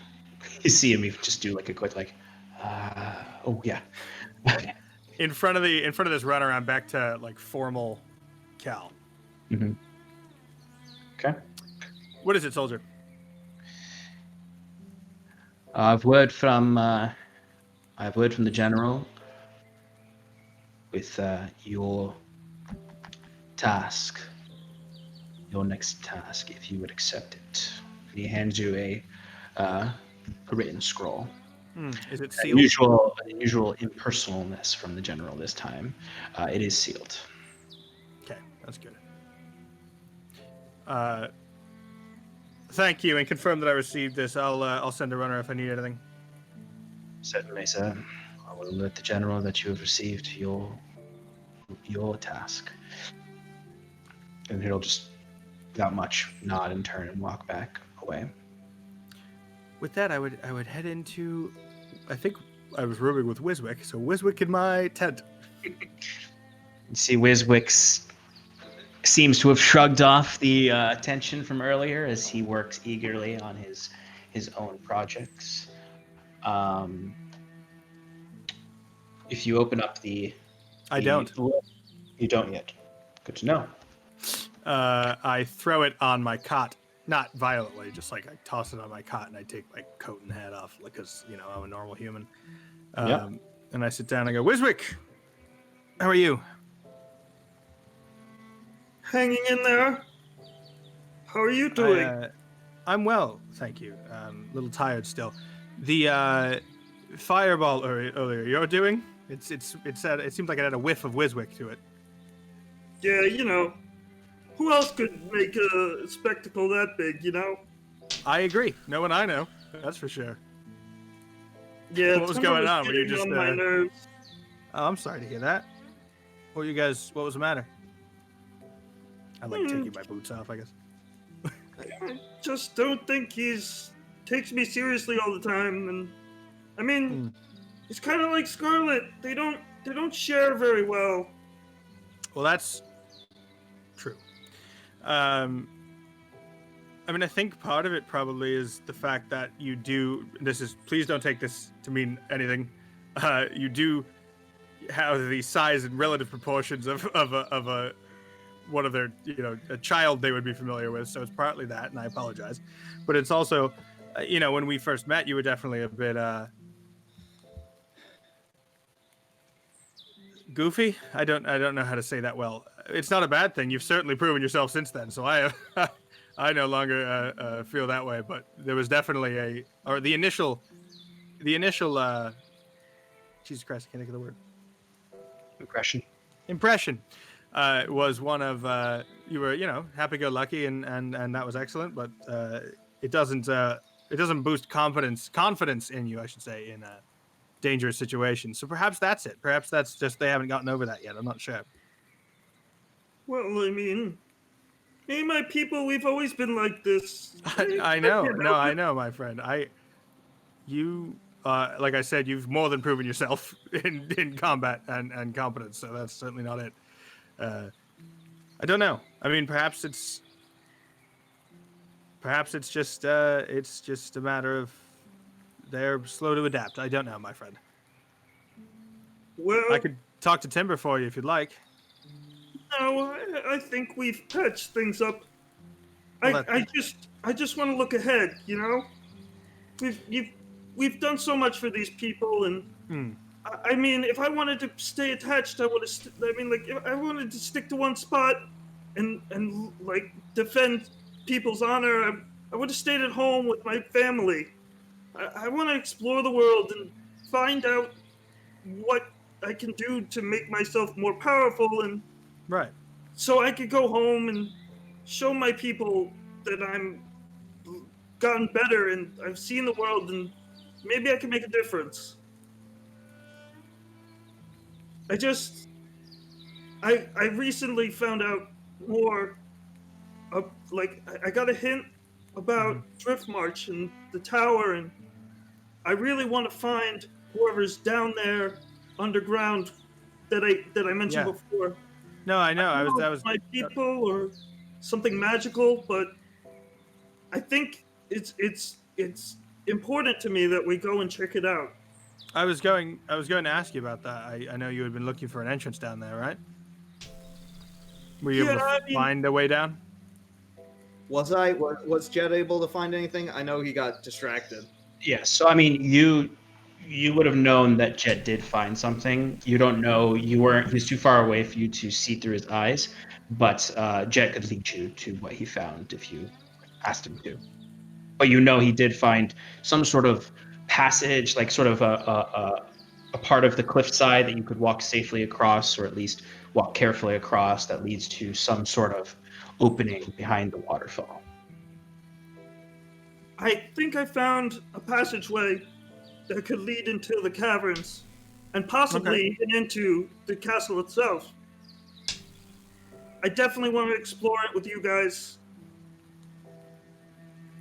you see him just do a quick oh yeah. in front of this runner, I'm back to formal Cal. Mm-hmm. Okay. What is it, soldier? I've word from the general with your task, your next task, if you would accept it. And he hands you a written scroll. Is it sealed? Unusual impersonalness from the general this time. It is sealed. Okay, that's good. Thank you, and confirm that I received this. I'll send a runner if I need anything. Certainly, sir. I will alert the general that you have received your task. And he'll just, without much, nod and turn and walk back away. With that, I would head into. I think I was rooming with Wiswick, so Wiswick in my tent. You see, Wiswick seems to have shrugged off the tension from earlier as he works eagerly on his own projects. If you open up I don't. You don't yet. Good to know. I throw it on my cot. Not violently, just I toss it on my cot and I take my coat and hat off because, I'm a normal human. And I sit down and I go, Wiswick, how are you? Hanging in there. How are you doing? I'm well, thank you. A little tired still. The fireball earlier you're doing, it seems like it had a whiff of Wiswick to it. Yeah, who else could make a spectacle that big, I agree. No one I know, that's for sure. Yeah. What was going on? Were you getting just on my nerves? Oh, I'm sorry to hear that. What was the matter? I like taking my boots off, I guess. I just don't think he's takes me seriously all the time, and I mean, it's kind of like Scarlet. They don't share very well. Well, that's true. I mean, I think part of it probably is the fact that you do. Please don't take this to mean anything. You do have the size and relative proportions of a one of their, a child they would be familiar with. So it's partly that, and I apologize, but it's also, when we first met, you were definitely a bit goofy. I don't know how to say that well. It's not a bad thing. You've certainly proven yourself since then. So I no longer feel that way. But there was definitely the initial. Jesus Christ, I can't think of the word. Impression was one of you were happy-go-lucky and that was excellent. But it doesn't boost confidence in you, I should say, in a dangerous situation. So perhaps that's it. Perhaps that's just they haven't gotten over that yet. I'm not sure. Well, I mean, me and my people, we've always been like this. I know. No, I know, my friend. Like I said, you've more than proven yourself in combat and competence. So that's certainly not it. I don't know. I mean, perhaps it's just a matter of they're slow to adapt. I don't know, my friend. Well, I could talk to Timber for you if you'd like. No, I think we've patched things up. Well, I just want to look ahead. We've done so much for these people, and I mean, if I wanted to stay attached, I would have. If I wanted to stick to one spot and like defend people's honor, I would have stayed at home with my family. I want to explore the world and find out what I can do to make myself more powerful, and right, so I could go home and show my people that I'm gotten better and I've seen the world, and maybe I can make a difference. I recently found out more of, I got a hint about Drift March and the tower, and I really want to find whoever's down there underground that I mentioned before. No, I know. That was my people or something magical, but I think it's important to me that we go and check it out. I was going to ask you about that. I know you had been looking for an entrance down there, right? Were you able to find a way down? Was Jed able to find anything? I know he got distracted. Yeah, so I mean, you would have known that Jet did find something. You don't know. He's too far away for you to see through his eyes, but Jet could lead you to what he found if you asked him to. But he did find some sort of passage, like sort of a part of the cliffside that you could walk safely across, or at least walk carefully across, that leads to some sort of opening behind the waterfall. I think I found a passageway that could lead into the caverns and possibly even into the castle itself. I definitely want to explore it with you guys.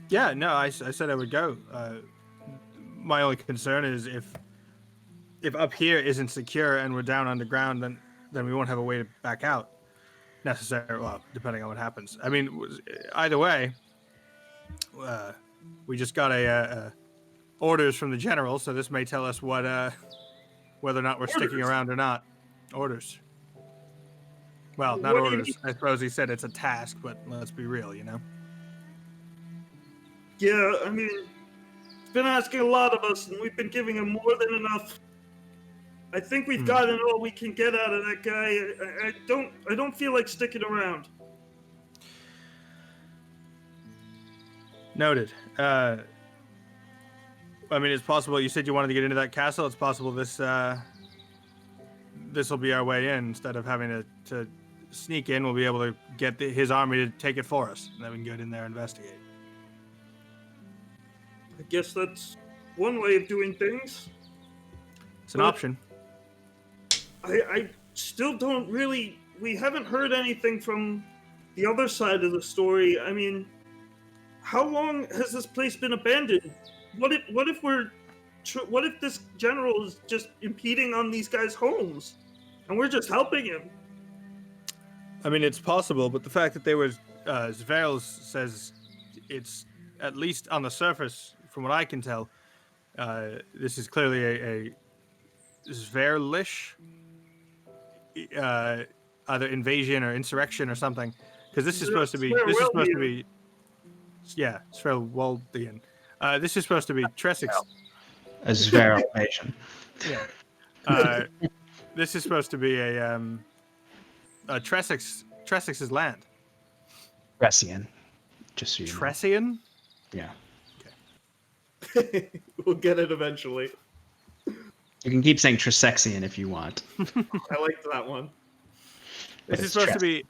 Yeah, no, I said I would go. My only concern is if up here isn't secure and we're down underground, then we won't have a way to back out necessarily. Well, depending on what happens. I mean, either way, we just got a orders from the general, so this may tell us whether or not we're sticking around or not. Orders. Well, not orders. I suppose he said it's a task, but let's be real, Yeah, I mean, he's been asking a lot of us, and we've been giving him more than enough. I think we've gotten all we can get out of that guy. I don't feel like sticking around. Noted. I mean, it's possible. You said you wanted to get into that castle. It's possible this will be our way in. Instead of having to sneak in, we'll be able to get his army to take it for us, and then we can get in there and investigate. I guess that's one way of doing things. It's an option. I still don't really... We haven't heard anything from the other side of the story. I mean, how long has this place been abandoned? What if this general is just impeding on these guys' homes, and we're just helping him? I mean, it's possible, but the fact that they were Zverls says it's at least on the surface, from what I can tell, this is clearly a Zverlish either invasion or insurrection or something, because this is supposed to be Sverwaldian. This is supposed to be Tresix. A Zveral invasion. Yeah. This is supposed to be a Tresix's land. Ressian. Just so you know. Tressian? Yeah. We'll get it eventually. You can keep saying Tresexian if you want. I liked that one. This is supposed to be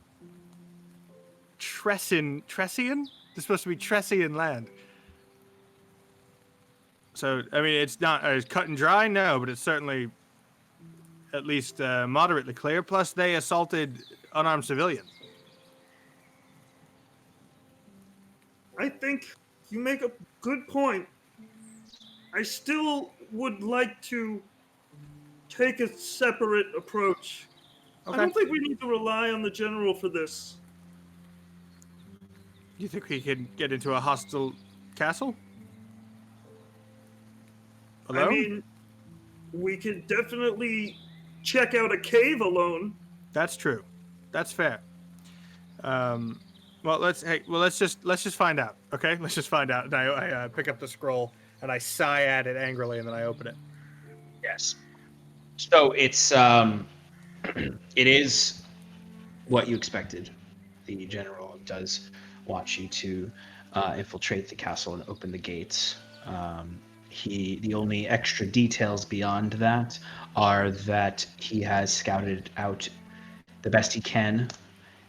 Tressian? This is supposed to be Tressian land. So, I mean, it's not cut and dry, no, but it's certainly at least moderately clear. Plus, they assaulted unarmed civilians. I think you make a good point. I still would like to take a separate approach. Okay. I don't think we need to rely on the general for this. You think we can get into a hostile castle? Alone? I mean, we could definitely check out a cave alone. That's true. That's fair. Well, let's just find out. Okay, let's just find out. And I pick up the scroll and I sigh at it angrily, and then I open it. Yes. So it's it is what you expected. The general does want you to infiltrate the castle and open the gates. The only extra details beyond that are that he has scouted out the best he can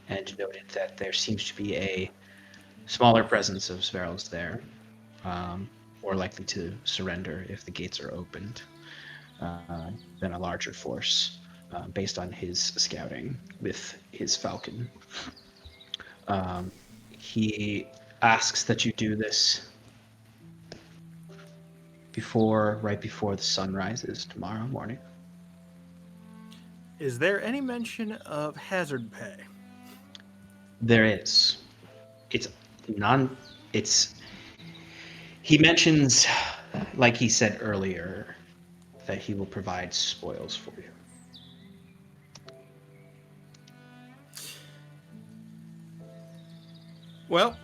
and noted that there seems to be a smaller presence of Sparrows there, more likely to surrender if the gates are opened than a larger force, based on his scouting with his falcon. He asks that you do this right before the sun rises tomorrow morning. Is there any mention of hazard pay? There is. He mentions, like he said earlier, that he will provide spoils for you. Well,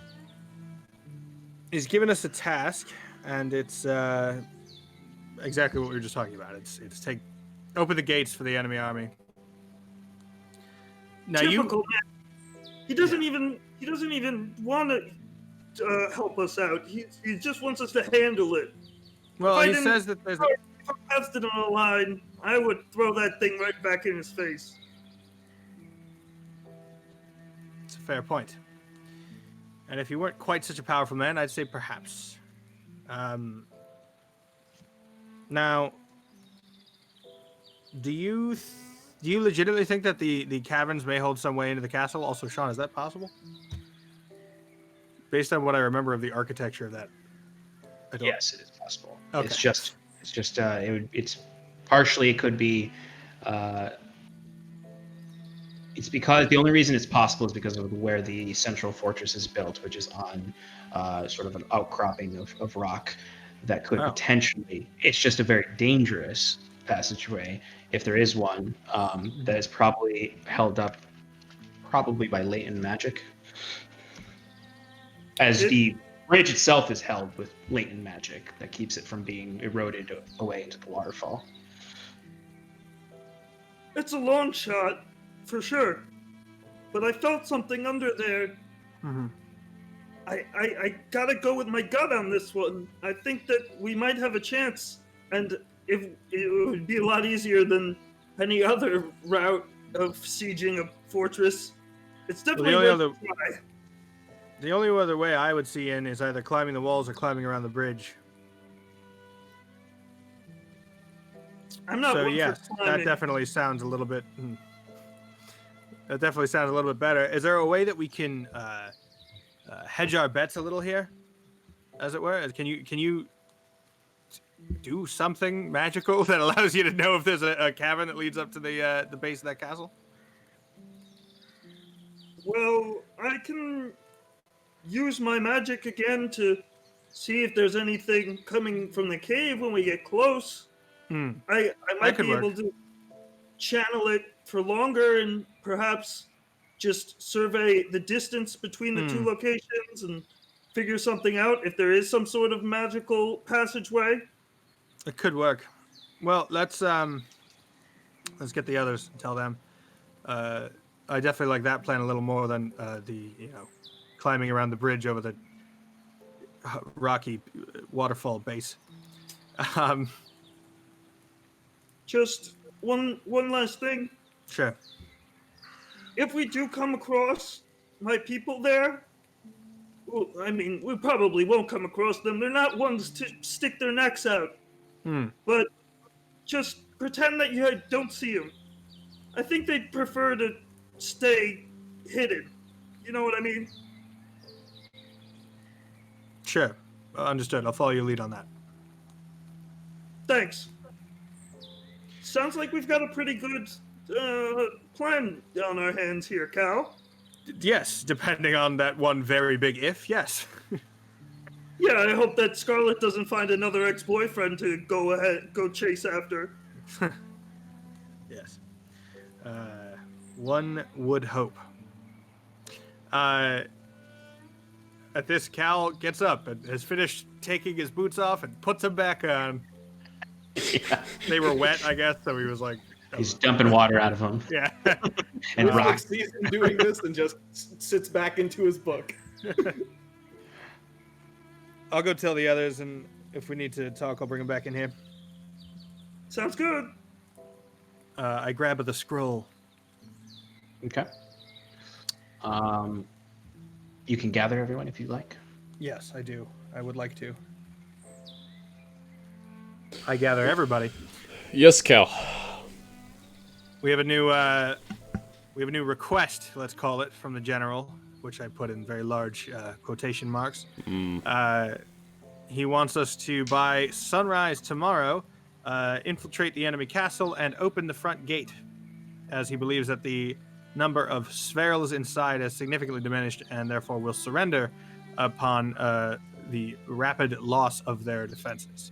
he's given us a task, and it's exactly what we were just talking about. It's open the gates for the enemy army. Now Typical man. He doesn't even want to help us out. He just wants us to handle it. Well, If I he didn't- says that there's a, If I passed it on a line, I would throw that thing right back in his face. it's a fair point. And if you weren't quite such a powerful man, I'd say perhaps. Now, do you legitimately think that the caverns may hold some way into the castle? Also, Sean, is that possible? Based on what I remember of the architecture of that. Yes, it is possible. Okay. It's partially, it could be, it's because the only reason it's possible is because of where the central fortress is built, which is on sort of an outcropping of rock that could potentially, it's just a very dangerous passageway, if there is one, that is probably held up by latent magic. As the bridge itself is held with latent magic that keeps it from being eroded away into the waterfall. It's a long shot, for sure. But I felt something under there. Mm-hmm. I gotta go with my gut on this one. I think that we might have a chance, and if it would be a lot easier than any other route of sieging a fortress. It's definitely worth a try. The only other way I would see in is either climbing the walls or climbing around the bridge. I'm not So one yes, for climbing. that definitely sounds a little bit. That definitely sounds a little bit better. Is there a way that we can hedge our bets a little here? as it were? Can you do something magical that allows you to know if there's a cavern that leads up to the base of that castle? Well, I can use my magic again to see if there's anything coming from the cave when we get close. Hmm. I might could be able work. to channel it for longer and perhaps just survey the distance between the two locations and figure something out if there is some sort of magical passageway. It could work. Well, let's get the others and tell them. I definitely like that plan a little more than the climbing around the bridge over the rocky waterfall base. Just one last thing. Sure. If we do come across my people there, well, I mean, we probably won't come across them. They're not ones to stick their necks out. But just pretend that you don't see them. I think they'd prefer to stay hidden. You know what I mean? Sure. Understood. I'll follow your lead on that. Thanks. Sounds like we've got a pretty good plan on our hands here, Cal. Yes, depending on that one very big if, yes. Yeah, I hope that Scarlet doesn't find another ex-boyfriend to go chase after. Yes. One would hope. At this, Cal gets up and has finished taking his boots off and puts them back on. Yeah. They were wet, I guess, so he was like... He's dumping water out of them. Yeah. And Wiswick rocks. sees him doing this and just sits back into his book. I'll go tell the others, and if we need to talk, I'll bring them back in here. Sounds good. I grab the scroll. Okay. You can gather everyone if you like. Yes, I do. I would like to. I gather everybody. Yes, Cal. We have a new request, let's call it, from the general, which I put in very large quotation marks. He wants us to, by sunrise tomorrow, infiltrate the enemy castle and open the front gate, as he believes that the number of Sverils inside has significantly diminished and therefore will surrender upon the rapid loss of their defenses.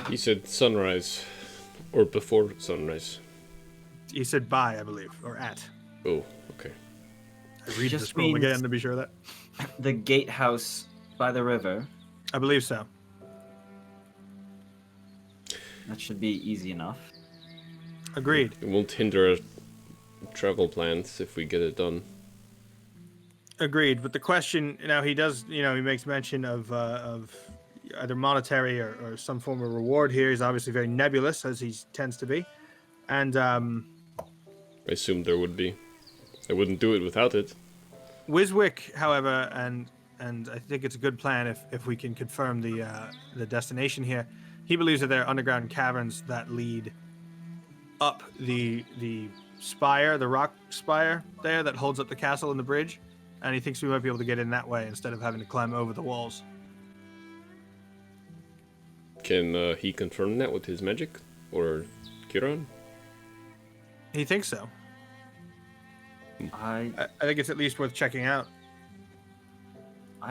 He said sunrise, or before sunrise. He said by, I believe, or at. Oh, okay. I read the Just scroll means- again to be sure of that. The gatehouse by the river. I believe so. That should be easy enough. Agreed. It won't hinder our travel plans if we get it done. Agreed. But the question now, he does, he makes mention of either monetary or some form of reward here. He's obviously very nebulous, as he tends to be. And I assumed there would be. I wouldn't do it without it. Wiswick, however, and I think it's a good plan if we can confirm the destination here. He believes that there are underground caverns that lead up the spire, the rock spire there that holds up the castle and the bridge, and he thinks we might be able to get in that way instead of having to climb over the walls. Can he confirm that with his magic? Or Kiran? He thinks so. I I think it's at least worth checking out.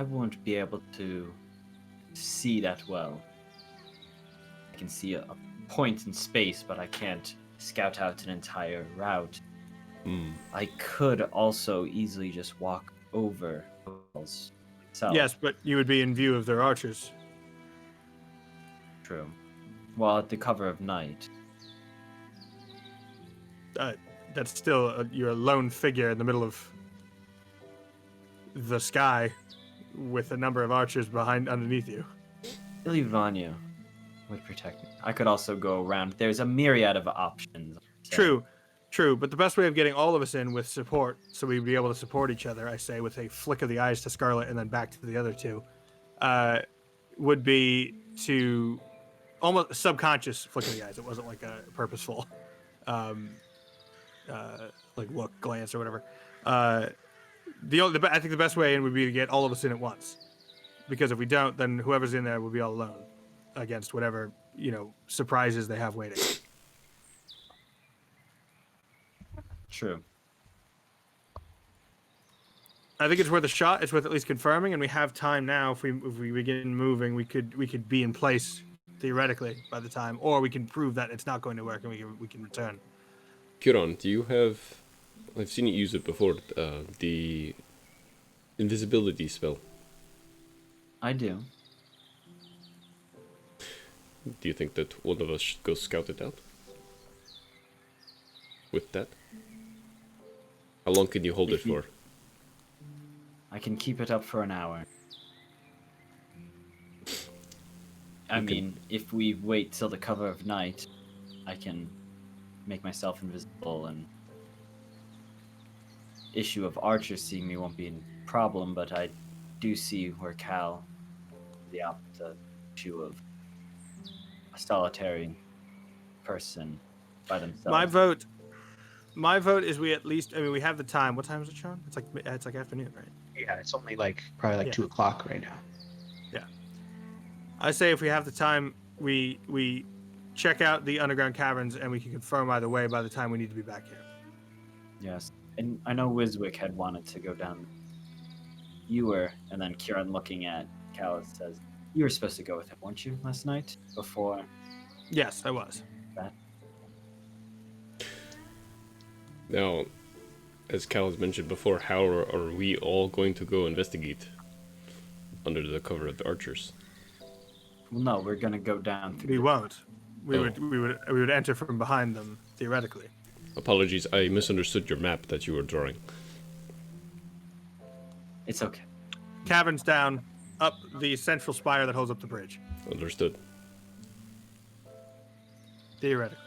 won't be able to see that well. I can see a point in space, but I can't scout out an entire route. I could also easily just walk over the walls itself. Yes, but you would be in view of their archers. True. Well, at the cover of night. That's still you're a lone figure in the middle of the sky with a number of archers underneath you. Ilivanya would protect me. I could also go around. There's a myriad of options. So- True, but the best way of getting all of us in with support, so we'd be able to support each other, I say, with a flick of the eyes to Scarlet and then back to the other two, would be to almost subconscious flick of the eyes. It wasn't like a purposeful, like look, glance, or whatever. I think the best way in would be to get all of us in at once. because if we don't, then whoever's in there will be all alone against whatever, surprises they have waiting. True. I think it's worth a shot. It's worth at least confirming, and we have time now. If we begin moving, we could be in place theoretically by the time, or we can prove that it's not going to work, and we can return. Kieran, do you have? I've seen you use it before. The invisibility spell. I do. Do you think that one of us should go scout it out? With that? How long can you hold it for? I can keep it up for an hour. I mean, if we wait till the cover of night, I can make myself invisible, and issue of archers seeing me won't be a problem, but I do see where Cal, the issue of a solitary person by themselves. My vote is we at least. I mean, we have the time. What time is it, Sean? It's like afternoon, right? Yeah, it's only probably 2 o'clock right now. Yeah. I say if we have the time, we check out the underground caverns, and we can confirm either way by the time we need to be back here. Yes, and I know Wiswick had wanted to go down. You were, and then Kieran looking at Cal says, "You were supposed to go with him, weren't you, last night before?" Yes, I was. That. Now, as Cal has mentioned before, how are we all going to go investigate under the cover of the archers? Well, no, we're gonna go down through. We won't. We would enter from behind them theoretically. Apologies, I misunderstood your map that you were drawing. It's okay. Caverns down, up the central spire that holds up the bridge. Understood. Theoretically.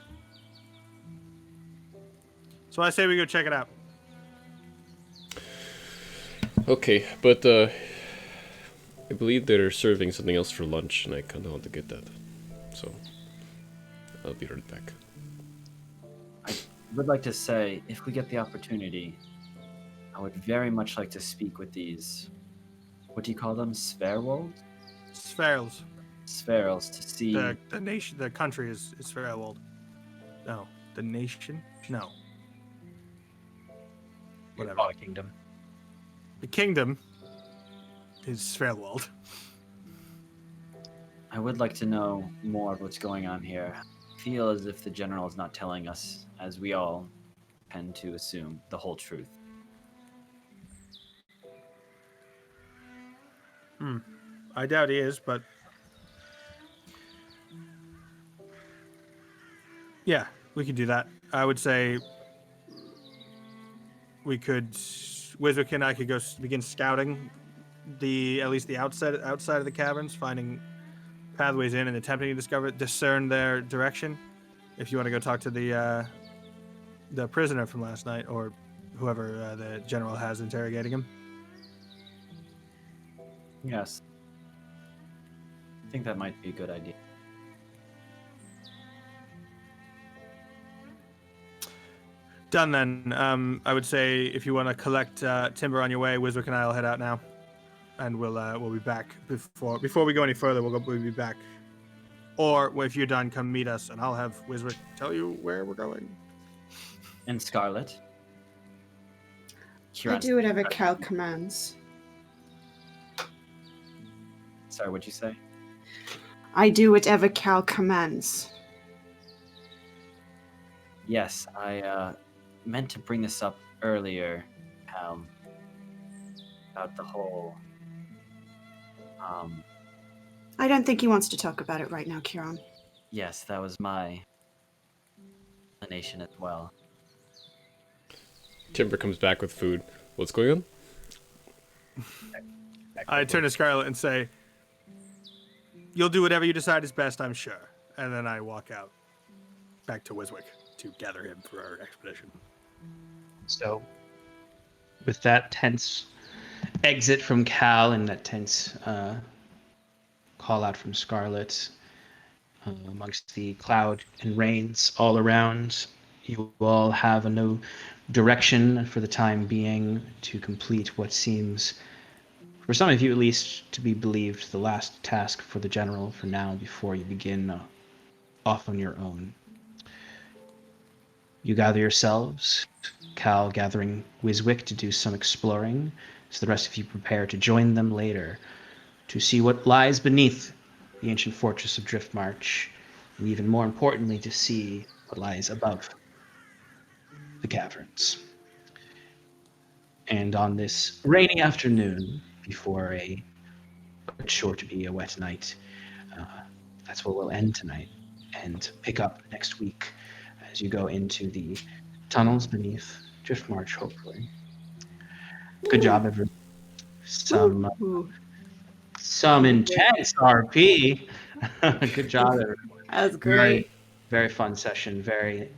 So I say we go check it out. Okay, but I believe they're serving something else for lunch, and I kind of want to get that. So I'll be right back. I would like to say, if we get the opportunity, I would very much like to speak with these. What do you call them? Sverwold? Sverls. Sverls to see. The nation, the country is Sverwold. No, the nation. No. Whatever. Call it kingdom. The kingdom is Sverwold. I would like to know more of what's going on here. I feel as if the general is not telling us, as we all tend to assume, the whole truth. I doubt he is, but yeah, we could do that. I would say we could. Wiswick and I could go begin scouting at least the outside of the caverns, finding pathways in and attempting to discern their direction. If you want to go talk to the prisoner from last night, or whoever the general has interrogating him. Yes. I think that might be a good idea. Done then. I would say if you want to collect timber on your way, Wiswick and I will head out now, and we'll be back before we go any further. We'll be back, or if you're done, come meet us, and I'll have Wiswick tell you where we're going. And Scarlet. I do whatever Cal commands. Sorry, what'd you say? I do whatever Cal commands. Yes, I meant to bring this up earlier, about the whole. I don't think he wants to talk about it right now, Kieran. Yes, that was my explanation as well. Timber comes back with food. What's going on? I turn to Scarlet and say, "You'll do whatever you decide is best, I'm sure." And then I walk out back to Wiswick to gather him for our expedition. So, with that tense exit from Cal and that tense call out from Scarlet, amongst the cloud and rains all around, you all have a no direction for the time being to complete what seems for some of you at least, to be believed the last task for the general for now before you begin off on your own. You gather yourselves, Cal gathering Wiswick to do some exploring, as the rest of you prepare to join them later to see what lies beneath the ancient fortress of Driftmarch, and even more importantly, to see what lies above the caverns. And on this rainy afternoon, before what's sure to be a wet night, that's where we'll end tonight, and pick up next week as you go into the tunnels beneath Driftmarch, hopefully. Good job, everyone. Ooh, Some intense RP. Good job, everyone. that was Very, great. very fun session. Very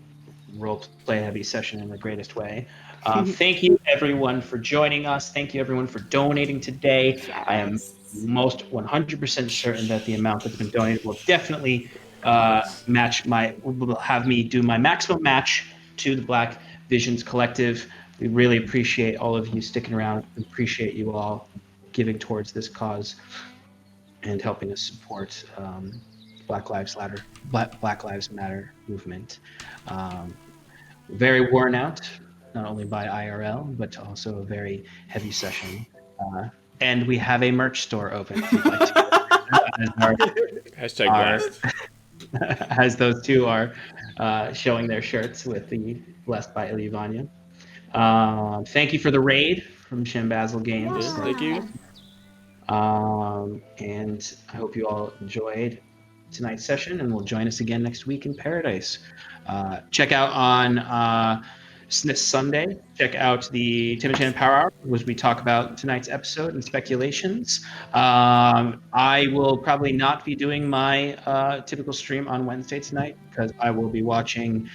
role play heavy session in the greatest way. Thank you, everyone, for joining us. Thank you, everyone, for donating today. I am most 100% certain that the amount that's been donated will definitely will have me do my maximum match to the Black Visions Collective. We really appreciate all of you sticking around. We appreciate you all giving towards this cause and helping us support Black Lives Matter movement. Very worn out, not only by IRL, but also a very heavy session. And we have a merch store open if you'd like to. Hashtag blast. As those two are showing their shirts with the Blessed by Ilivania. Thank you for the raid from Shambazil Games. Yeah, thank you. And I hope you all enjoyed tonight's session, and will join us again next week in Paradise. Check out on this Sunday. Check out the Tim and Shannon Power Hour, which we talk about tonight's episode and speculations. I will probably not be doing my typical stream on Wednesday tonight because I will be watching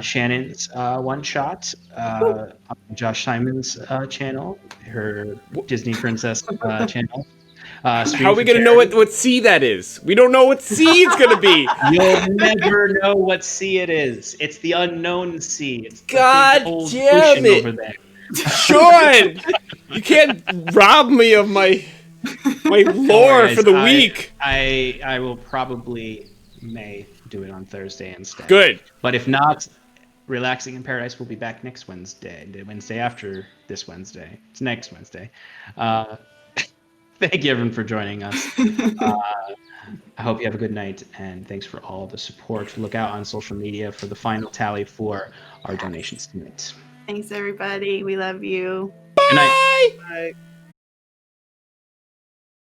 Shannon's one shot on Josh Simon's channel, her Disney Princess channel. How are we gonna know what C that is? We don't know what C it's gonna be. You'll never know what sea it is. It's the unknown sea. It's the God big old damn ocean it. over there. Sean, you can't rob me of my lore for the week. I will may do it on Thursday instead. Good. But if not, Relaxing in Paradise will be back next Wednesday. The Wednesday after this Wednesday. It's next Wednesday. Thank you, everyone, for joining us. I hope you have a good night, and thanks for all the support. Look out on social media for the final tally for our donations tonight. Thanks, everybody. We love you. Good night. Bye.